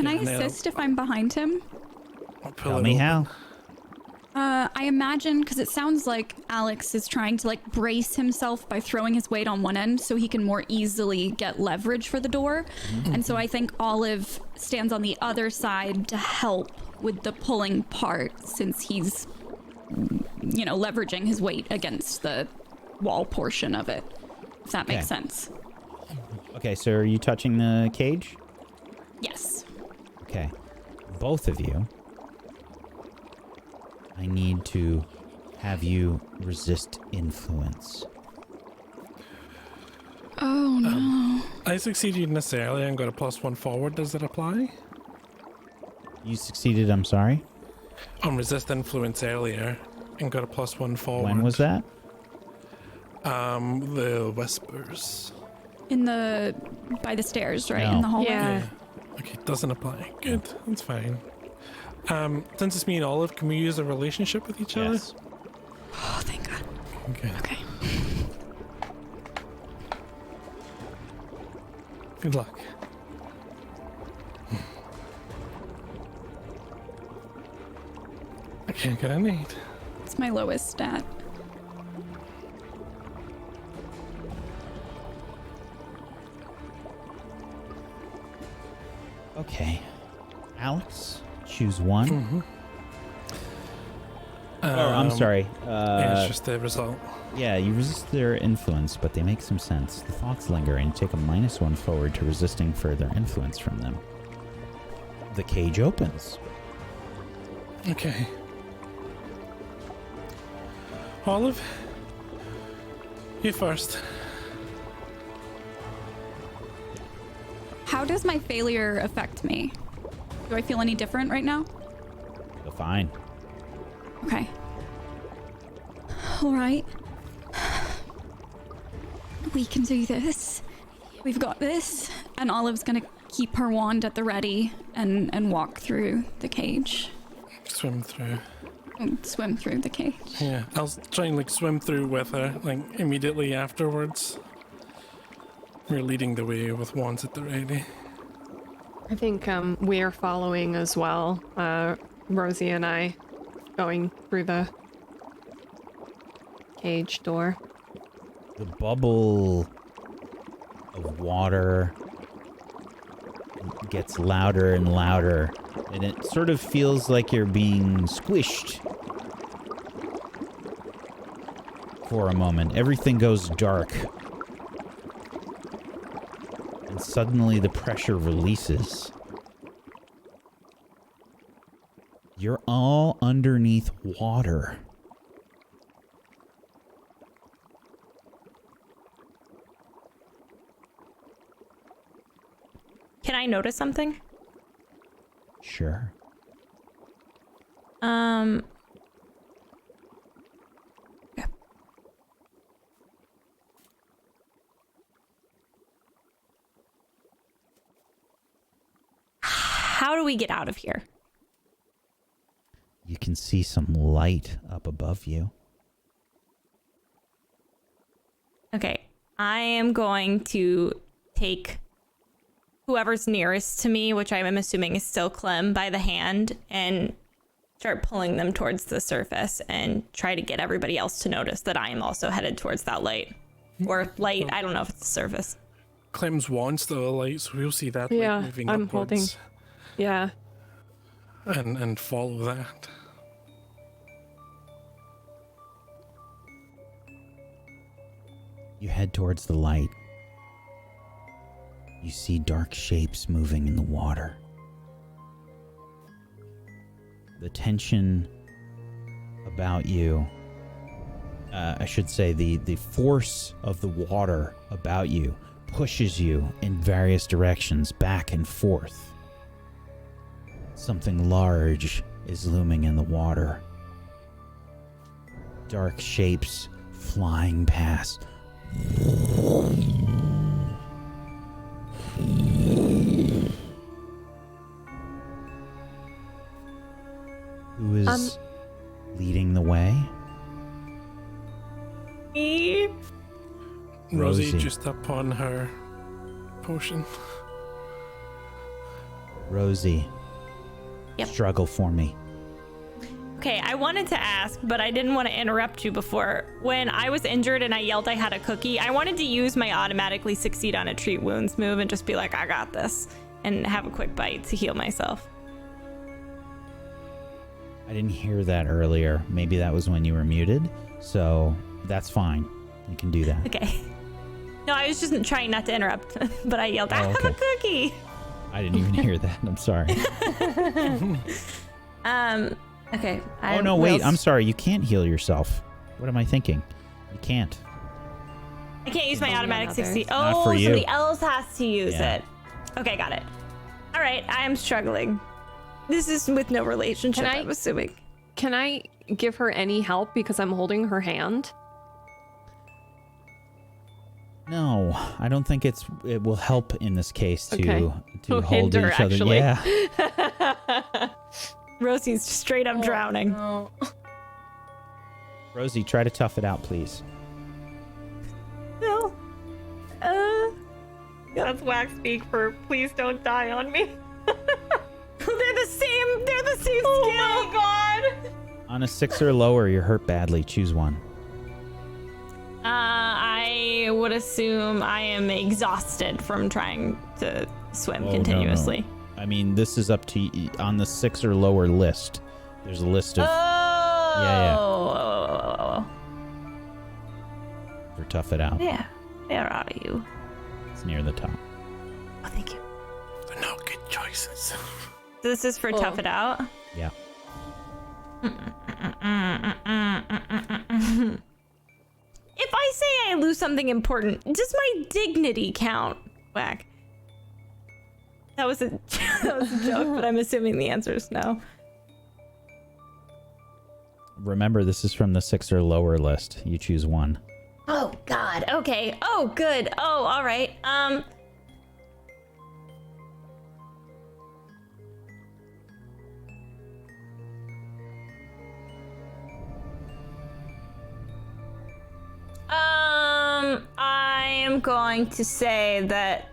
I and then assist if I'm behind him? I'll pull Tell it me open. how. I imagine, because it sounds like Alex is trying to like brace himself by throwing his weight on one end so he can more easily get leverage for the door. And so I think Olive stands on the other side to help with the pulling part, since he's, leveraging his weight against the wall portion of it, if that makes Okay. sense. Okay, so are you touching the cage? Yes. Okay. Both of you, I need to have you resist influence. Oh no. I succeeded in this earlier and got a +1 forward. Does it apply? You succeeded, I'm sorry. On resist influence earlier and got a +1 forward. When was that? The whispers. By the stairs, right? No. In the hallway? Yeah. Okay, doesn't apply. Good, that's fine. Since it's me and Olive, can we use a relationship with each other? Yes. Oh, thank God. Okay. Okay. Good luck. I can't get an 8. It's my lowest stat. Okay. Alex, choose one. I'm sorry. Yeah, it's just the result. Yeah, you resist their influence, but they make some sense. The thoughts linger, and you take a -1 forward to resisting further influence from them. The cage opens. Okay. Olive, you first. How does my failure affect me? Do I feel any different right now? Fine. Okay. All right. We can do this. We've got this. And Olive's gonna keep her wand at the ready and walk through the cage. Swim through. And swim through the cage. Yeah, I'll try and swim through with her, immediately afterwards. We're leading the way with wands at the ready. I think we're following as well. Rosie and I going through the cage door. The bubble of water gets louder and louder, and it sort of feels like you're being squished for a moment. Everything goes dark. And suddenly the pressure releases. You're all underneath water. Can I notice something? Sure. Yeah. How do we get out of here? You can see some light up above you. Okay, I am going to take whoever's nearest to me, which I'm assuming is still Clem, by the hand and start pulling them towards the surface and try to get everybody else to notice that I am also headed towards that light. Or light, I don't know if it's the surface. Clem's wand's still alight, so we'll see that Yeah, moving I'm upwards. holding. Yeah. And follow that. You head towards the light. You see dark shapes moving in the water. The tension about you, I should say the force of the water about you pushes you in various directions, back and forth. Something large is looming in the water. Dark shapes flying past. Who is leading the way? Me? Rosie Rosie. just up on her potion. Rosie. Yep. Struggle for me. Okay, I wanted to ask, but I didn't want to interrupt you before. When I was injured and I yelled I had a cookie, I wanted to use my automatically succeed on a treat wounds move and just be like, I got this, and have a quick bite to heal myself. I didn't hear that earlier. Maybe that was when you were muted. So that's fine. You can do that. Okay. No, I was just trying not to interrupt, but I yelled, I have a cookie. I didn't even hear that. I'm sorry. Okay. Oh, no, wait. I'm sorry. You can't heal yourself. What am I thinking? You can't. I can't use my Only automatic on 60. others. Not Oh, for you. somebody else has to use Yeah. it. Okay, got it. All right, I am struggling. This is with no relationship, I'm assuming. Can I give her any help because I'm holding her hand? No, I don't think it will help in this case to Okay. to Oh, hold hinder, each other. actually. Yeah. Rosie's straight up drowning. No. Rosie, try to tough it out, please. No. That's wax speak for please don't die on me. They're the same. They're the same Oh skill. my god. On a 6 or lower, you're hurt badly. Choose one. I would assume I am exhausted from trying to swim Oh, continuously. no. I mean, this is up to on the 6 or lower list. There's a list of Oh. for tough it out. Yeah. Where are you? It's near the top. Oh, thank you. They're not good choices. This is for tough it out. Yeah. If I say I lose something important, does my dignity count? Whack. That was a joke, but I'm assuming the answer is no. Remember, this is from the 6 or lower list. You choose one. Oh God. Okay. Oh, good. Oh, all right. I am going to say that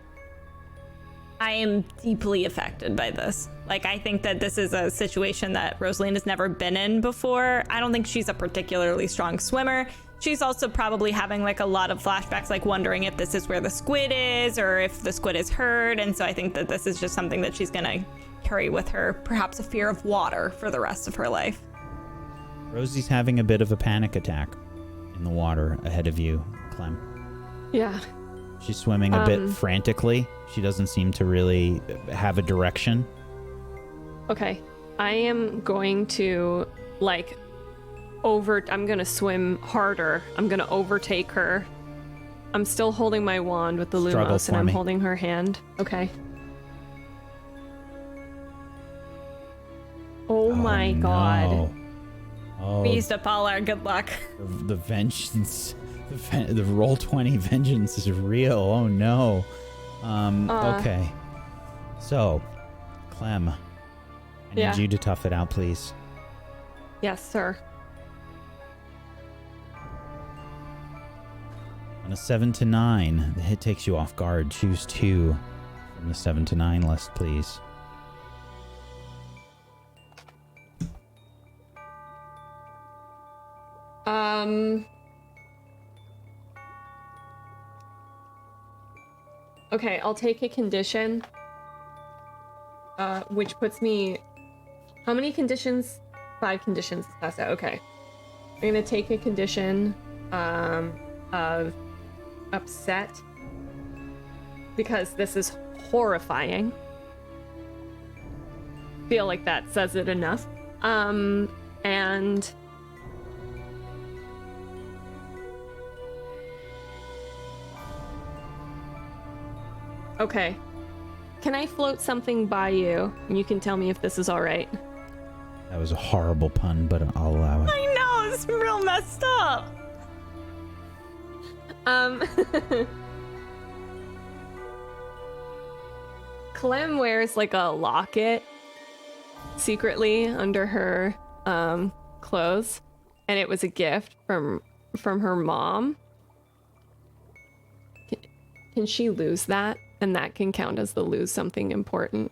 I am deeply affected by this. Like, I think that this is a situation that Rosaline has never been in before. I don't think she's a particularly strong swimmer. She's also probably having like a lot of flashbacks, like wondering if this is where the squid is or if the squid is hurt. And so I think that this is just something that she's gonna carry with her, perhaps a fear of water for the rest of her life. Rosie's having a bit of a panic attack in the water ahead of you, Clem. Yeah. She's swimming a bit frantically. She doesn't seem to really have a direction. Okay. I am going to I'm gonna swim harder. I'm gonna overtake her. I'm still holding my wand with the Struggle Lumos and for I'm me. holding her hand. Okay. Oh my god. No. Oh, We used up all our good luck. the vengeance. The roll 20 vengeance is real. Oh no. Okay. So, Clem, I need Yeah. you to tough it out, please. Yes, sir. On a 7 to 9, the hit takes you off guard. Choose 2 from the 7 to 9 list, please. Okay, I'll take a condition. Which puts me... How many conditions? 5 conditions to pass out. Okay. I'm gonna take a condition of upset. Because this is horrifying. Feel like that says it enough. And... Okay. Can I float something by you? And you can tell me if this is alright. That was a horrible pun, but I'll allow it. I know, it's real messed up. Clem wears like a locket secretly under her clothes, and it was a gift from her mom. Can she lose that? And that can count as the lose something important.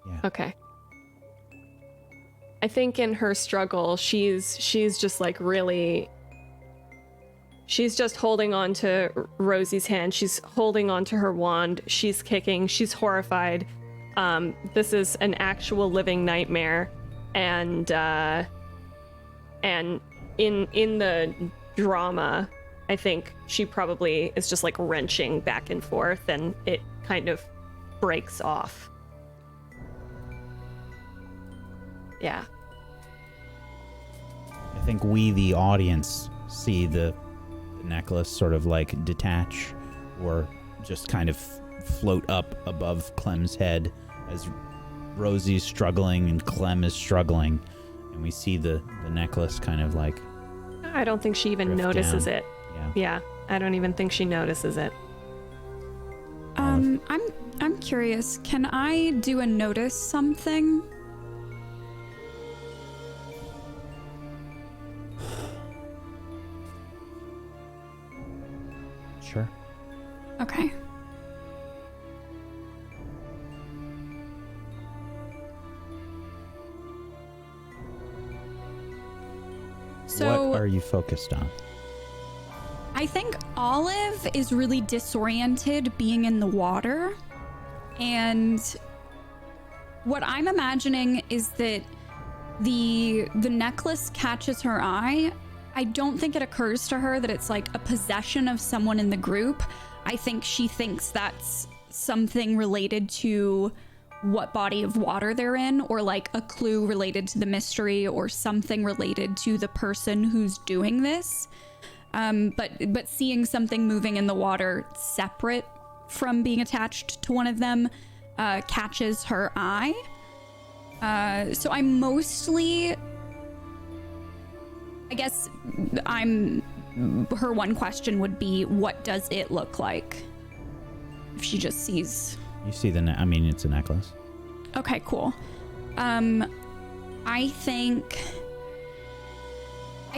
Yeah. Okay. I think in her struggle, she's just like really... She's just holding on to Rosie's hand. She's holding on to her wand. She's kicking. She's horrified. This is an actual living nightmare. And in the drama, I think she probably is just like wrenching back and forth, and it kind of breaks off. Yeah. I think we, the audience, see the necklace sort of like detach or just kind of float up above Clem's head as Rosie's struggling and Clem is struggling. And we see the necklace kind of like I don't think she even drift notices down. it. Yeah. Yeah, I don't even think she notices it. I'm curious. Can I do a notice something? Sure. Okay. So What are you focused on? I think Olive is really disoriented being in the water. And what I'm imagining is that the necklace catches her eye. I don't think it occurs to her that it's like a possession of someone in the group. I think she thinks that's something related to what body of water they're in, or like a clue related to the mystery, or something related to the person who's doing this. But seeing something moving in the water separate from being attached to one of them catches her eye. So I'm mostly, I guess her one question would be, what does it look like? If she just sees... You see it's a necklace. Okay, cool. I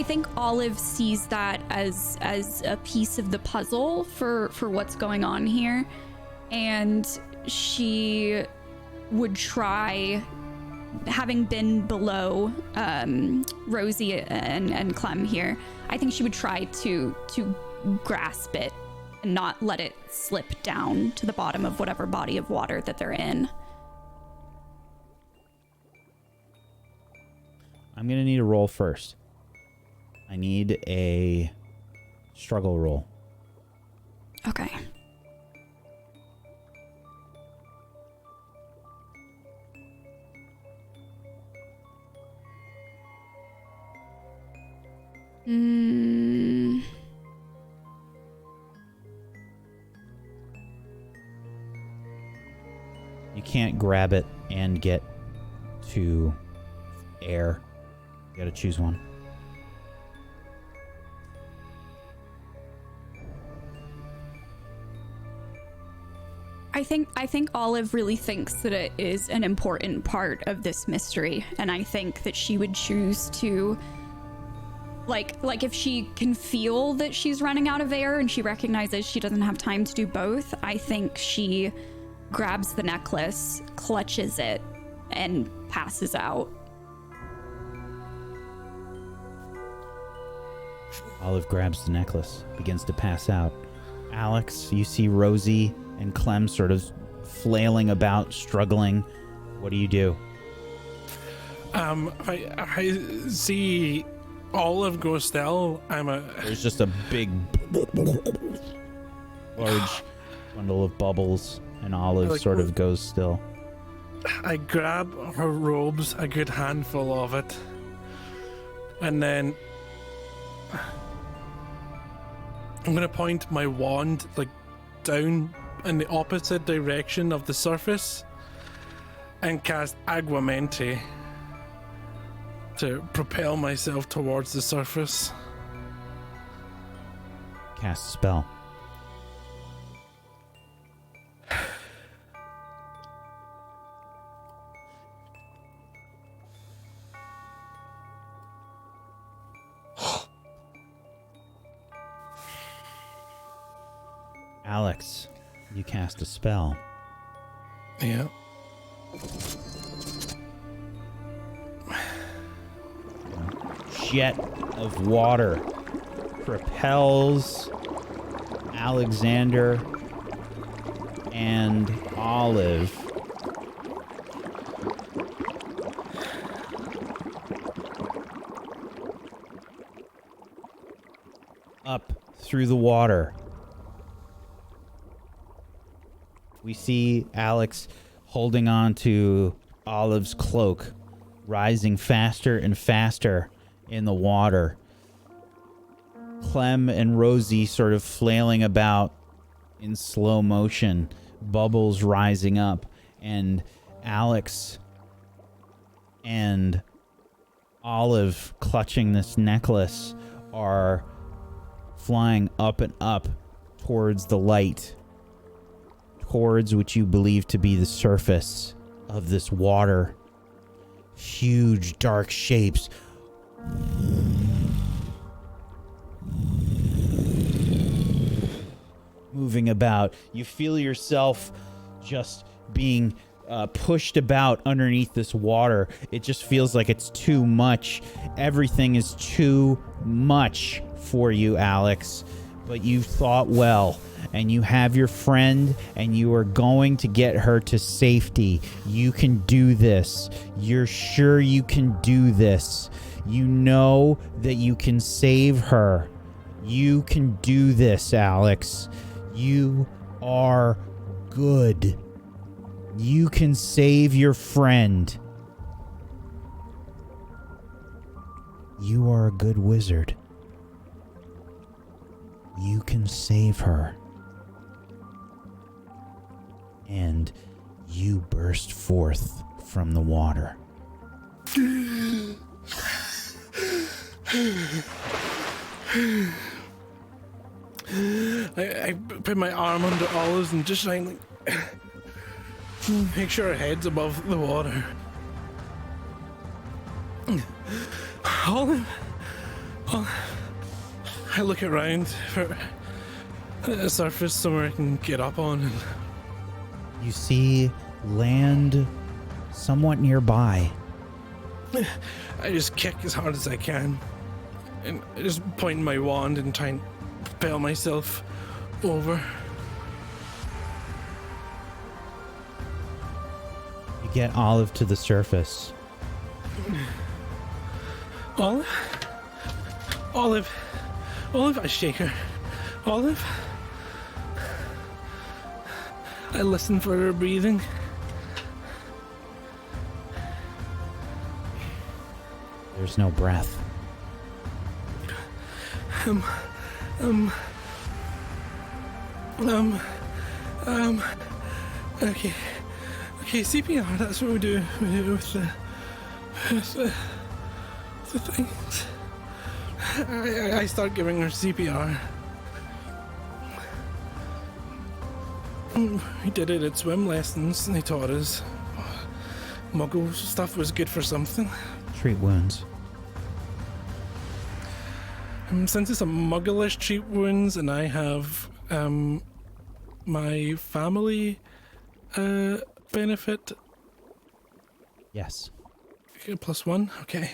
think Olive sees that as a piece of the puzzle for what's going on here, and she would try, having been below Rosie and Clem here, I think she would try to grasp it and not let it slip down to the bottom of whatever body of water that they're in. I'm going to need a roll first. I need a struggle roll. Okay. You can't grab it and get to air. You gotta choose one. I think Olive really thinks that it is an important part of this mystery, and I think that she would choose to, like if she can feel that she's running out of air and she recognizes she doesn't have time to do both, I think she grabs the necklace, clutches it, and passes out. Olive grabs the necklace, begins to pass out. Alex, you see Rosie and Clem sort of flailing about, struggling. What do you do? I see Olive go still. There's just a big, large bundle of bubbles, and Olive sort of goes still. I grab her robes, a good handful of it, and then I'm gonna point my wand down in the opposite direction of the surface and cast Aguamenti to propel myself towards the surface. Cast a spell. Alex, you cast a spell. Yeah. Jet of water propels Alexander and Olive up through the water. We see Alex holding on to Olive's cloak, rising faster and faster in the water. Clem and Rosie sort of flailing about in slow motion, bubbles rising up, and Alex and Olive clutching this necklace are flying up and up towards the light, towards what you believe to be the surface of this water. Huge dark shapes moving about. You feel yourself just being pushed about underneath this water. It just feels like it's too much. Everything is too much for you, Alex. But you thought well, and you have your friend, and you are going to get her to safety. You can do this. You're sure you can do this. You know that you can save her. You can do this, Alex. You are good. You can save your friend. You are a good wizard. You can save her. And you burst forth from the water. I put my arm under Olive's and just try and make sure her head's above the water. Olive. I look around for a surface somewhere I can get up on. And You see land somewhat nearby. I just kick as hard as I can. And I just point my wand and try and propel myself over. You get Olive to the surface. Olive? Olive, I shake her. Olive? I listen for her breathing. There's no breath. Okay. Okay, CPR, that's what we do with the things. I start giving her CPR. We did it at swim lessons, and they taught us Muggle stuff was good for something. Treat wounds. Since it's a Muggle-ish treat wounds, and I have my family benefit. Yes. Okay, +1, okay.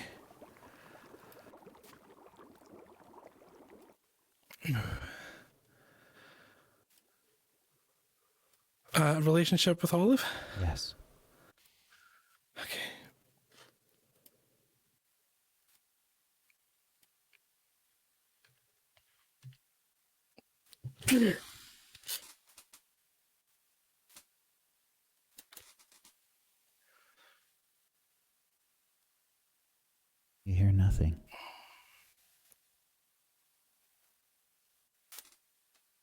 Relationship with Olive? Yes. Okay. You hear nothing.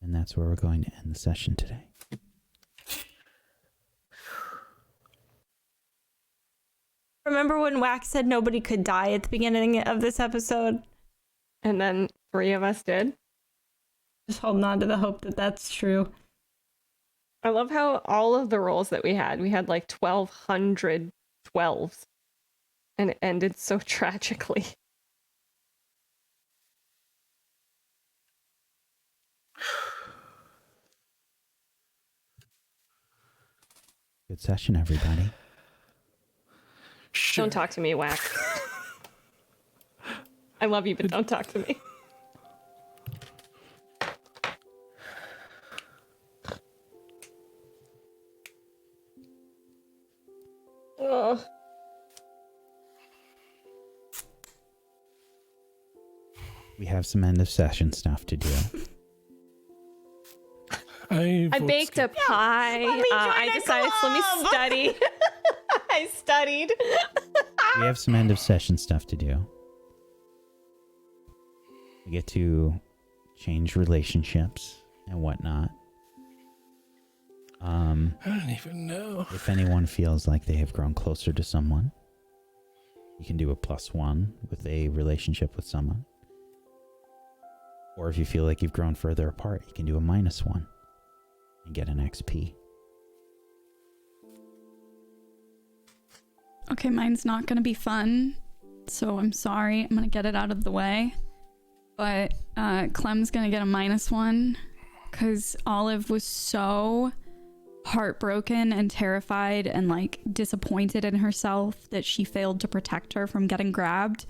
And that's where we're going to end the session today. Remember when Wax said nobody could die at the beginning of this episode? And then 3 of us did. Just holding on to the hope that that's true. I love how all of the rolls that we had like 1,200 12s. And it ended so tragically. Good session, everybody. Sure. Don't talk to me, Wax. I love you, but don't talk to me. Ugh. We have some end of session stuff to do. I baked a pie. I decided let me study. I studied. We have some end of session stuff to do. We get to change relationships and whatnot. I don't even know. If anyone feels like they have grown closer to someone, you can do a +1 with a relationship with someone. Or if you feel like you've grown further apart, you can do a -1 and get an XP. Okay, mine's not gonna be fun, so I'm sorry. I'm gonna get it out of the way. But Clem's gonna get a -1 because Olive was so heartbroken and terrified and like disappointed in herself that she failed to protect her from getting grabbed.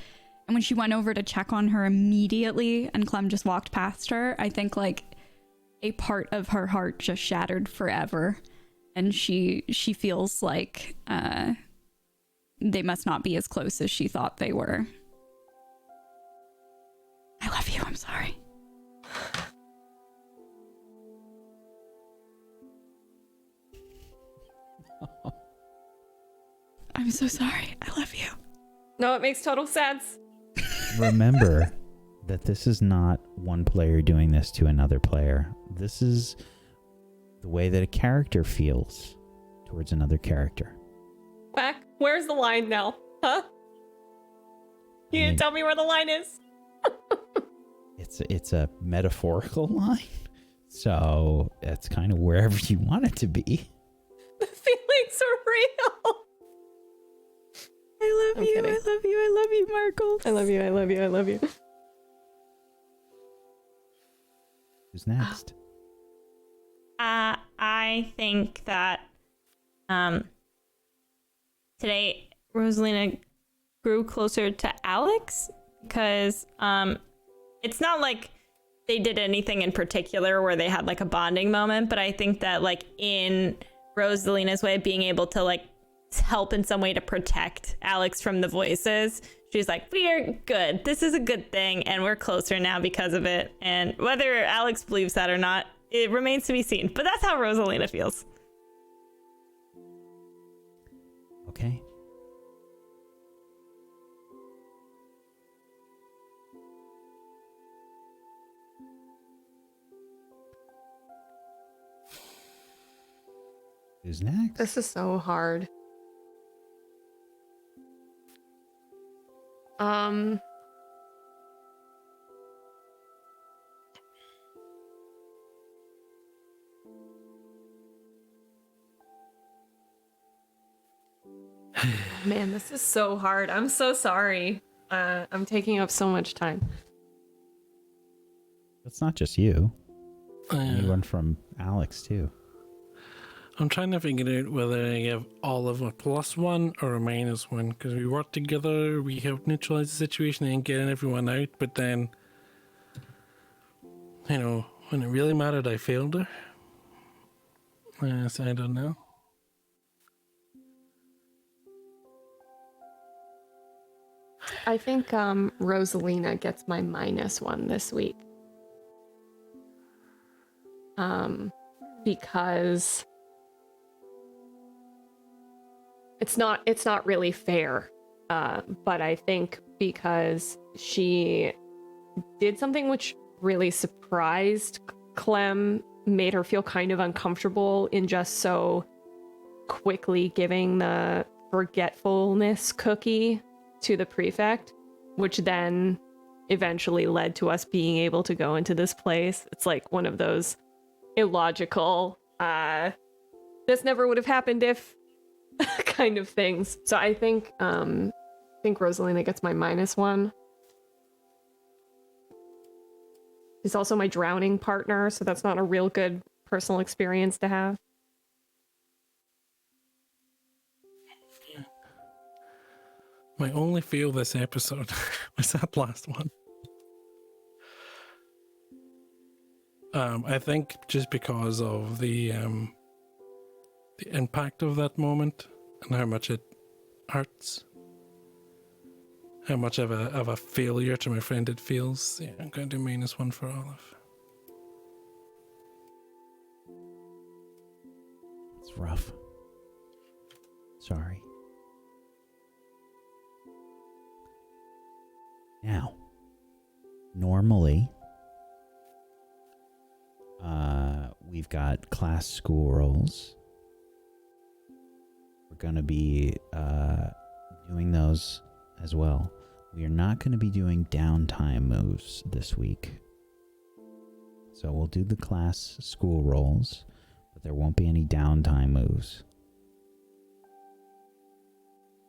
And when she went over to check on her immediately and Clem just walked past her, I think like a part of her heart just shattered forever. And she feels like they must not be as close as she thought they were. I love you. I'm sorry. I'm so sorry. I love you. No, it makes total sense. Remember that this is not one player doing this to another player. This is the way that a character feels towards another character. Quack, where's the line now? Huh? You didn't tell me where the line is? It's a metaphorical line, so it's kind of wherever you want it to be. The feelings are real. I love I'm you. kidding. I love you. I love you, Markles. I love you. I love you. I love you. Who's next? I think that today Rosalina grew closer to Alex because it's not like they did anything in particular where they had like a bonding moment, but I think that like in Rosalina's way of being able to like help in some way to protect Alex from the voices, she's like, we're good. This is a good thing, and we're closer now because of it. And whether Alex believes that or not, it remains to be seen. But that's how Rosalina feels. Okay. Who's next? This is so hard. Man, this is so hard. I'm so sorry. I'm taking up so much time. That's not just you. Anyone from Alex, too. I'm trying to figure out whether I give Olive a +1 or a -1, because we worked together, we helped neutralize the situation and getting everyone out, but then, you know, when it really mattered, I failed her. So I don't know. I think Rosalina gets my -1 this week. Because it's not really fair. But I think because she did something which really surprised Clem, made her feel kind of uncomfortable in just so quickly giving the forgetfulness cookie to the prefect, which then eventually led to us being able to go into this place. It's like one of those illogical, this never would have happened if kind of things. So I think Rosalina gets my -1. She's also my drowning partner, so that's not a real good personal experience to have. My only fail this episode was that last one. I think just because of the impact of that moment and how much it hurts, how much of a failure to my friend it feels. Yeah, I'm going to do -1 for Olive. It's rough. Sorry. Now, normally, we've got class school roles. We're going to be doing those as well. We are not going to be doing downtime moves this week. So we'll do the class school rolls, but there won't be any downtime moves.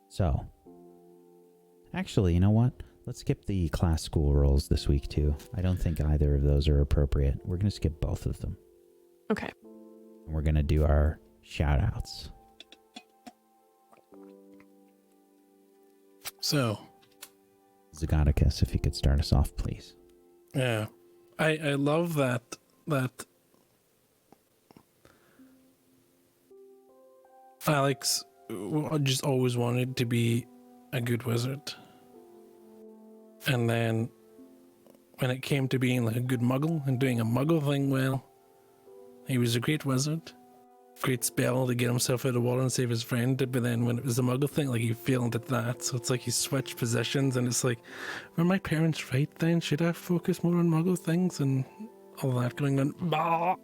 So, actually, you know what? Let's skip the class school rolls this week too. I don't think either of those are appropriate. We're going to skip both of them. Okay. And we're going to do our shout-outs. So, Zagoticus, if you could start us off, please. yeah. I love that Alex just always wanted to be a good wizard. And then when it came to being like a good muggle and doing a muggle thing, well, he was a great wizard. Great spell to get himself out of the water and save his friend, but then when it was the muggle thing, like he failed at that. So it's like he switched positions, and it's like, were my parents right then? Should I focus more on muggle things and all that going on? Bah!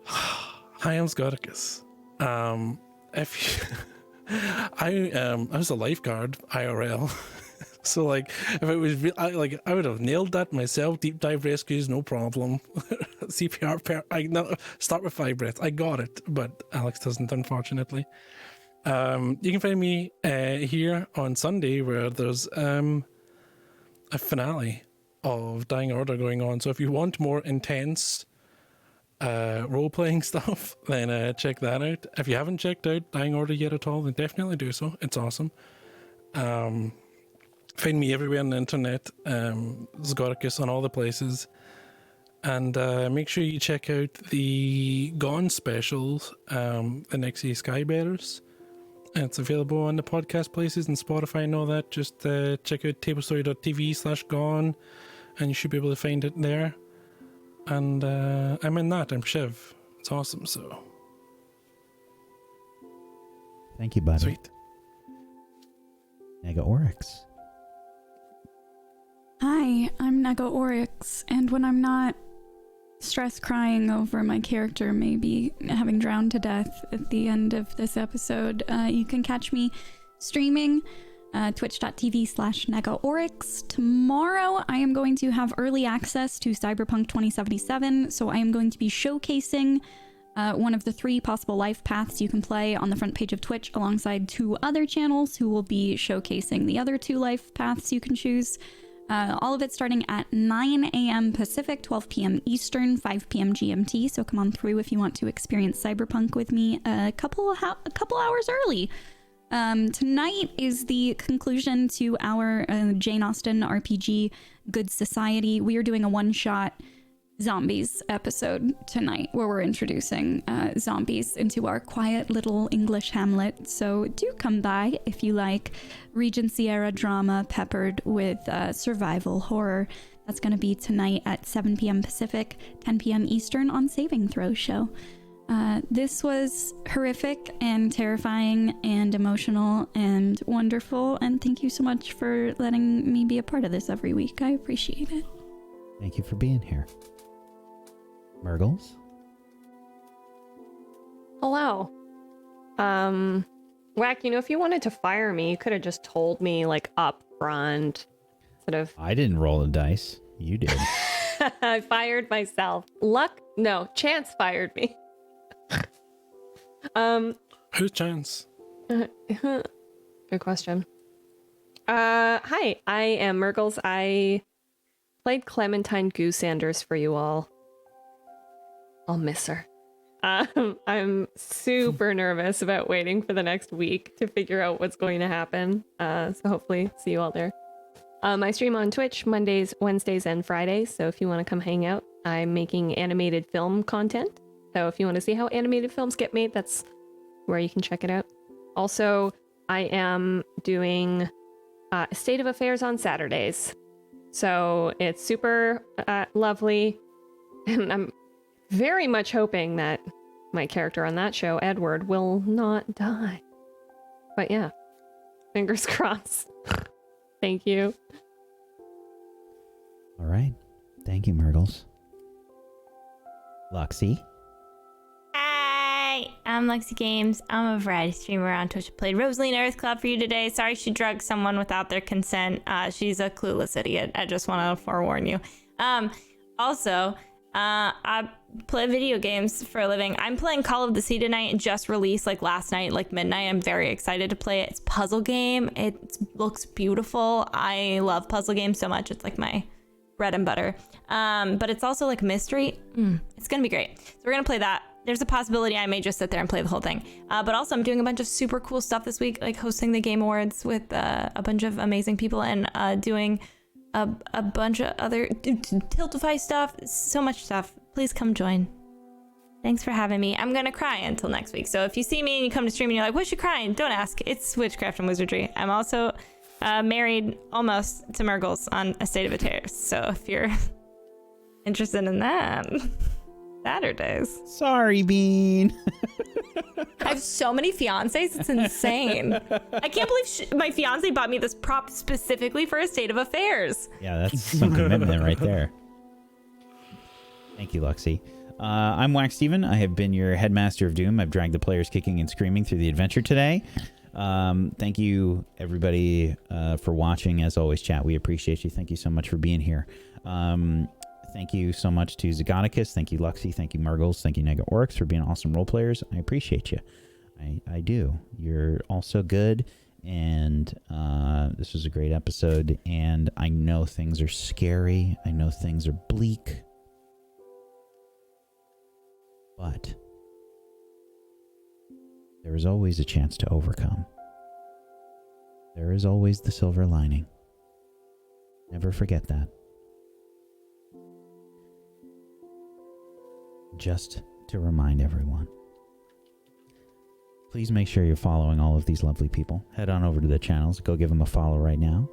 Hi, I'm Scoticus. If you, I was a lifeguard IRL. So like, if it was I would have nailed that myself. Deep dive rescues, no problem. CPR, start with 5 breaths. I got it, but Alex doesn't, unfortunately. You can find me here on Sunday, where there's a finale of Dying Order going on. So if you want more intense role-playing stuff, then check that out. If you haven't checked out Dying Order yet at all, then definitely do so. It's awesome. Find me everywhere on the internet, Zgoticus on all the places. And make sure you check out the Gone specials, the Nexie Skybearers. It's available on the podcast places and Spotify and all that. Just check out tablestory.tv/gone and you should be able to find it there. And I'm in that. I'm Shiv. It's awesome, so. Thank you, buddy. Sweet. Mega Oryx. Hi, I'm Nego Oryx, and when I'm not stress crying over my character maybe having drowned to death at the end of this episode, you can catch me streaming twitch.tv/Nego Oryx. Tomorrow I am going to have early access to Cyberpunk 2077, so I am going to be showcasing one of the 3 possible life paths you can play on the front page of Twitch alongside 2 other channels who will be showcasing the other 2 life paths you can choose. All of it starting at 9 a.m. Pacific, 12 p.m. Eastern, 5 p.m. GMT. So come on through if you want to experience Cyberpunk with me a couple hours early. Tonight is the conclusion to our Jane Austen RPG Good Society. We are doing a one-shot zombies episode tonight where we're introducing zombies into our quiet little English hamlet. So do come by if you like Regency era drama peppered with survival horror. That's going to be tonight at 7 p.m. Pacific, 10 p.m. Eastern on Saving Throw Show. This was horrific and terrifying and emotional and wonderful, and thank you so much for letting me be a part of this every week. I appreciate it. Thank you for being here. Murgles? Hello. Whack, if you wanted to fire me, you could have just told me, like, up front. Sort of. I didn't roll the dice. You did. I fired myself. Chance fired me. Who's Chance? Good question. Hi, I am Murgles. I played Clementine Goosanders for you all. I'll miss her. I'm super nervous about waiting for the next week to figure out what's going to happen. So hopefully see you all there. I stream on Twitch Mondays, Wednesdays, and Fridays. So if you want to come hang out, I'm making animated film content. So if you want to see how animated films get made, that's where you can check it out. Also, I am doing State of Affairs on Saturdays. So it's super lovely. And I'm very much hoping that my character on that show, Edward, will not die. But yeah, fingers crossed. Thank you. All right. Thank you, Murgles. Luxie? Hi, I'm Lexi Games. I'm a variety streamer on Twitch. I played Rosalina Earth Cloud for you today. Sorry she drugged someone without their consent. She's a clueless idiot. I just want to forewarn you. Also, I play video games for a living. I'm playing Call of the Sea tonight. It just released like last night, like midnight. I'm very excited to play it. It's a puzzle game. It looks beautiful. I love puzzle games so much. It's like my bread and butter. But it's also like mystery. It's gonna be great. So we're gonna play that. There's a possibility I may just sit there and play the whole thing. But also I'm doing a bunch of super cool stuff this week, like hosting the Game Awards with a bunch of amazing people and doing a bunch of other Tiltify stuff. So much stuff. Please come join. Thanks for having me. I'm gonna cry until next week. So if you see me and you come to stream and you're like, what's you crying? Don't ask. It's Witchcraft and Wizardry. I'm also married almost to Murgles on A State of Affairs. So if you're interested in that, Saturdays. Sorry, Bean. I have so many fiancés. It's insane. I can't believe my fiancé bought me this prop specifically for A State of Affairs. Yeah, that's some commitment right there. Thank you, Luxie. I'm Wax Steven. I have been your Headmaster of Doom. I've dragged the players kicking and screaming through the adventure today. Thank you, everybody, for watching. As always, chat, we appreciate you. Thank you so much for being here. Thank you so much to Zagonicus. Thank you, Luxie. Thank you, Murgles. Thank you, Nega Oryx, for being awesome role players. I appreciate you. I do. You're all so good. And this was a great episode. And I know things are scary. I know things are bleak. But there is always a chance to overcome. There is always the silver lining. Never forget that. Just to remind everyone, please make sure you're following all of these lovely people. Head on over to the channels. Go give them a follow right now.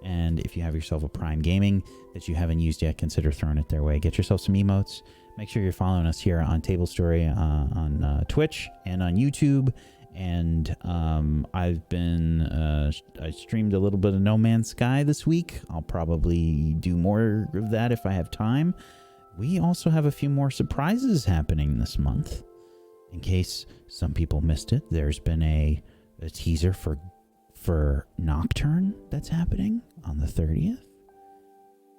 And if you have yourself a Prime Gaming that you haven't used yet, consider throwing it their way. Get yourself some emotes. Make sure you're following us here on Table Story on Twitch and on YouTube. And I streamed a little bit of No Man's Sky this week. I'll probably do more of that if I have time. We also have a few more surprises happening this month. In case some people missed it, there's been a teaser for Nocturne that's happening on the 30th.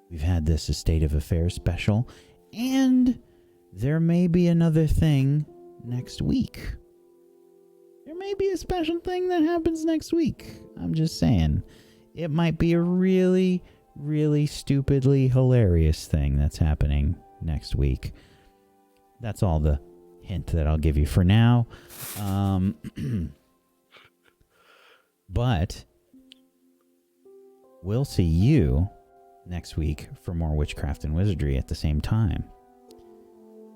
We've had this A State of Affairs special, and there may be another thing next week. There may be a special thing that happens next week. I'm just saying. It might be a really, really stupidly hilarious thing that's happening next week. That's all the hint that I'll give you for now. But we'll see you next week for more Witchcraft and Wizardry at the same time.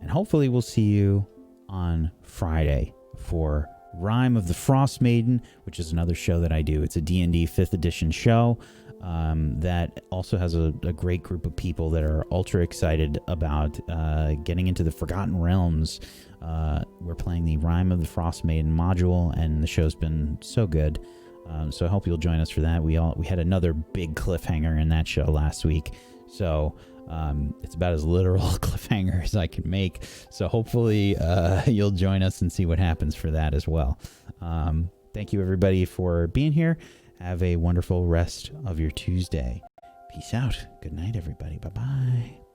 And hopefully we'll see you on Friday for Rime of the Frost Maiden, which is another show that I do. It's a D&D 5th edition show that also has a great group of people that are ultra excited about getting into the Forgotten Realms. We're playing the Rime of the Frost Maiden module, and the show's been so good. So I hope you'll join us for that. We had another big cliffhanger in that show last week. So it's about as literal a cliffhanger as I can make. So hopefully you'll join us and see what happens for that as well. Thank you, everybody, for being here. Have a wonderful rest of your Tuesday. Peace out. Good night, everybody. Bye-bye.